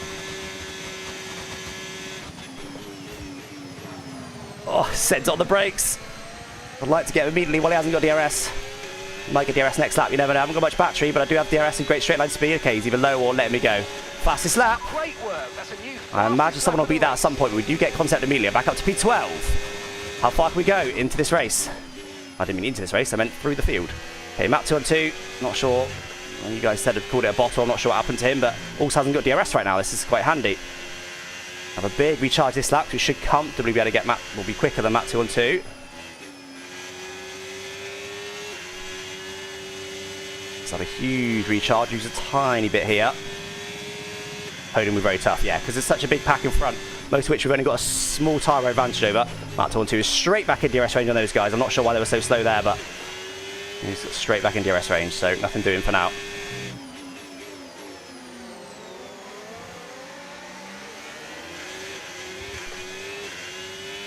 Oh, sends on the brakes. I'd like to get him immediately while he hasn't got DRS. Might get DRS next lap, you never know. I haven't got much battery, but I do have DRS and great straight line speed. Okay, he's either low or letting me go. Fastest lap. Great work. That's a new I imagine someone will beat that at some point, but we do get Concept immediately. Back up to P12. How far can we go into this race? I didn't mean into this race, I meant through the field. Okay, Map 2 on 2. Not sure. Well, you guys said I'd called it a bottle. I'm not sure what happened to him, but also hasn't got DRS right now. This is quite handy. Have a big recharge this lap. We should comfortably be able to get Map. We'll be quicker than Map 2 on 2. Let's have a huge recharge. Use a tiny bit here. Holding we're very tough, yeah, because there's such a big pack in front. Most of which we've only got a small tyre advantage over. Map 2 on 2 is straight back in DRS range on those guys. I'm not sure why they were so slow there, but He's straight back in DRS range, so nothing doing for now.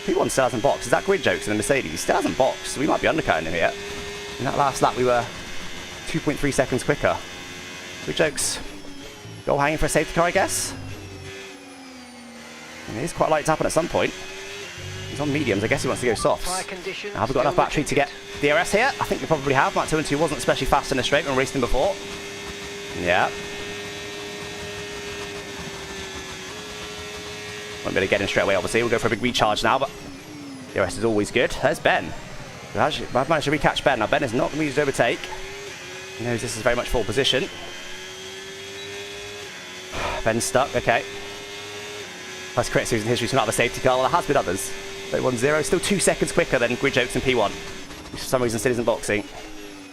P1 still hasn't boxed. Is that grid jokes in the Mercedes? He still hasn't boxed, so we might be undercutting him here. In that last lap, we were 2.3 seconds quicker. Grid jokes. Goal hanging for a safety car, I guess. And it is quite light to happen at some point. He's on mediums. I guess he wants to go softs. Now, have we got enough battery to get DRS here? I think we probably have. Mark 2 and 2 wasn't especially fast in the straight when we raced him before. Yeah. Won't be able to get him straight away, obviously. We'll go for a big recharge now, but DRS is always good. There's Ben. I've managed to recatch Ben. Now, Ben is not going to be used to overtake. He knows this is very much full position. Ben's stuck. Okay. First crit series in history to not have a safety car. Well, there has been others. 1-0. Still 2 seconds quicker than Grid Jokes in P1. Which for some reason still isn't boxing.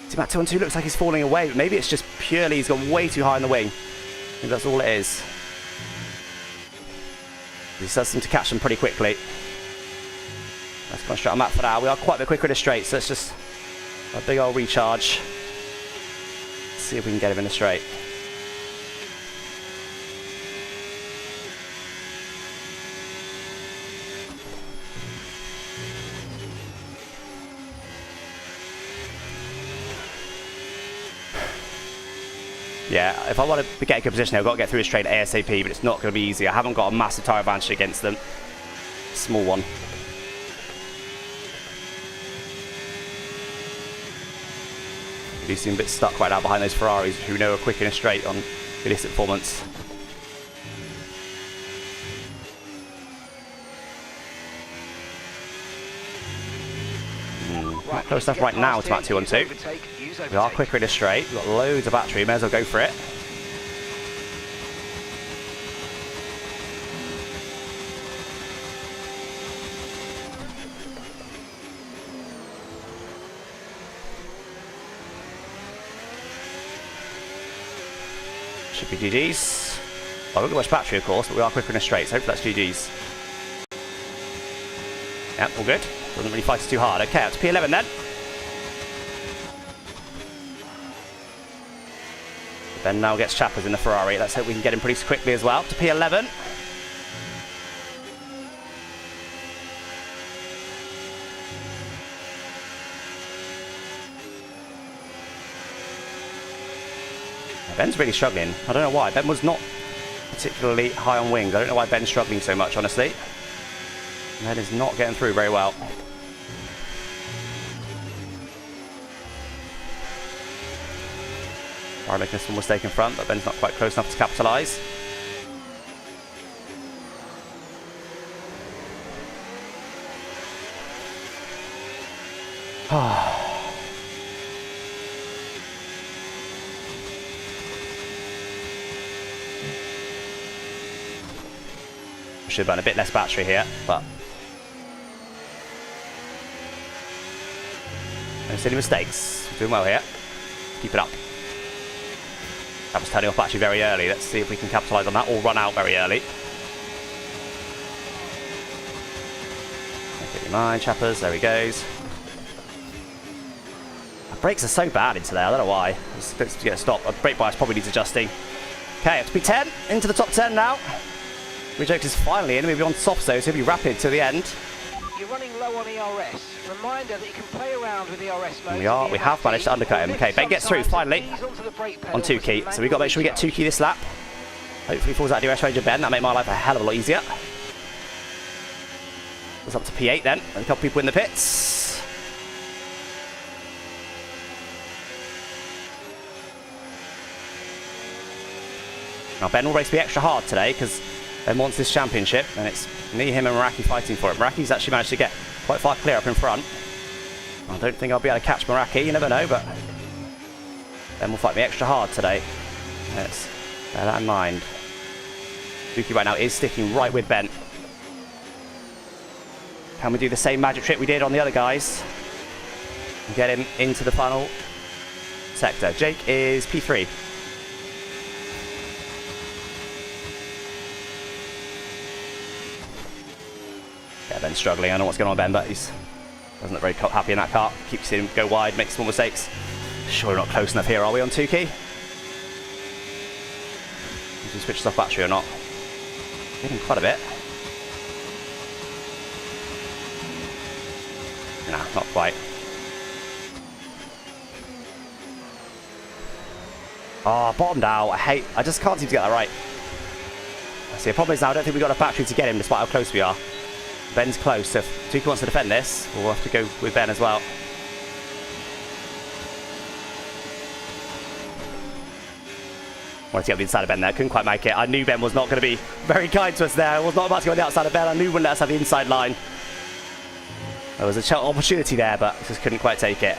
See, Matt 2 and 2 looks like he's falling away, but maybe it's just purely he's gone way too high in the wing. Maybe that's all it is. He does seem to catch them pretty quickly. Let's concentrate on that for now. We are quite a bit quicker in the straight, so let's just a big old recharge. See if we can get him in the straight. Yeah, if I want to get a good position, I've got to get through a straight ASAP, but it's not going to be easy. I haven't got a massive tyre advantage against them. Small one. You seem a bit stuck right now behind those Ferraris, who know are quick in a straight on realistic performance. Not close enough right now to Matt 2 on 2. We are quicker in a straight. We've got loads of battery. May as well go for it. Should be GG's. Well, we've got much battery, of course, but we are quicker in a straight, so hopefully that's GG's. Yep, all good. Doesn't really fight us too hard. Okay, up to P11 then. Ben now gets chappers in the Ferrari. Let's hope we can get him pretty quickly as well. To P11. Ben's really struggling. I don't know why. Ben was not particularly high on wings. I don't know why Ben's struggling so much, honestly. Ben is not getting through very well. Are making a small mistake in front, but Ben's not quite close enough to capitalise. Should burn a bit less battery here, but no silly mistakes. Doing well here. Keep it up. That was turning off battery very early. Let's see if we can capitalise on that or run out very early. Get your mind, chappers. There he goes. The brakes are so bad into there. I don't know why. Just to get a stop. A brake bias probably needs adjusting. Okay, up to P10. Into the top 10 now. Reject is finally in. We'll be on soft, so he'll be rapid to the end. You're running low on ERS. Reminder that you can play around with ERS mode. We have managed to undercut him. Okay, Ben gets through finally on 2 key. So we've got to make sure we get 2 key this lap. Hopefully he falls out of DRS range of Ben. That'll make my life a hell of a lot easier. It's up to P8 then. And a couple people in the pits. Now Ben will race me extra hard today because Ben wants this championship, and it's me, him and Meraki fighting for it. Meraki's actually managed to get quite far clear up in front. I don't think I'll be able to catch Meraki, you never know, but Ben will fight me extra hard today. Let's bear that in mind. Suki right now is sticking right with Ben. Can we do the same magic trick we did on the other guys and get him into the final sector? Jake is P3. Yeah, Ben's struggling. I don't know what's going on with Ben, but he's Doesn't look very happy in that car. Keeps seeing him go wide, makes small mistakes. Sure, we're not close enough here, are we, on 2-key? Did he switch off battery or not? Getting quite a bit. Nah, not quite. Oh, bottomed out. I just can't seem to get that right. See, the problem is now I don't think we've got enough battery to get him despite how close we are. Ben's close, so if Tuki wants to defend this, we'll have to go with Ben as well. Wanted to get the inside of Ben there, couldn't quite make it. I knew Ben was not going to be very kind to us there. I was not about to go on the outside of Ben. I knew he wouldn't let us have the inside line. There was an opportunity there, but just couldn't quite take it.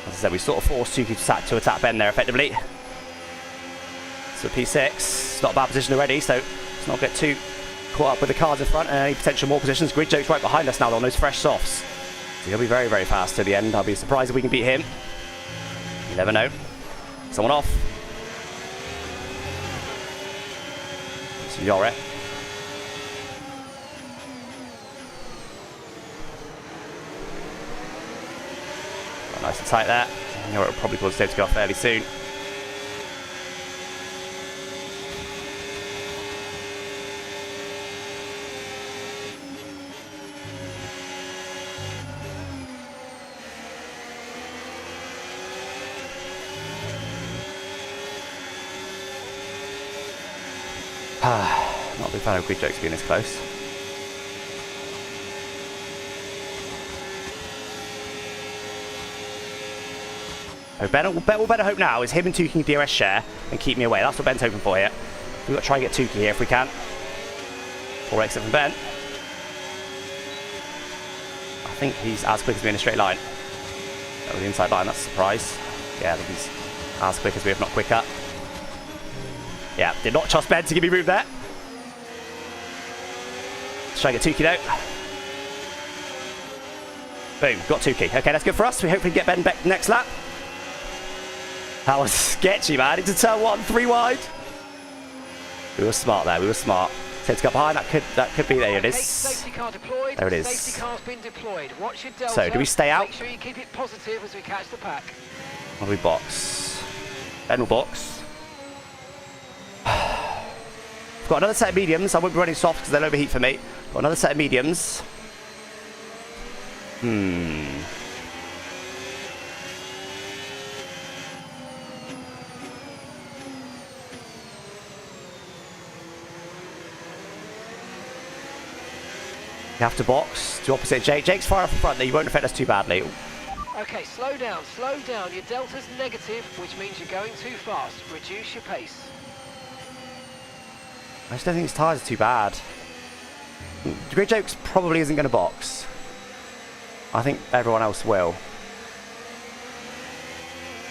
As I said, we sort of forced Tuki to attack Ben there effectively. So P6, not a bad position already, so let's not get too caught up with the cars in front and any potential more positions. Grid Joke's right behind us now on those fresh softs. So he'll be very, very fast to the end. I'll be surprised if we can beat him. You never know. Someone off. So you're it. Nice and tight there. I know it'll probably cause Dave to go off fairly soon. Not a big fan of Grid Jokes being this close. So Ben will better hope now is him and Tuki can DRS share and keep me away. That's what Ben's hoping for here. We've got to try and get Tuki here if we can. 4 exit from Ben. I think he's as quick as me in a straight line. That was the inside line, that's a surprise. Yeah, I think he's as quick as me, if not quicker. Yeah, did not trust Ben to give me room there. Let's try and get Tuki though. Boom, got Tuki. Okay, that's good for us. We hopefully get Ben back next lap. That was sketchy, man. Into turn 1, 3 wide. We were smart there. We were smart. So to go behind, that could be. There it is. Safety car deployed. There it is. Safety car's been deployed. Watch your delta. So do we stay out? Make sure you keep it positive as we catch the pack. Or do we box? Ben will box. I've got another set of mediums. I won't be running soft because they'll overheat for me. Got another set of mediums. You have to box to opposite Jake. Jake's far off the front there. You won't affect us too badly. Okay, slow down, slow down. Your delta's negative, which means you're going too fast. Reduce your pace. I just don't think his tyres are too bad. Grid Jokes probably isn't going to box. I think everyone else will.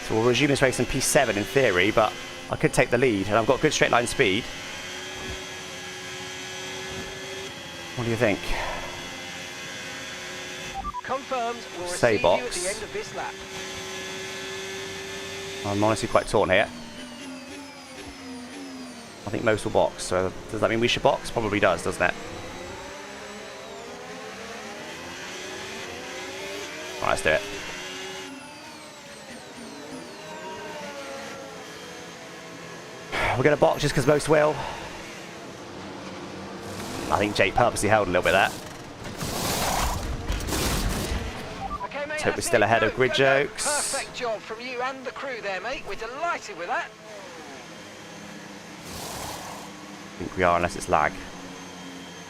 So we'll resume this race in P7 in theory, but I could take the lead, and I've got good straight line speed. What do you think? Confirmed. We'll Stay receive box. you at the end of this lap. I'm honestly quite torn here. I think most will box, so does that mean we should box? Probably does, doesn't it? Alright, let's do it. We're going to box just because most will. I think Jake purposely held a little bit there. Okay, mate, Let's hope we're still ahead of Grid Jokes. Perfect job from you and the crew there, mate. We're delighted with that. I think we are, unless it's lag.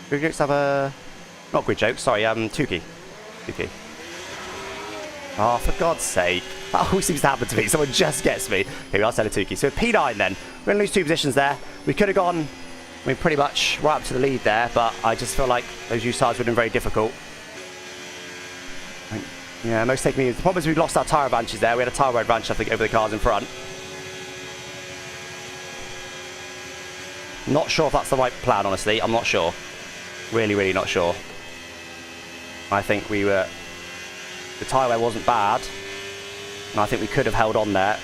Grid Jokes have a... Not Grid Jokes, sorry, Tuki. Tuki. Oh, for God's sake. That always seems to happen to me. Someone just gets me. Here we are, Tuki. So P9 then. We're going to lose 2 positions there. We could have gone... I mean, pretty much right up to the lead there, but I just feel like those used tyres would have been very difficult. Yeah, most take me. The problem is we lost our tyre advantages there. We had a tyre advantage, I think, over the cars in front. Not sure if that's the right plan, honestly. I'm not sure. Really, really not sure. I think we were... The tyre wear wasn't bad, and I think we could have held on there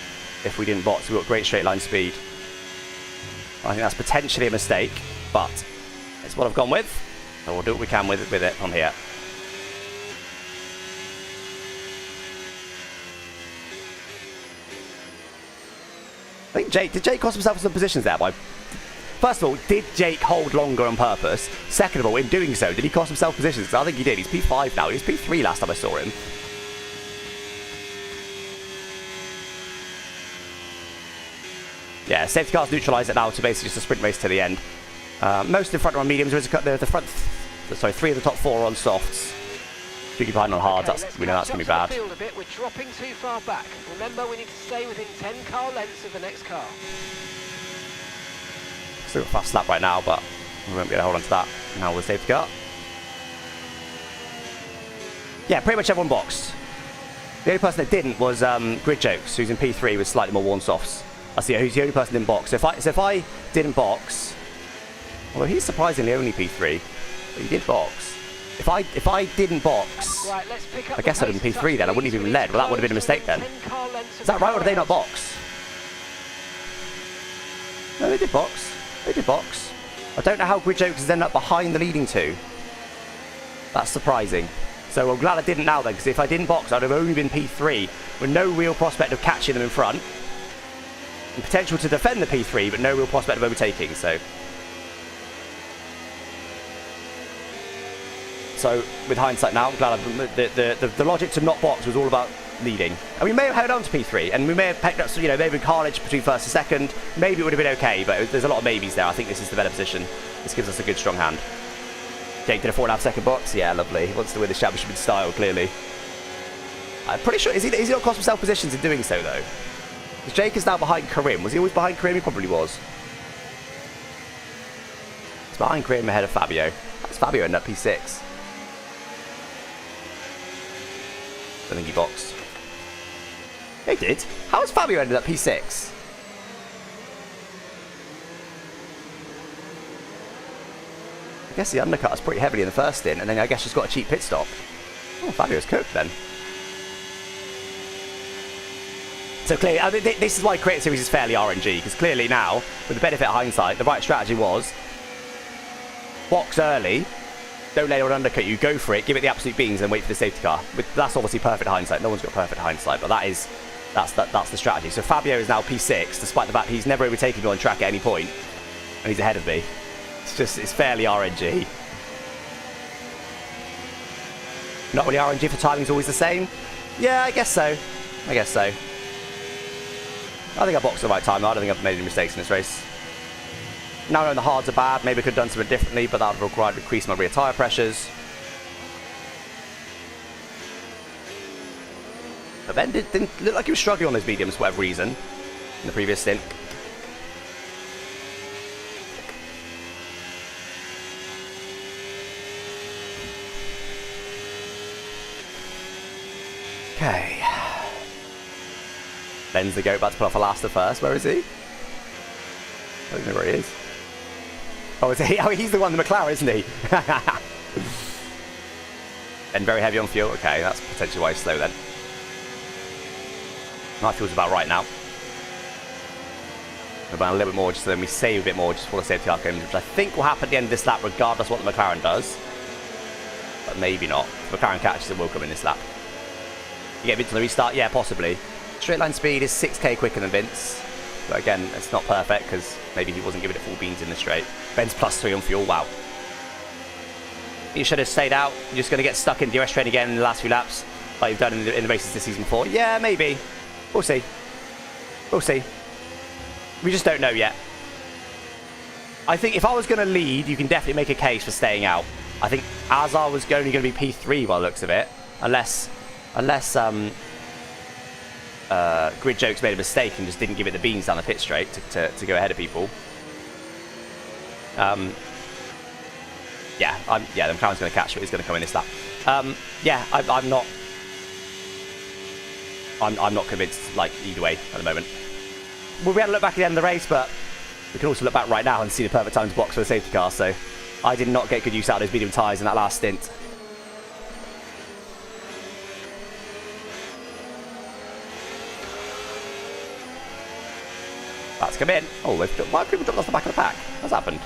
if we didn't box. We've got great straight line speed. I think that's potentially a mistake, but it's what I've gone with, so we'll do what we can with it from here. I think did Jake cost himself some positions there by... First of all, did Jake hold longer on purpose? Second of all, in doing so, did he cost himself positions? I think he did. He's P5 now. He was P3 last time I saw him. Yeah, safety cars neutralise it now to basically just a sprint race to the end. Most in front are on mediums. There is the front... Sorry, 3 of the top 4 are on softs. 2 behind on hards. Okay, we know that's going to be bad. Field a bit. We're dropping too far back. Remember, we need to stay within 10 car lengths of the next car. Still got a fast lap right now, but we won't be able to hold on to that. Now we'll safety car. Yeah, pretty much everyone boxed. The only person that didn't was Grid Jokes, who's in P3 with slightly more worn softs. That's who's the only person that didn't box. So if I didn't box, although he's surprisingly only P3, but he did box. If I didn't box, right, let's pick up I guess I'd have been P3 then. I wouldn't have even led. Well, that would have been a mistake then. Is that right, or did they not box? No, they did box. They did box. I don't know how Grid Jokes has ended up behind the leading 2. That's surprising. So I'm glad I didn't now then, because if I didn't box, I'd have only been P3 with no real prospect of catching them in front. And potential to defend the P3, but no real prospect of overtaking, so... So, with hindsight now, I'm glad the logic to not box was all about leading. And we may have held on to P3, and we may have picked up, you know, maybe carnage between first and second. Maybe it would have been okay, but there's a lot of maybes there. I think this is the better position. This gives us a good, strong hand. Jake did a 4.5 second box. Yeah, lovely. He wants to win the championship in style, clearly. I'm pretty sure... Is he not cost himself positions in doing so, though? Because Jake is now behind Karim. Was he always behind Karim? He probably was. He's behind Karim ahead of Fabio. That's Fabio ended up P6. I think he boxed. He did. How has Fabio ended up P6? I guess the undercut was pretty heavily in the first stint, and then I guess just got a cheap pit stop. Oh, Fabio's cooked then. So clearly, I mean, this is why Creative Series is fairly RNG, because clearly now, with the benefit of hindsight, the right strategy was box early, don't let anyone undercut you, go for it, give it the absolute beans, and wait for the safety car. That's obviously perfect hindsight. No one's got perfect hindsight, but that's the strategy. So Fabio is now P6, despite the fact he's never overtaken me on track at any point, and he's ahead of me. It's fairly RNG. Not really RNG for timing's always the same. Yeah, I guess so. I guess so. I think I boxed at the right time. I don't think I've made any mistakes in this race. Now knowing the hards are bad, maybe I could have done something differently, but that would have required increase my rear tyre pressures. But Ben didn't look like he was struggling on those mediums for whatever reason in the previous stint. Okay. Ben's the goat, about to pull off a Alaska first. Where is he? I don't know where he is. Oh, is he? Oh, he's the one, the McLaren, isn't he? And very heavy on fuel. Okay, that's potentially why he's slow then. My fuel's about right now. We're about a little bit more, just so then we save a bit more just for the safety car comes, which I think will happen at the end of this lap, regardless of what the McLaren does. But maybe not. If the McLaren catches, it will come in this lap. You get Vince on the restart? Yeah, possibly. Straight line speed is 6k quicker than Vince. But again, it's not perfect because maybe he wasn't giving it full beans in the straight. Ben's +3 on fuel. Wow. You should have stayed out. You're just going to get stuck in DRS train again in the last few laps, like you've done in the races this season before. Yeah, maybe. We'll see. We'll see. We just don't know yet. I think if I was going to lead, you can definitely make a case for staying out. I think Azar was only going to be P3 by the looks of it, unless Grid Jokes made a mistake and just didn't give it the beans down the pit straight to go ahead of people. Yeah, the McLaren's going to catch it. He's going to come in this lap. Yeah, I'm not convinced, like, either way at the moment. We'll be able to look back at the end of the race, but we can also look back right now and see the perfect time to box for the safety car. So I did not get good use out of those medium tyres in that last stint. That's come in. Oh, why have people dropped off the back of the pack? What's happened?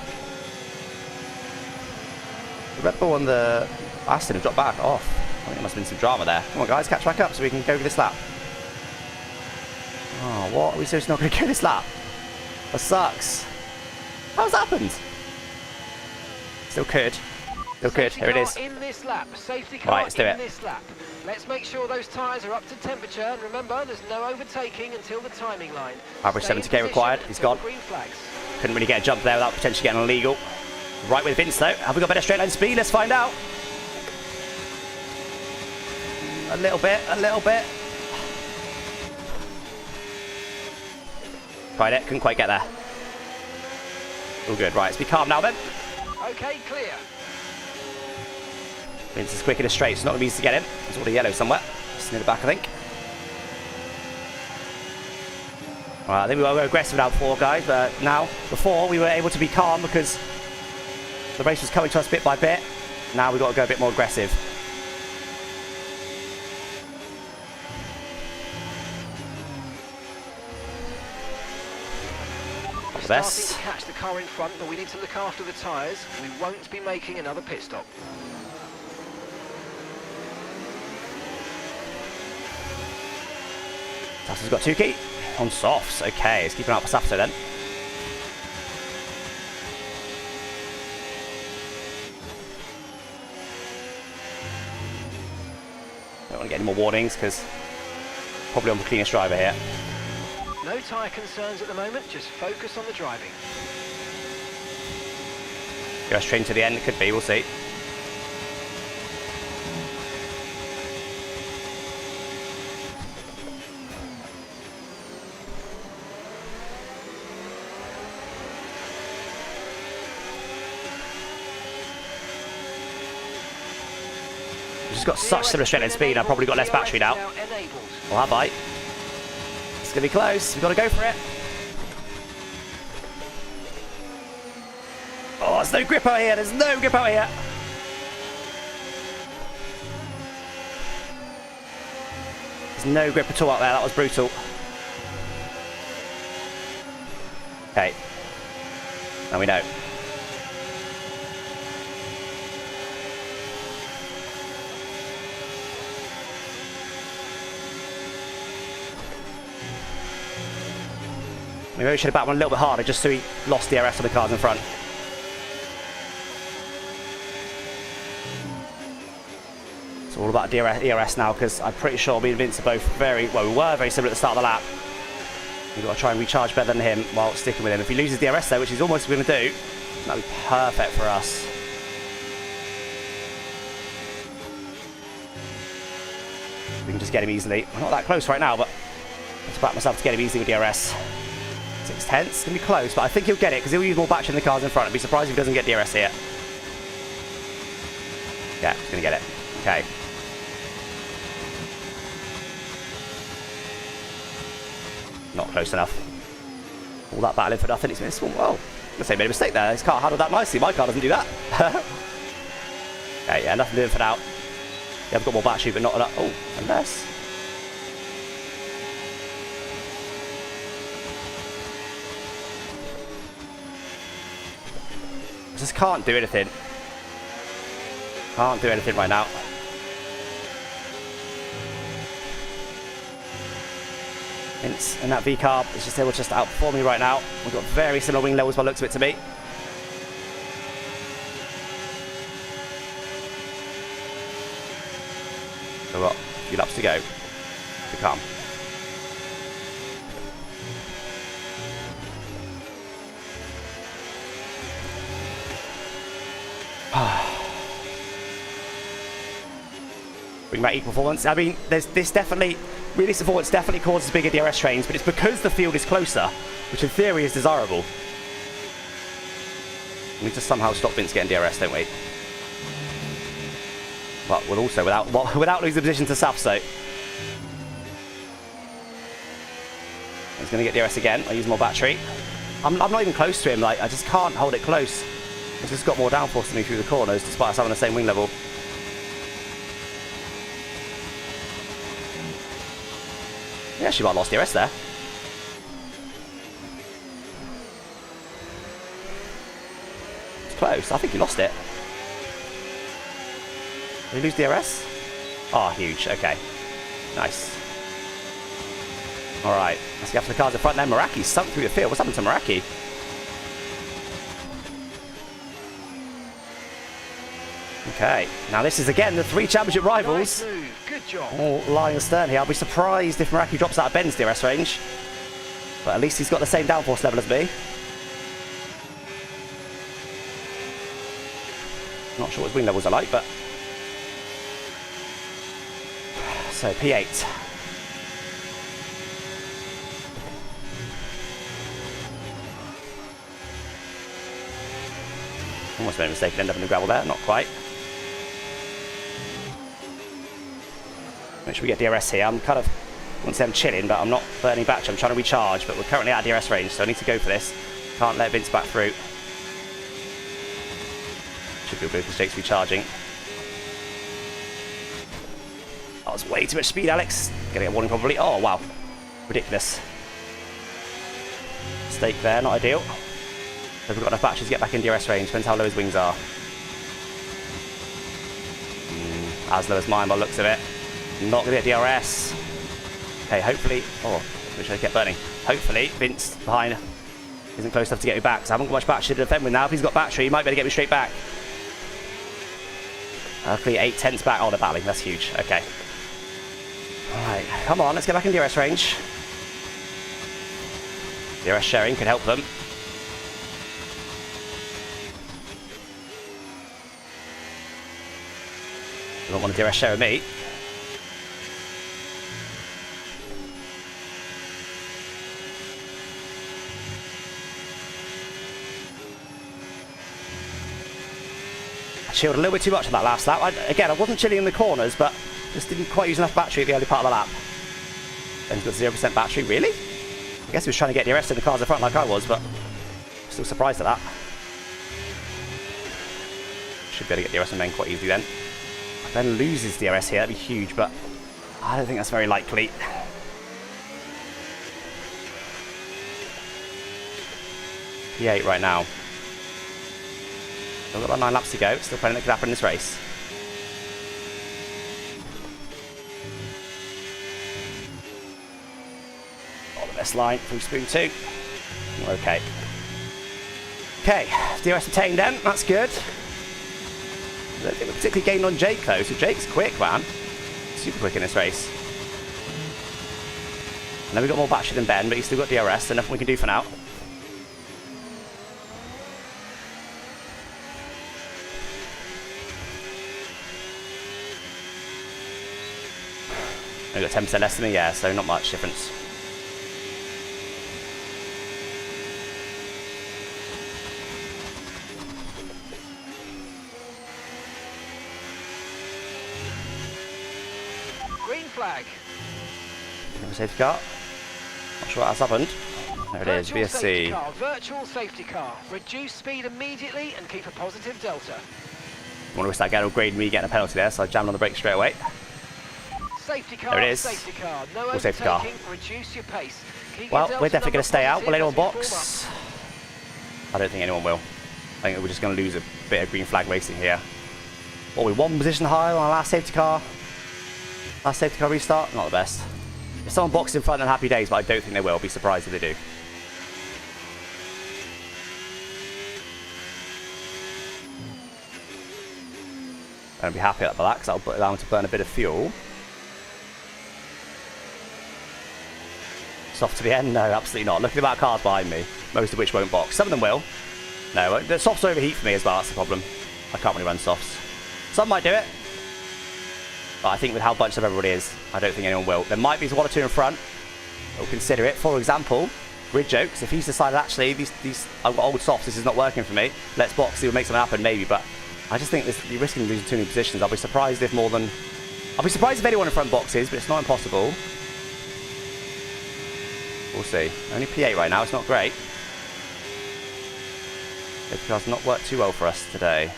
The Red Bull and the Aston have dropped back off. I think there must have been some drama there. Come on, guys, catch back up so we can go over this lap. Oh, what? Are we seriously not going to go this lap? That sucks. How's that happened? Still could. Still could. Here it is. In this lap. Safety car Right, let's do it. This lap. Let's make sure those tyres are up to temperature. And remember, there's no overtaking until the timing line. Average 70k required. He's gone. Green flags. Couldn't really get a jump there without potentially getting illegal. Right with Vince though. Have we got better straight line speed? Let's find out. A little bit. A little bit. Tried it. Couldn't quite get there. All good. Right, let's be calm now then. Okay, clear. Vince is quick in a straight. It's not going to be easy to get him. There's already yellow somewhere. Just near the back, I think. Well, I think we were aggressive now before, guys, but now, before, we were able to be calm because the race was coming to us bit by bit. Now we've got to go a bit more aggressive. Starting to catch the car in front, but we need to look after the tyres. We won't be making another pit stop. Safto's got 2 key on softs. Okay, let's keep an eye out for Safto then. Don't want to get any more warnings because probably on the cleanest driver here. No tyre concerns at the moment, just focus on the driving. Go straight to the end, it could be, we'll see. We've just got such similar straight line speed, I've probably got less battery now. Well, have I? It's going to be close. We've got to go for it. Oh, there's no grip out here. There's no grip out here. There's no grip at all out there. That was brutal. Okay. Now we know. Maybe we should have backed one a little bit harder just so he lost DRS on the cars in front. It's all about DRS now because I'm pretty sure me and Vince are both we were very similar at the start of the lap. We've got to try and recharge better than him while sticking with him. If he loses DRS though, which he's almost going to do, that'll be perfect for us. We can just get him easily. We're not that close right now, but let's back myself to get him easily with DRS. 6/10, it's going to be close, but I think he'll get it because he'll use more battery in the cars in front. I'd be surprised if he doesn't get DRS here. Yeah, he's going to get it. Okay. Not close enough. All that battling for nothing. It's missed one. Well, I'm going to say made a mistake there. His car handled that nicely. My car doesn't do that. Okay, yeah, nothing doing for now. Yeah, I've got more battery, but not enough. Oh, unless. Just can't do anything. Can't do anything right now. Vince and that V-carb is just able to just outperform me right now. We've got very similar wing levels by the looks of it to me. So we've got a few laps to go. To come. Bring back equal performance. I mean, there's this definitely, really performance definitely causes bigger DRS trains, but it's because the field is closer, which in theory is desirable. We need to somehow stop Vince getting DRS, don't we? But we'll also without losing the position to Safto. He's going to get DRS again. I use more battery. I'm not even close to him. Like I just can't hold it close. He's just got more downforce than me through the corners, despite us having the same wing level. Yeah, actually might have lost DRS there. It's close. I think he lost it. Did he lose DRS? Oh, huge. Okay. Nice. All right, let's get after the cars in front there. Meraki sunk through the field. What's happened to Meraki? Okay, now this is again the 3 championship rivals. Nice move. Good job. All lying astern here. I'll be surprised if Meraki drops out of Ben's DRS range. But at least he's got the same downforce level as me. Not sure what his wing levels are like, but... So, P8. Almost made a mistake and end up in the gravel there. Not quite. Make sure we get DRS here. I'm kind of... I wouldn't say I'm chilling, but I'm not burning battery. I'm trying to recharge, but we're currently out of DRS range, so I need to go for this. Can't let Vince back through. Should be good because Jake's recharging. That was way too much speed, Alex. Gonna get a warning probably. Oh, wow. Ridiculous. Mistake there, not ideal. So we've got enough batteries to get back in DRS range. Depends how low his wings are. As low as mine by the looks of it. Not gonna get DRS. Okay, hopefully... Oh, which I kept burning. Hopefully, Vince behind isn't close enough to get me back, because I haven't got much battery to defend with now. If he's got battery, he might be able to get me straight back. Luckily, 8/10 back. Oh, they're battling. That's huge. Okay. Alright, come on, let's get back in DRS range. DRS sharing could help them. They don't want to DRS share with me. I chilled a little bit too much on that last lap. Again, I wasn't chilling in the corners, but just didn't quite use enough battery at the early part of the lap. Then he's got 0% battery, really? I guess he was trying to get the rest of the cars in front like I was, but still surprised at that. Should be able to get DRS on Ben quite easily then. If Ben loses DRS here, that'd be huge, but I don't think that's very likely. P8 right now. Still got about 9 laps to go. Still plenty that could happen in this race. Not the best line through spoon 2. Okay. Okay, DRS obtained then. That's good. I don't think we're particularly gained on Jake though, so Jake's quick, man. Super quick in this race. I know we've got more battery than Ben, but he's still got DRS, so nothing we can do for now. We've got 10% less than me, yeah, so not much difference. Green flag. Safety car. Not sure what has happened. There it is, Virtual VSC. safety car, virtual safety car. Reduce speed immediately and keep a positive delta. I want to risk that guy upgrading me getting a penalty there, so I jammed on the brakes straight away. Safety car, There it is. safety car. No Safety car. overtaking, reduce your pace. Keep Well, your we're delta definitely going to stay out. Will anyone number positive box? I don't think anyone will. I think we're just going to lose a bit of green flag racing here. What, we one position higher on our last safety car? Last safety car restart? Not the best. If someone boxes in front, then happy days, but I don't think they will. I'll be surprised if they do. I won't be happy about that because that'll allow them to burn a bit of fuel. Soft to the end? No, absolutely not. Look at the amount of cars behind me, most of which won't box. Some of them will. No, the softs overheat for me as well, that's the problem. I can't really run softs. Some might do it, but I think with how bunched up everybody is, I don't think anyone will. There might be one or two in front that will consider it. For example, Grid Jokes, if he's decided actually, I've got old softs, this is not working for me, let's box, see what makes something happen, maybe, but I just think you're risking losing too many positions. I'll be surprised if anyone in front boxes, but it's not impossible. We'll see. Only P8 right now, it's not great. Safety car's not worked too well for us today.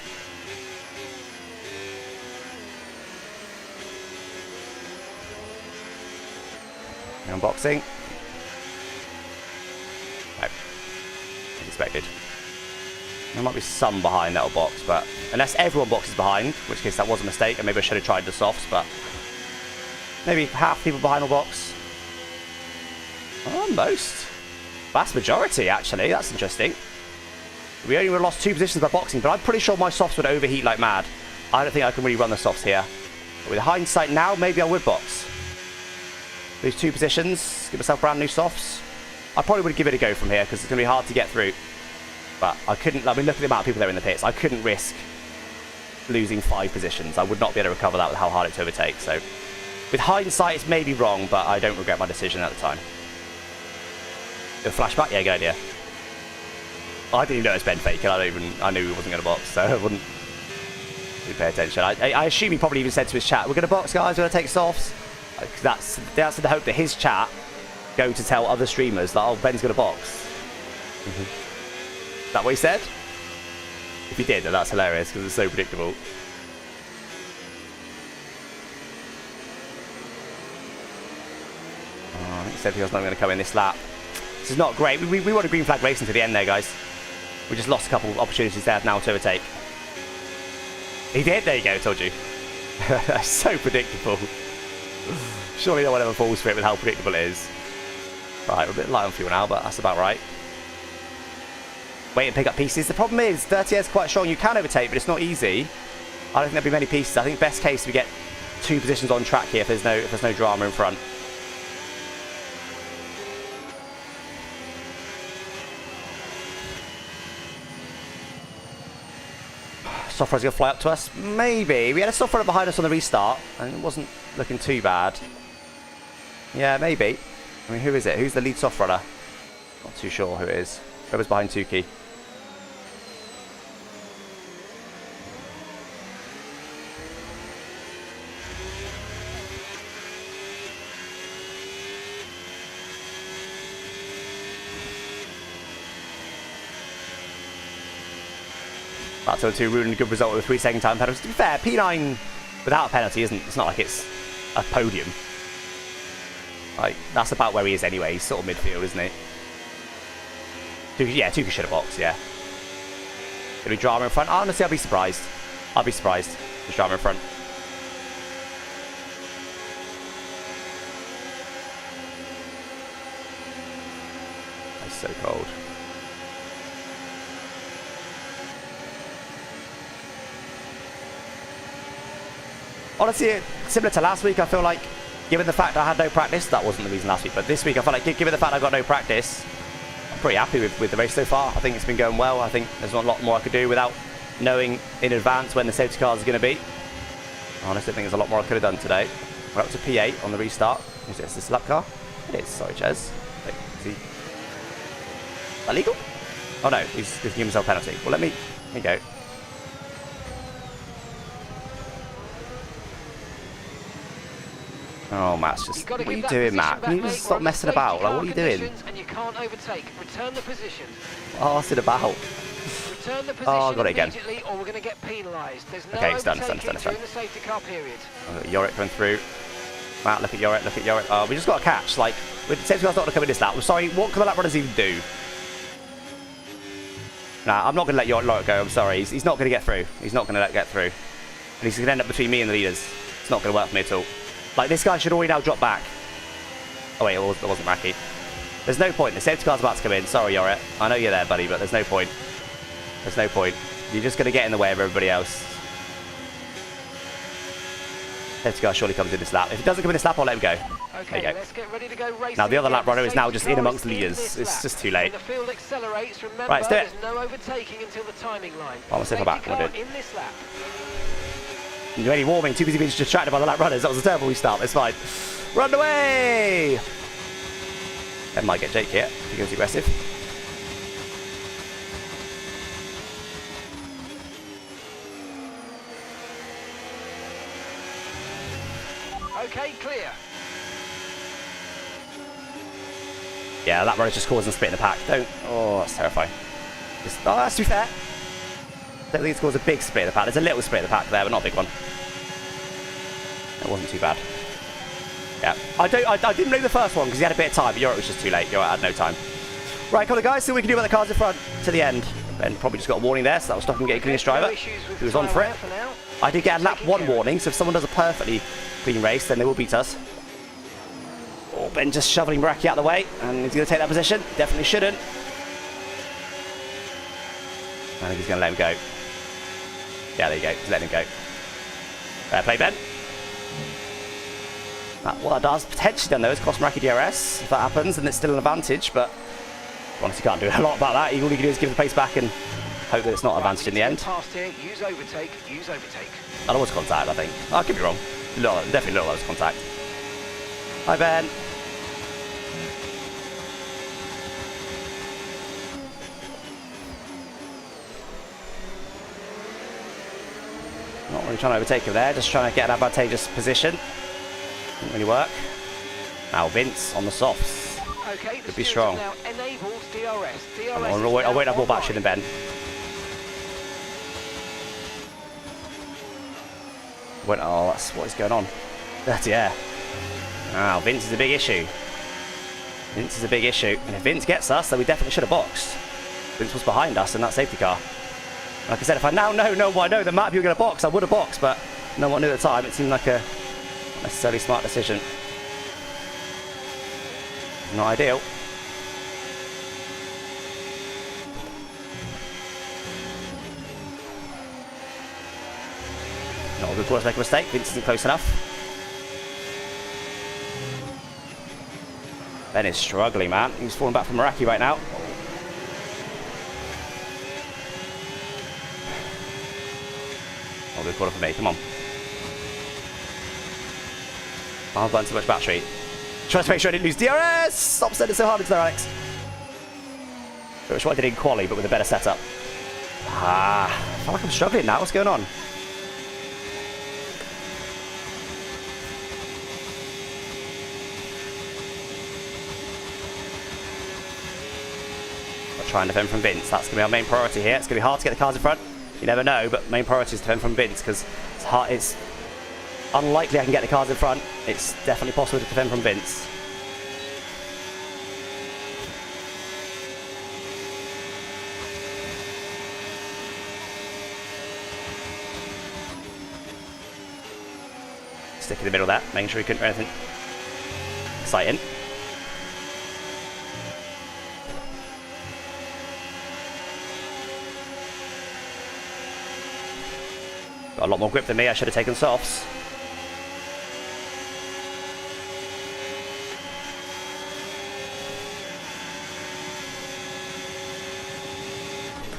Unboxing. No. As expected. There might be some behind that'll box, but unless everyone boxes behind, in which case that was a mistake, and maybe I should have tried the softs, but maybe half people behind will box. Almost. Vast majority, actually. That's interesting. We only lost 2 positions by boxing, but I'm pretty sure my softs would overheat like mad. I don't think I can really run the softs here. But with hindsight now, maybe I would box. These 2 positions, give myself brand new softs. I probably would give it a go from here because it's going to be hard to get through. But I couldn't, I mean, look at the amount of people there in the pits. I couldn't risk losing 5 positions. I would not be able to recover that with how hard it to overtake. So with hindsight, it's maybe wrong, but I don't regret my decision at the time. A flashback? Yeah, good idea. I didn't even notice Ben faking. I knew he wasn't going to box, so I wouldn't really pay attention. I assume he probably even said to his chat, "We're going to box, guys. We're going to take softs." That's the hope that his chat go to tell other streamers that, oh, Ben's going to box. Is that what he said? If he did, then that's hilarious because it's so predictable. Oh, I think he said he was not going to come in this lap. This is not great. We want a green flag racing to the end there, guys. We just lost a couple of opportunities there now to overtake. He did? There you go, told you. So predictable. Surely no one ever falls for it with how predictable it is. Right, we're a bit light on fuel now, but that's about right. Wait and pick up pieces. The problem is, 30 is quite strong. You can overtake, but it's not easy. I don't think there'll be many pieces. I think best case we get 2 positions on track here if there's no drama in front. Soft runner's going to fly up to us. Maybe. We had a soft runner behind us on the restart, and it wasn't looking too bad. Yeah, maybe. I mean, who is it? Who's the lead soft runner? Not too sure who it is. Whoever's behind Tukey. About 2-2, ruining a good result with a 3-second time penalty. To be fair, P9 without a penalty it's not like it's a podium. Like, that's about where he is anyway. He's sort of midfield, isn't he? Tukey should have boxed, yeah. Gonna be drama in front. Honestly, I'll be surprised. I'll be surprised. There's drama in front. That's so cold. Honestly, similar to last week, I feel like, given the fact I had no practice, that wasn't the reason last week, but this week I feel like, given the fact I got no practice, I'm pretty happy with the race so far. I think it's been going well. I think there's not a lot more I could do without knowing in advance when the safety cars are going to be. I honestly think there's a lot more I could have done today. We're up to P8 on the restart. Is this the slap car? It is. Sorry, Ches. Wait, is he illegal? Oh no, he's giving himself a penalty. Well, let me go. Oh, Matt's just... What are you doing, Matt? Can you just stop messing about? Like, what are you doing? And you can't overtake. Return the position. Oh, what's it about? Return the position I got it again. Or we're going to get penalised. There's no okay, it's done. during the safety car period. Yorick coming through. Matt, look at Yorick, look at Yorick. Oh, we just got a catch. Like, with the safety car's not going to come in this lap. I'm sorry, what can the lap runners even do? Nah, I'm not going to let Yorick go. I'm sorry. He's not going to get through. He's not going to get through. And he's going to end up between me and the leaders. It's not going to work for me at all. Like, this guy should already now drop back. Oh, wait, it wasn't Raki. There's no point. The safety car's about to come in. Sorry, Yorick. I know you're there, buddy, but there's no point. There's no point. You're just going to get in the way of everybody else. Safety car surely comes in this lap. If he doesn't come in this lap, I'll let him go. Okay, there you go. Let's get ready to go racing. Now, the other lap runner is now Safety just in car amongst the is in leaders. this It's lap. just too late. When the field accelerates, remember, Right, let's do it. there's no overtaking until the timing line. Oh, let's see if I'm back. Safety We'll car do it. in this lap. You're only warming. Too busy being distracted by the lap runners. That was a terrible restart. It's fine. Run away! Ben might get Jake here if he goes aggressive. Okay, clear. Yeah, that runner's just causing a split in the pack. Don't. Oh, that's terrifying. Oh, that's too fair. I don't think it's caused a big split in the pack. There's a little split in the pack there, but not a big one. It wasn't too bad. Yeah, I didn't know the first one because he had a bit of time, but Yorick was just too late. Yorick had no time. Right, come on, guys. See what we can do about the cars in front to the end. Ben probably just got a warning there, so that will stop him getting cleanest driver. He was on for it. I did get a lap 1 warning, so if someone does a perfectly clean race, then they will beat us. Oh, Ben just shoveling Meraki out of the way, and he's going to take that position. Definitely shouldn't. I think he's going to let him go. Yeah, there you go. Just let him go. Fair play, Ben. What that does, potentially then, though, is cost Meraki DRS. If that happens, then it's still an advantage, but honestly can't do a lot about that. All you can do is give the pace back and hope that it's not an advantage in the end. Past here, use overtake. That was contact, I think. I could be wrong. Definitely looked like it was contact. Hi, Ben. Not really trying to overtake him there, just trying to get an advantageous position. Didn't really work. Now Vince on the softs. Okay, could be strong. Now enables DRS. I won't have more battery than Ben. Oh, that's what is going on. Yeah. Wow, Vince is a big issue. And if Vince gets us, then we definitely should have boxed. Vince was behind us in that safety car. Like I said, if I now know the map you're going to box, I would have boxed, but no one knew at the time. It seemed like a necessarily smart decision. Not ideal. Not a good cause to make a mistake. Vince isn't close enough. Ben is struggling, man. He's falling back from Meraki right now. Not a good quarter for me. Come on. I've burnt too much battery. Trying to make sure I didn't lose DRS! Stop sending so hard into there, Alex. Which what I did in quali, but with a better setup. I feel like I'm struggling now. What's going on? I'll try and defend from Vince. That's going to be our main priority here. It's going to be hard to get the cars in front. You never know, but main priority is defend from Vince because it's hard. It's unlikely I can get the cars in front. It's definitely possible to defend from Vince. Stick in the middle there, making sure he couldn't do anything exciting. Got a lot more grip than me, I should have taken softs.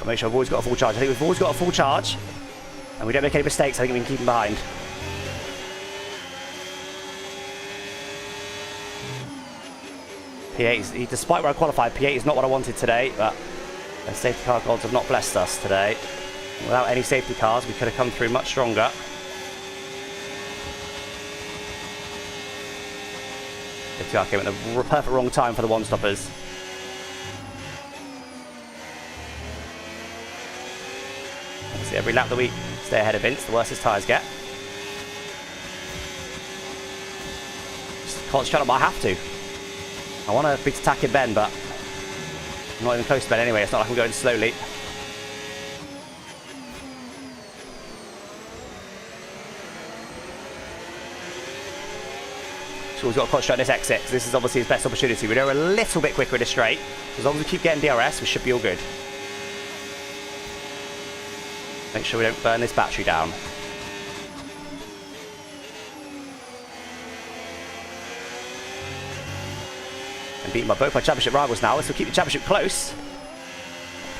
I'll make sure I've always got a full charge. I think we've always got a full charge. And we don't make any mistakes, I think we can keep him behind. P8, despite where I qualified, P8 is not what I wanted today, but the safety car gods have not blessed us today. Without any safety cars, we could have come through much stronger. Safety car came at the perfect wrong time for the one-stoppers. See, every lap that we stay ahead of Vince, the worse his tyres get. Just concentrate on, but I have to. I want to be attacking Ben, but I'm not even close to Ben anyway. It's not like I'm going slowly. So we've got to concentrate on this exit, because this is obviously his best opportunity. We go a little bit quicker in a straight. As long as we keep getting DRS, we should be all good. Make sure we don't burn this battery down. And beating both my championship rivals now. This will keep the championship close.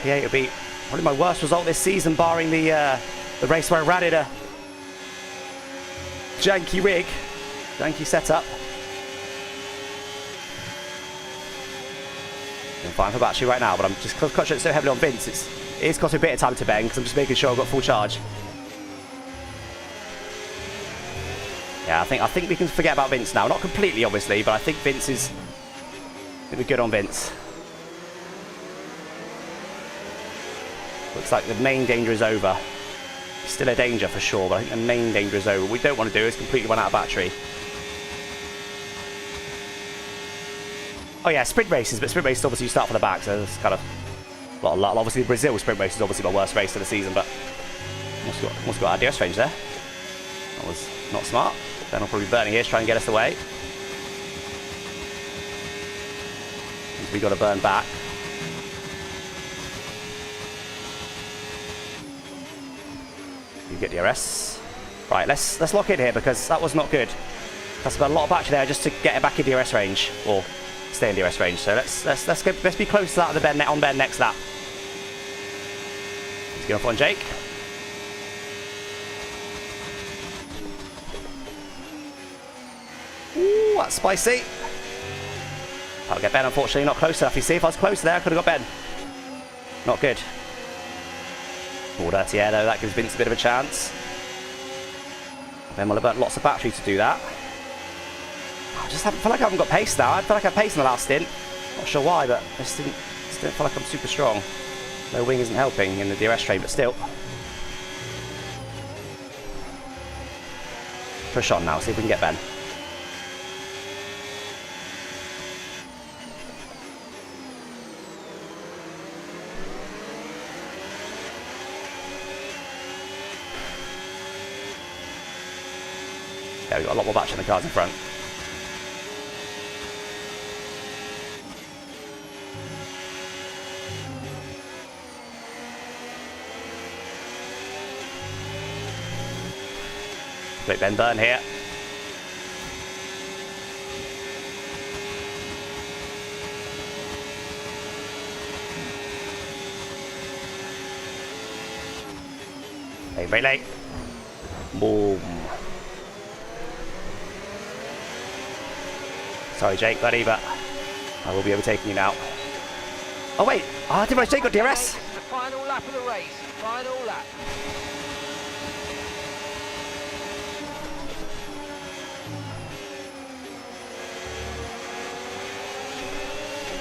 P8 will be probably my worst result this season, barring the race where I ran in a janky rig, janky setup. I'm fine for battery right now, but I'm just concentrating so heavily on Vince. It is costing a bit of time to bang because I'm just making sure I've got full charge. Yeah, I think we can forget about Vince now. Not completely, obviously, but I think Vince is going to be good on Vince. Looks like the main danger is over. Still a danger for sure, but I think the main danger is over. What we don't want to do is completely run out of battery. Oh yeah, sprint races, but sprint races obviously you start from the back, so it's kind of a lot of luck. Obviously, Brazil sprint race is obviously my worst race of the season, but almost got our DRS range there. That was not smart. Then I'll probably be burning here to try and get us away. we got to burn back. You get DRS. Right, let's lock in here because that was not good. That's about a lot of battery there just to get it back in DRS range or stay in DRS range. So let's be close to that on bend next lap. Let's get off on Jake. Ooh, that's spicy. I'll get Ben, unfortunately, not close enough. You see, if I was closer there, I could have got Ben. Not good. Oh, dirty air, though. That gives Vince a bit of a chance. Ben will have burnt lots of battery to do that. I just feel like I haven't got pace now. I feel like I had pace in the last stint. Not sure why, but I just didn't feel like I'm super strong. No wing isn't helping in the DRS train, but still. Push on now, see if we can get Ben. Yeah, we've got a lot more battery in the cars in front. Quick Ben burn here. Hey, very late. Boom. Sorry, Jake, buddy, but I will be overtaking you now. Oh, wait. Oh, I didn't realize Jake got DRS. The final lap of the race. Final lap.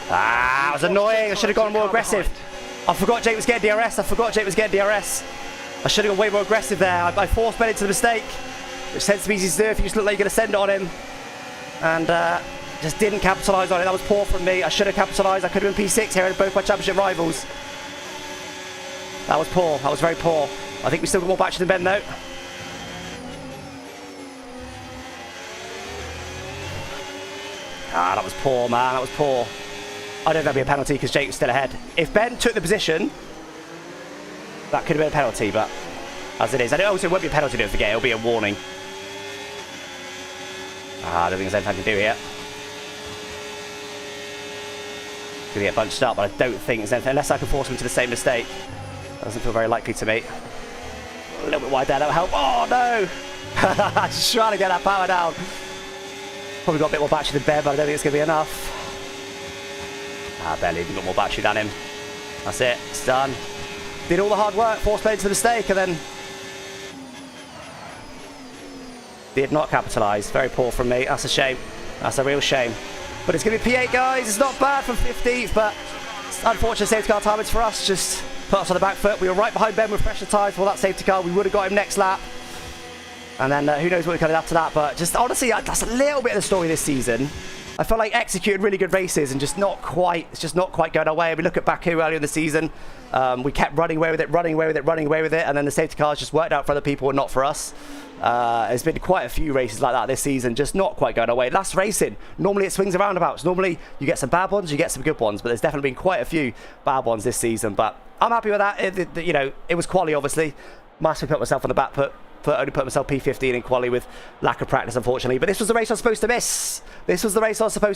Ah, that was annoying. I should have gone more aggressive. I forgot Jake was getting DRS. I should have gone way more aggressive there. I forced Ben into the mistake, which tends to be easy to do if you just look like you're going to send it on him. And just didn't capitalise on it. That was poor from me. I should have capitalised. I could have been P6 here in both my championship rivals. That was poor. That was very poor. I think we still got more battery than Ben though. Ah, that was poor, man. That was poor. I don't think that'd be a penalty because Jake was still ahead. If Ben took the position, that could have been a penalty, but as it is. I don't also it won't be a penalty, don't forget. It'll be a warning. Ah, I don't think there's anything I can do here. Gonna get bunched up, but I don't think there's anything, unless I can force him to the same mistake. That doesn't feel very likely to me. A little bit wide there, that'll help. Oh no! Just trying to get that power down. Probably got a bit more battery than Ben, but I don't think it's gonna be enough. Ah, barely even got more battery than him. That's it, it's done. Did all the hard work, forced Ben into the mistake, and then did not capitalise. Very poor from me. That's a shame. That's a real shame. But it's going to be P8, guys. It's not bad from 15th, but it's unfortunate safety car timings for us. Just put us on the back foot. We were right behind Ben with pressure tyres for that safety car. We would have got him next lap. And then who knows what we could have after that. But just honestly, that's a little bit of the story this season. I felt like executed really good races and just not quite, it's just not quite going our way. We look at Baku earlier in the season. We kept running away with it. And then the safety cars just worked out for other people and not for us. There's been quite a few races like that this season, just not quite going our way. That's racing. Normally it swings and roundabouts. Normally you get some bad ones, you get some good ones, but there's definitely been quite a few bad ones this season. But I'm happy with that. It was quali, obviously. Massively put myself on the back foot. Only put myself P15 in quali with lack of practice, unfortunately. But this was the race I was supposed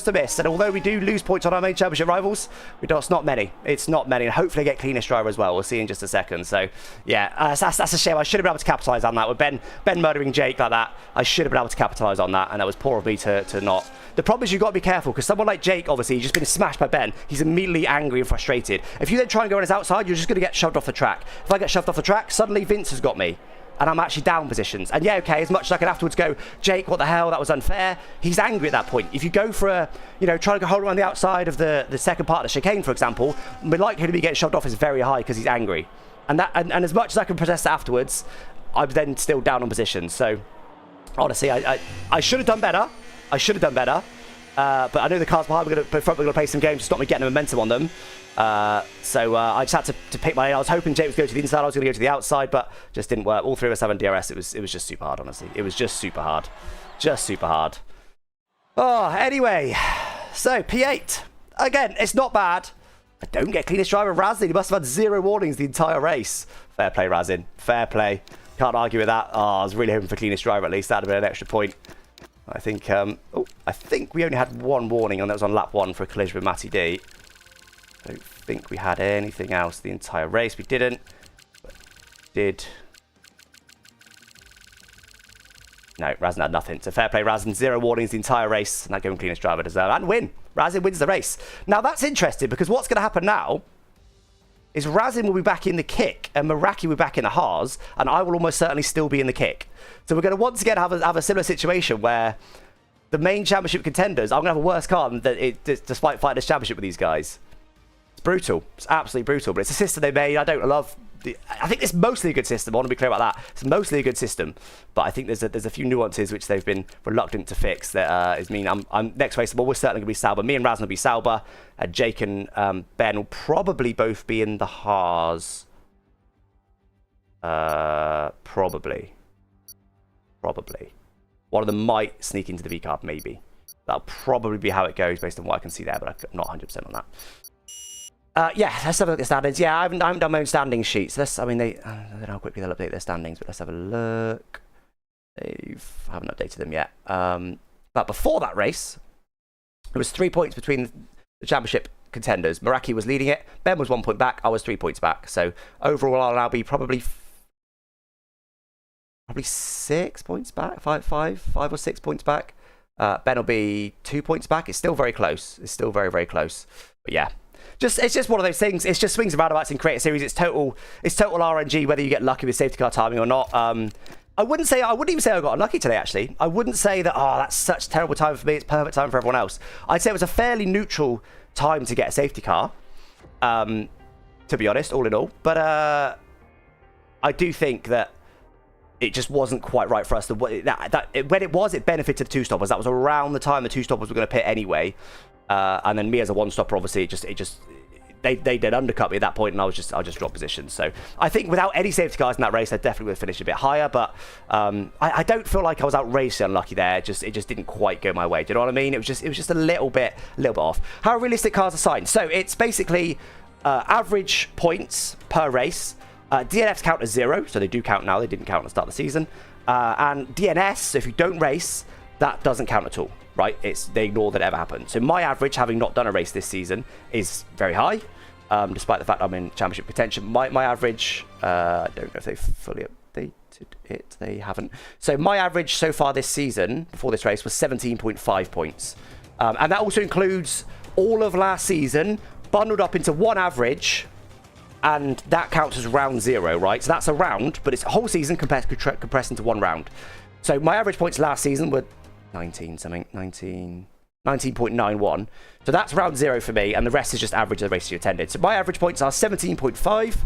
to miss. And although we do lose points on our main championship rivals, it's not many. And hopefully I get cleanest driver as well. We'll see in just a second. So, yeah, that's a shame. I should have been able to capitalise on that. With Ben murdering Jake like that, I should have been able to capitalise on that. And that was poor of me to not. The problem is you've got to be careful because someone like Jake, obviously, he's just been smashed by Ben. He's immediately angry and frustrated. If you then try and go on his outside, you're just going to get shoved off the track. If I get shoved off the track, suddenly Vince has got me. And I'm actually down positions. And yeah, okay, as much as I can afterwards go, Jake, what the hell, that was unfair. He's angry at that point. If you go for trying to hold around the outside of the second part of the chicane, for example, the likelihood of me getting shoved off is very high because he's angry. And as much as I can protest afterwards, I'm then still down on positions. So honestly, I should have done better. But I know the cars behind we're going to play some games to stop me getting the momentum on them. So I just had to pick my lane. I was hoping Jake was going to the inside, I was going to go to the outside, but just didn't work. All three of us having DRS, it was just super hard, honestly. It was just super hard. Oh, anyway, so P8. again, it's not bad. I don't get cleanest driver. Razin, he must have had 0 warnings the entire race. Fair play, Razin. Fair play. Can't argue with that. Oh, I was really hoping for cleanest driver at least. That'd have been an extra point. I think I think we only had 1 warning, and that was on lap 1 for a collision with Matty D. I don't think we had anything else the entire race. We didn't. But did. No, Razin had nothing. So fair play, Razin. 0 warnings the entire race. And that gave him cleanest driver deserve. And win. Razin wins the race. Now that's interesting because what's going to happen now is Razin will be back in the kick and Meraki will be back in the Haas, and I will almost certainly still be in the kick. So we're going to once again have a similar situation where the main championship contenders, I'm going to have a worse car despite fighting this championship with these guys. It's brutal. It's absolutely brutal, but it's a system they made. I don't love. I think it's mostly a good system. I want to be clear about that. It's mostly a good system, but I think there's a few nuances which they've been reluctant to fix. That is mean. I'm next race. We're certainly going to be Sauber. Me and Razin will be Sauber. Jake and Ben will probably both be in the Haas. Probably. One of them might sneak into the V card, maybe. That'll probably be how it goes based on what I can see there, but I'm not 100% on that. Yeah, let's have a look at the standings. Yeah, I haven't done my own standings sheets. I don't know how quickly they'll update their standings, but let's have a look. I haven't updated them yet. But before that race, there was 3 points between the championship contenders. Meraki was leading it. Ben was 1 point back. I was 3 points back. So overall, I'll now be probably 6 points back. Five or 6 points back. Ben will be 2 points back. It's still very close. It's still very, very close. But yeah. It's just one of those things. It's just swings and roundabouts in Creator Series. It's total RNG whether you get lucky with safety car timing or not. I wouldn't even say I got unlucky today, actually. I wouldn't say that, oh, that's such terrible time for me. It's perfect time for everyone else. I'd say it was a fairly neutral time to get a safety car, to be honest, all in all. But I do think that it just wasn't quite right for us. When it benefited the 2-stoppers. That was around the time the 2-stoppers were going to pit anyway. And then me as a 1-stopper, obviously, they did undercut me at that point, and I just dropped positions. So I think without any safety cars in that race, I definitely would have finished a bit higher. But I don't feel like I was outrageously unlucky there. It just didn't quite go my way. Do you know what I mean? It was just a little bit off. How are realistic cars assigned? So it's basically average points per race. DNFs count as 0, so they do count now. They didn't count at the start of the season. And DNS, so if you don't race, that doesn't count at all. Right, they ignore that it ever happened. So my average, having not done a race this season, is very high, despite the fact I'm in championship contention. My average, I don't know if they fully updated it. They haven't. So my average so far this season, before this race, was 17.5 points, and that also includes all of last season bundled up into one average, and that counts as round 0, right? So that's a round, but it's a whole season compressed into one round. So my average points last season were 19.91. So that's round 0 for me, and the rest is just average of the races you attended. So my average points are 17.5,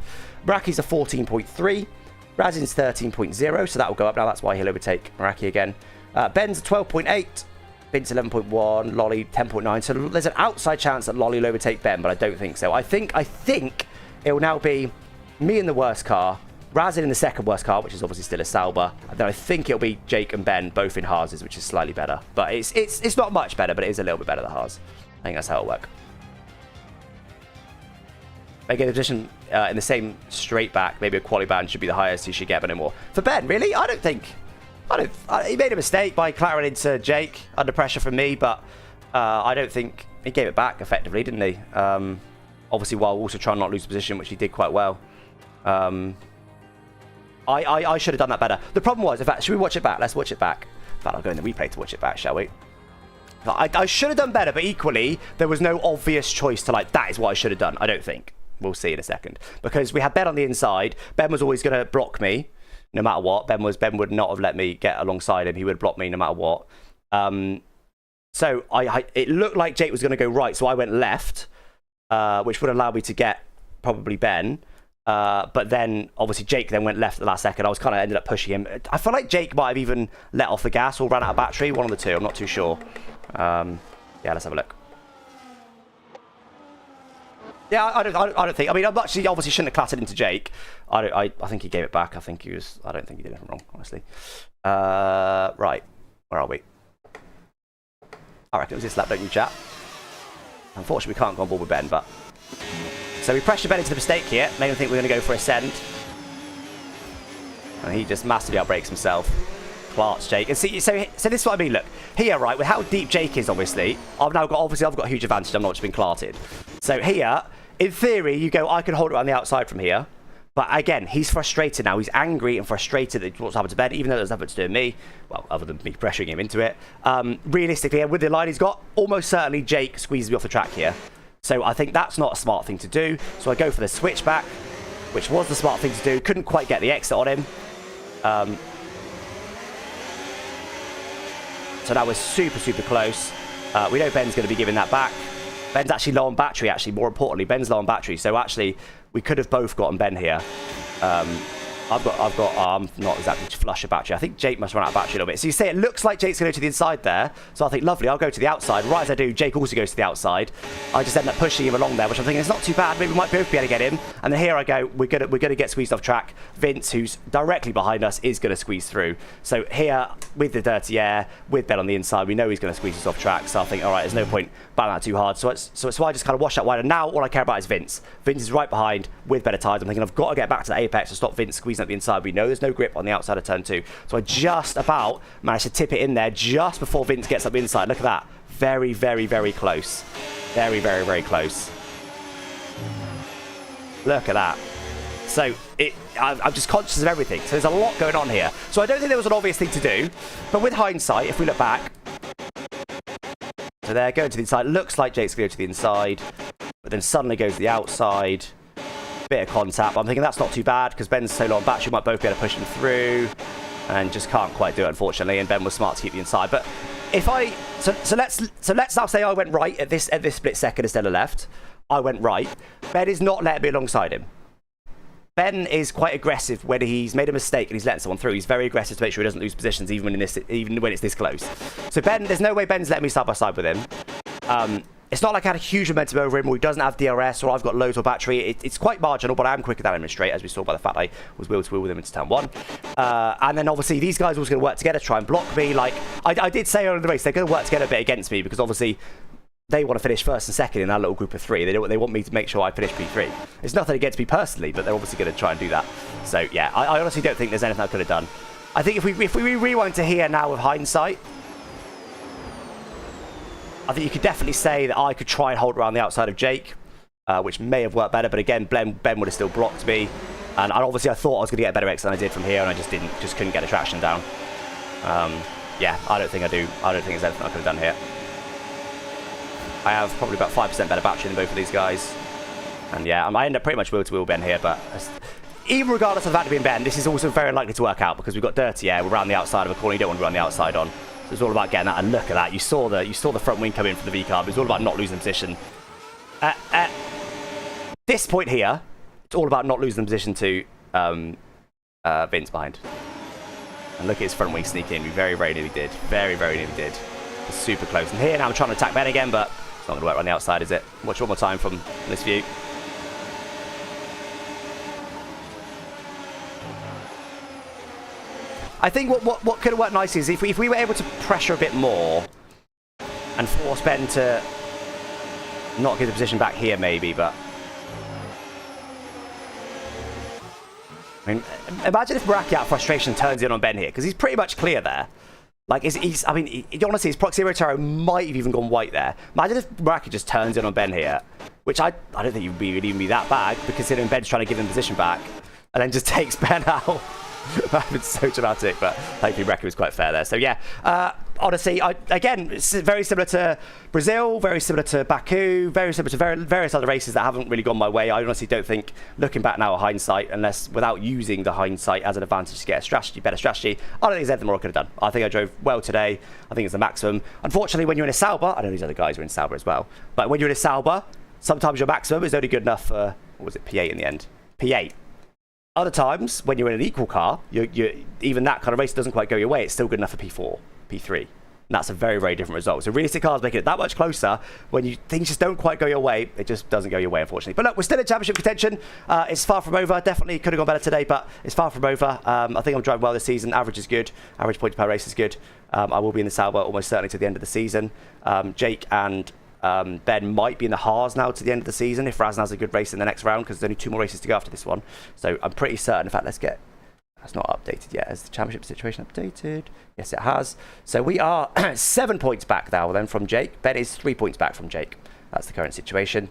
Meraki's are 14.3, Razin's 13.0, so that will go up now. That's why he'll overtake Meraki again. Ben's a 12.8, Vince 11.1, Lolly 10.9. So there's an outside chance that Lolly will overtake Ben, but I don't think so. I think it will now be me in the worst car, Razin in the second worst car, which is obviously still a Sauber, and then I think it'll be Jake and Ben both in Haas's, which is slightly better. But it's not much better, but it is a little bit better than Haas. I think that's how it'll work. Maybe the position in the same straight back, maybe a quali band should be the highest he should get, but no more. For Ben, really? He made a mistake by clattering into Jake under pressure from me, but I don't think he gave it back effectively, didn't he? Obviously, while also trying not to lose position, which he did quite well. I should have done that better. The problem was, in fact, should we watch it back? Let's watch it back. In fact, I'll go in the replay to watch it back, shall we? I should have done better, but equally, there was no obvious choice to that is what I should have done. I don't think. We'll see in a second. Because we had Ben on the inside. Ben was always going to block me, no matter what. Ben would not have let me get alongside him. He would block me no matter what. So it looked like Jake was going to go right, so I went left, which would allow me to get probably Ben. But then, obviously, Jake then went left at the last second. I was kind of ended up pushing him. I feel like Jake might have even let off the gas or ran out of battery. One of the two. I'm not too sure. Yeah, let's have a look. Yeah, I don't think. I mean, I obviously shouldn't have clattered into Jake. I think he gave it back. I don't think he did anything wrong, honestly. Right. Where are we? I reckon it was this lap, don't you, chat? Unfortunately, we can't go on board with Ben, but... So we pressure Ben into the mistake here, made him think we're going to go for a send. And he just massively outbreaks himself. Clark's Jake. And see, so this is what I mean, look. Here, right, with how deep Jake is, obviously, I've got a huge advantage. I'm not just been clarted. So here, in theory, you go, I can hold it around the outside from here. But again, he's frustrated now. He's angry and frustrated at what's happened to Ben, even though there's nothing to do with me. Well, other than me pressuring him into it. Realistically, with the line he's got, almost certainly Jake squeezes me off the track here. So I think that's not a smart thing to do. So I go for the switchback, which was the smart thing to do. Couldn't quite get the exit on him. So that was super, super close. We know Ben's going to be giving that back. Ben's actually low on battery, actually. More importantly, Ben's low on battery. So actually, we could have both gotten Ben here. I'm not exactly flush of battery. I think Jake must run out of battery a little bit. So you see, it looks like Jake's going to go to the inside there. So I think, lovely, I'll go to the outside. Right as I do, Jake also goes to the outside. I just end up pushing him along there, which I'm thinking is not too bad. Maybe we might both be able to get him. And then here I go. We're gonna get squeezed off track. Vince, who's directly behind us, is going to squeeze through. So here, with the dirty air, with Ben on the inside, we know he's going to squeeze us off track. So I think, all right, there's no point battling that too hard. So I just kind of wash that wide. And now all I care about is Vince. Vince is right behind with better tires. I'm thinking I've got to get back to the apex to stop Vince squeezing at the inside. We know there's no grip on the outside of turn 2. So I just about managed to tip it in there just before Vince gets up the inside. Look at that. Very, very, very close. Very, very, very close. Look at that. So I'm just conscious of everything. So there's a lot going on here. So I don't think there was an obvious thing to do. But with hindsight, if we look back. So there, going to the inside. Looks like Jake's going to go to the inside. But then suddenly goes to the outside. Bit of contact. I'm thinking that's not too bad because Ben's so low on battery, we might both be able to push him through, and just can't quite do it, unfortunately. And Ben was smart to keep the inside. But if I so let's now say I went right at this split second instead of left. I went right. Ben is not letting me alongside him. Ben is quite aggressive when he's made a mistake and he's letting someone through. He's very aggressive to make sure he doesn't lose positions, even when it's this close. So Ben, there's no way Ben's letting me side by side with him. It's not like I had a huge momentum over him, or he doesn't have DRS, or I've got loads of battery. It's quite marginal, but I am quicker than him in straight, as we saw by the fact I was wheel to wheel with him into turn 1. And then obviously these guys are always going to work together, try and block me. Like I did say earlier in the race, they're going to work together a bit against me because obviously they want to finish first and second in that little group of 3. They want me to make sure I finish P3. It's nothing against me personally, but they're obviously going to try and do that. So yeah, I honestly don't think there's anything I could have done. I think if we rewind to here now with hindsight, I think you could definitely say that I could try and hold around the outside of Jake, which may have worked better. But again, Ben would have still blocked me, and obviously I thought I was going to get a better exit than I did from here, and I just couldn't get the traction down. Yeah, I don't think there's anything I could have done here. I have probably about 5% better battery than both of these guys, and yeah, I end up pretty much wheel to wheel Ben here. But even regardless of that being Ben, this is also very unlikely to work out because we've got dirty air. We're around the outside of a corner. You don't want to be on the outside on. It's all about getting that, and look at that. You saw the front wing come in for the V-carb. It's all about not losing position. At this point here, it's all about not losing position to Vince behind. And look at his front wing sneak in. We very, very nearly did. Very, very nearly did. It's super close. And here now I'm trying to attack Ben again, but it's not going to work on the outside, is it? Watch one more time from this view. I think what could have worked nicely is if we were able to pressure a bit more and force Ben to not get the position back here maybe, but I mean, imagine if Meraki out of frustration turns in on Ben here, because he's pretty much clear there. Like, I mean, honestly, his proximity Taro might have even gone white there. Imagine if Meraki just turns in on Ben here, which I don't think would even be that bad, considering Ben's trying to give him position back, and then just takes Ben out. That would be so dramatic, but hopefully Meraki was quite fair there. So yeah, honestly, again, it's very similar to Brazil, very similar to Baku, very similar to various other races that haven't really gone my way. I honestly don't think, looking back now at hindsight, unless without using the hindsight as an advantage to get a better strategy, I don't think there's anything more I could have done. I think I drove well today. I think it's the maximum. Unfortunately, when you're in a Sauber, I know these other guys are in Sauber as well, but when you're in a Sauber, sometimes your maximum is only good enough for, what was it, P8 in the end? P8. Other times, when you're in an equal car, even that kind of race doesn't quite go your way. It's still good enough for P4, P3. And that's a very, very different result. So realistic cars make it that much closer. When things just don't quite go your way, it just doesn't go your way, unfortunately. But look, we're still in championship contention. It's far from over. Definitely could have gone better today, but it's far from over. I think I'm driving well this season. Average is good. Average points per race is good. I will be in the Sauber almost certainly to the end of the season. Jake and Ben might be in the Haas now to the end of the season if Razn has a good race in the next round, because there's only 2 more races to go after this one. So I'm pretty certain. In fact, let's get... That's not updated yet. Has the championship situation updated? Yes, it has. So we are 7 points back now then from Jake. Ben is 3 points back from Jake. That's the current situation.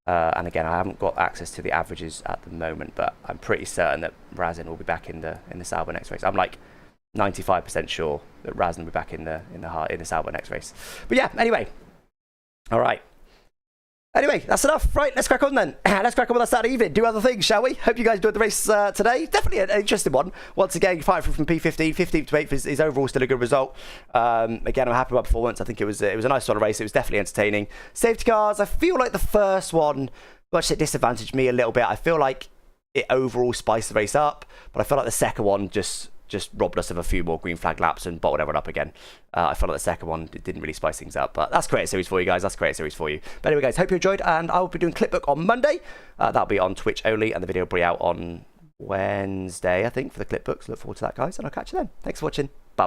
And again, I haven't got access to the averages at the moment, but I'm pretty certain that Razn will be back in the Sauber next race. I'm like 95% sure that Razn will be back in the Sauber next race. But yeah, anyway. All right. Anyway, that's enough. Right, let's crack on then. Let's crack on with our Saturday evening. Do other things, shall we? Hope you guys enjoyed the race today. Definitely an interesting one. Once again, fighting from P15. 15th to 8th is overall still a good result. Again, I'm happy with my performance. I think it was a nice sort of race. It was definitely entertaining. Safety cars, I feel like the first one, gosh, it disadvantaged me a little bit. I feel like it overall spiced the race up, but I feel like the second one just robbed us of a few more green flag laps and bottled everyone up again. I felt like the second one didn't really spice things up, but that's Creator Series for you guys. That's Creator Series for you. But anyway, guys, hope you enjoyed, and I will be doing Clipbook on Monday. That'll be on Twitch only, and the video will be out on Wednesday, I think, for the Clipbooks. Look forward to that, guys, and I'll catch you then. Thanks for watching. Bye.